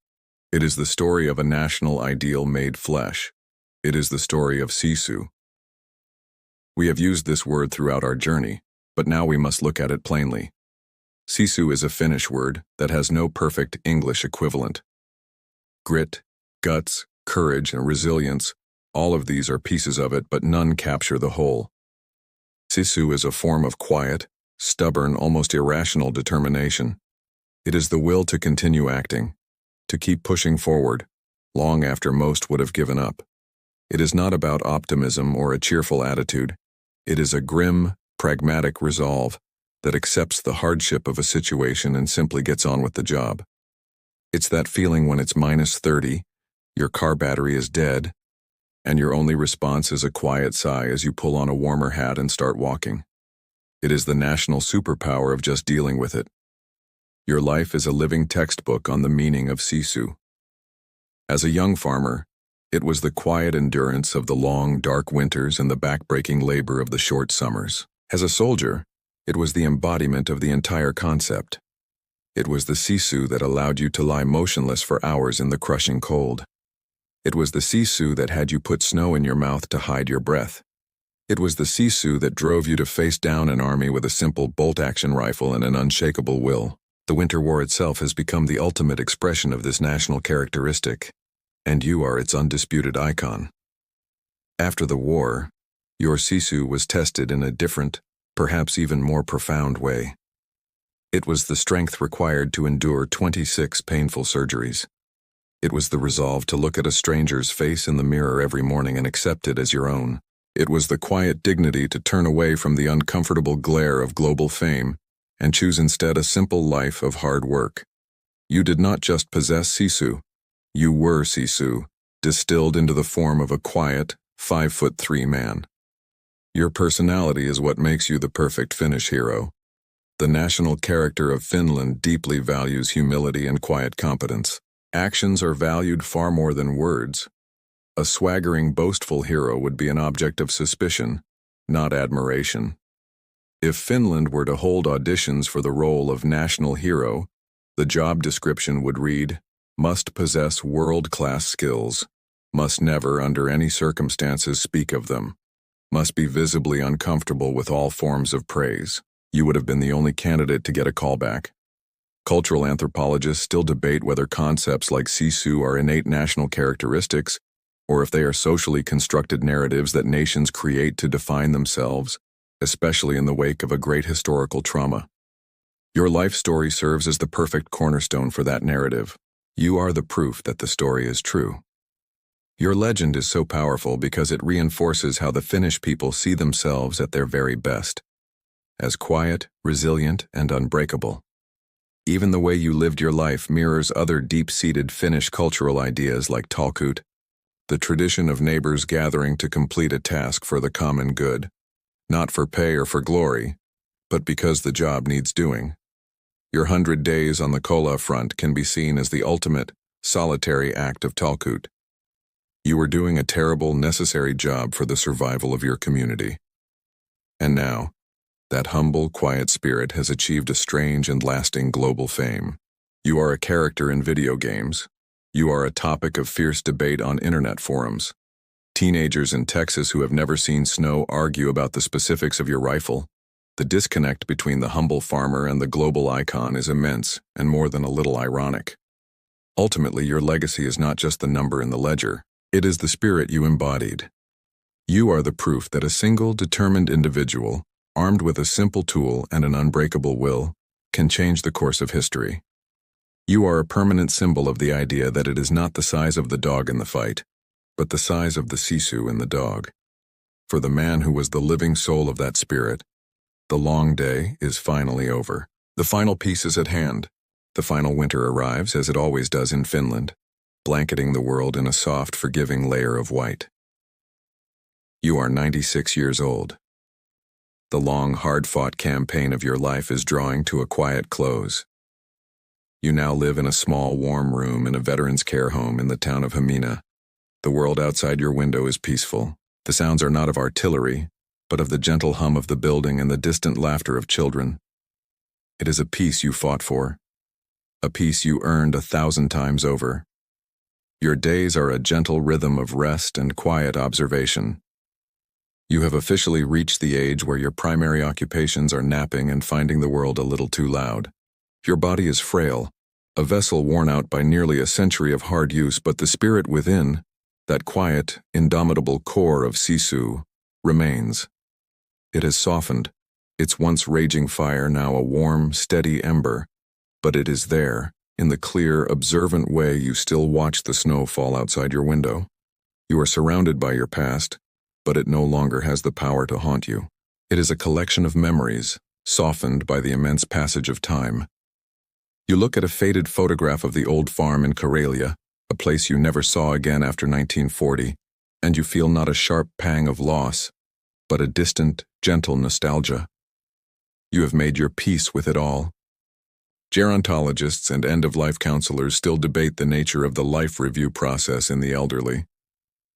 Speaker 1: It is the story of a national ideal made flesh. It is the story of Sisu. We have used this word throughout our journey, but now we must look at it plainly. Sisu is a Finnish word that has no perfect English equivalent. Grit, guts, courage, and resilience, all of these are pieces of it, but none capture the whole. Sisu is a form of quiet, stubborn, almost irrational determination. It is the will to continue acting, to keep pushing forward, long after most would have given up. It is not about optimism or a cheerful attitude. It is a grim, pragmatic resolve that accepts the hardship of a situation and simply gets on with the job. It's that feeling when it's -30, your car battery is dead, and your only response is a quiet sigh as you pull on a warmer hat and start walking. It is the national superpower of just dealing with it. Your life is a living textbook on the meaning of Sisu. As a young farmer, it was the quiet endurance of the long, dark winters and the back-breaking labor of the short summers. As a soldier, it was the embodiment of the entire concept. It was the Sisu that allowed you to lie motionless for hours in the crushing cold. It was the Sisu that had you put snow in your mouth to hide your breath. It was the Sisu that drove you to face down an army with a simple bolt-action rifle and an unshakable will. The Winter War itself has become the ultimate expression of this national characteristic, and you are its undisputed icon. After the war, your Sisu was tested in a different, perhaps even more profound way. It was the strength required to endure 26 painful surgeries. It was the resolve to look at a stranger's face in the mirror every morning and accept it as your own. It was the quiet dignity to turn away from the uncomfortable glare of global fame and choose instead a simple life of hard work. You did not just possess Sisu, you were Sisu, distilled into the form of a quiet, 5'3" man. Your personality is what makes you the perfect Finnish hero. The national character of Finland deeply values humility and quiet competence. Actions are valued far more than words. A swaggering, boastful hero would be an object of suspicion, not admiration. If Finland were to hold auditions for the role of national hero, the job description would read, must possess world-class skills, must never under any circumstances speak of them, must be visibly uncomfortable with all forms of praise. You would have been the only candidate to get a callback. Cultural anthropologists still debate whether concepts like Sisu are innate national characteristics or if they are socially constructed narratives that nations create to define themselves, especially in the wake of a great historical trauma. Your life story serves as the perfect cornerstone for that narrative. You are the proof that the story is true. Your legend is so powerful because it reinforces how the Finnish people see themselves at their very best, as quiet, resilient, and unbreakable. Even the way you lived your life mirrors other deep-seated Finnish cultural ideas like talkut, the tradition of neighbors gathering to complete a task for the common good, not for pay or for glory, but because the job needs doing. Your 100 days on the Kola front can be seen as the ultimate, solitary act of talkut. You were doing a terrible, necessary job for the survival of your community. And now, that humble, quiet spirit has achieved a strange and lasting global fame. You are a character in video games. You are a topic of fierce debate on internet forums. Teenagers in Texas who have never seen snow argue about the specifics of your rifle. The disconnect between the humble farmer and the global icon is immense and more than a little ironic. Ultimately, your legacy is not just the number in the ledger. It is the spirit you embodied. You are the proof that a single, determined individual, armed with a simple tool and an unbreakable will, can change the course of history. You are a permanent symbol of the idea that it is not the size of the dog in the fight, but the size of the Sisu in the dog. For the man who was the living soul of that spirit, the long day is finally over. The final piece is at hand. The final winter arrives, as it always does in Finland, blanketing the world in a soft, forgiving layer of white. You are 96 years old. The long, hard-fought campaign of your life is drawing to a quiet close. You now live in a small, warm room in a veterans' care home in the town of Hayha. The world outside your window is peaceful. The sounds are not of artillery, but of the gentle hum of the building and the distant laughter of children. It is a peace you fought for, a peace you earned 1,000 times over. Your days are a gentle rhythm of rest and quiet observation. You have officially reached the age where your primary occupations are napping and finding the world a little too loud. Your body is frail, a vessel worn out by nearly a century of hard use, but the spirit within, that quiet, indomitable core of Sisu, remains. It has softened, its once raging fire now a warm, steady ember, but it is there, in the clear, observant way you still watch the snow fall outside your window. You are surrounded by your past, but it no longer has the power to haunt you. It is a collection of memories, softened by the immense passage of time. You look at a faded photograph of the old farm in Karelia, a place you never saw again after 1940, and you feel not a sharp pang of loss, but a distant, gentle nostalgia. You have made your peace with it all. Gerontologists and end-of-life counselors still debate the nature of the life review process in the elderly,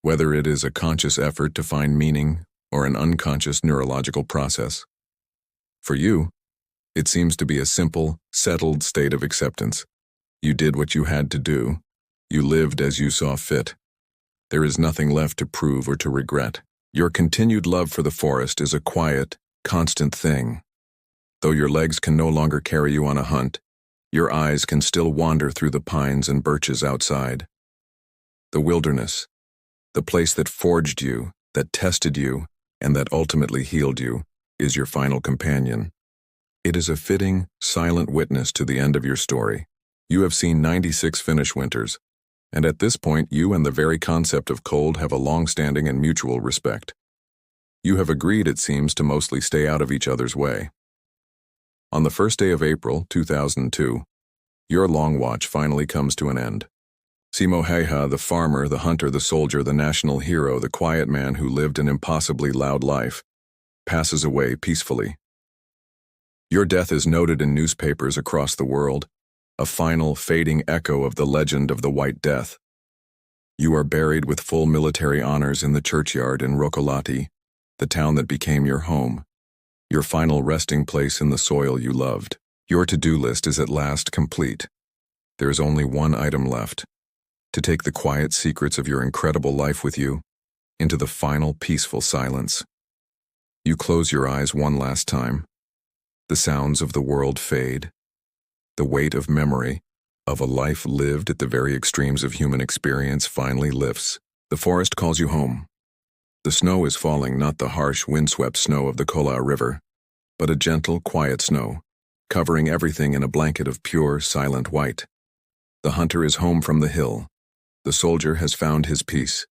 Speaker 1: whether it is a conscious effort to find meaning or an unconscious neurological process. For you, it seems to be a simple, settled state of acceptance. You did what you had to do. You lived as you saw fit. There is nothing left to prove or to regret. Your continued love for the forest is a quiet, constant thing. Though your legs can no longer carry you on a hunt, your eyes can still wander through the pines and birches outside. The wilderness, the place that forged you, that tested you, and that ultimately healed you, is your final companion. It is a fitting, silent witness to the end of your story. You have seen 96 Finnish winters, and at this point you and the very concept of cold have a long-standing and mutual respect. You have agreed, it seems, to mostly stay out of each other's way. On the first day of April, 2002, your long watch finally comes to an end. Simo Hayha, the farmer, the hunter, the soldier, the national hero, the quiet man who lived an impossibly loud life, passes away peacefully. Your death is noted in newspapers across the world, a final, fading echo of the legend of the White Death. You are buried with full military honors in the churchyard in Ruokolahti, the town that became your home, your final resting place in the soil you loved. Your to-do list is at last complete. There is only one item left: to take the quiet secrets of your incredible life with you into the final peaceful silence. You close your eyes one last time. The sounds of the world fade. The weight of memory, of a life lived at the very extremes of human experience, finally lifts. The forest calls you home. The snow is falling, not the harsh, windswept snow of the Kola River, but a gentle, quiet snow, covering everything in a blanket of pure, silent white. The hunter is home from the hill. The soldier has found his peace.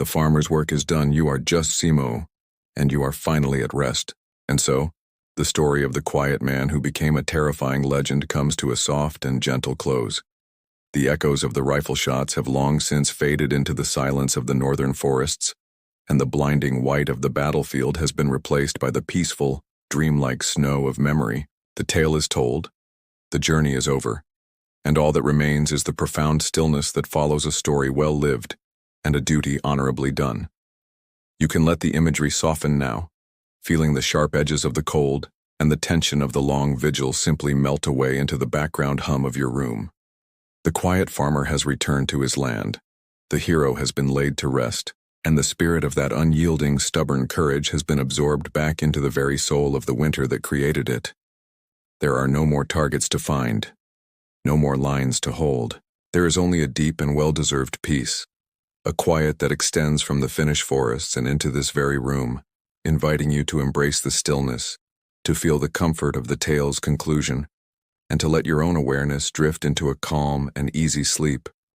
Speaker 1: The farmer's work is done. You are just Simo, and you are finally at rest. And so, the story of the quiet man who became a terrifying legend comes to a soft and gentle close. The echoes of the rifle shots have long since faded into the silence of the northern forests, and the blinding white of the battlefield has been replaced by the peaceful, dreamlike snow of memory. The tale is told, the journey is over, and all that remains is the profound stillness that follows a story well lived and a duty honorably done. You can let the imagery soften now, feeling the sharp edges of the cold and the tension of the long vigil simply melt away into the background hum of your room. The quiet farmer has returned to his land, the hero has been laid to rest, and the spirit of that unyielding, stubborn courage has been absorbed back into the very soul of the winter that created it. There are no more targets to find, no more lines to hold. There is only a deep and well-deserved peace, a quiet that extends from the Finnish forests and into this very room, inviting you to embrace the stillness, to feel the comfort of the tale's conclusion, and to let your own awareness drift into a calm and easy sleep.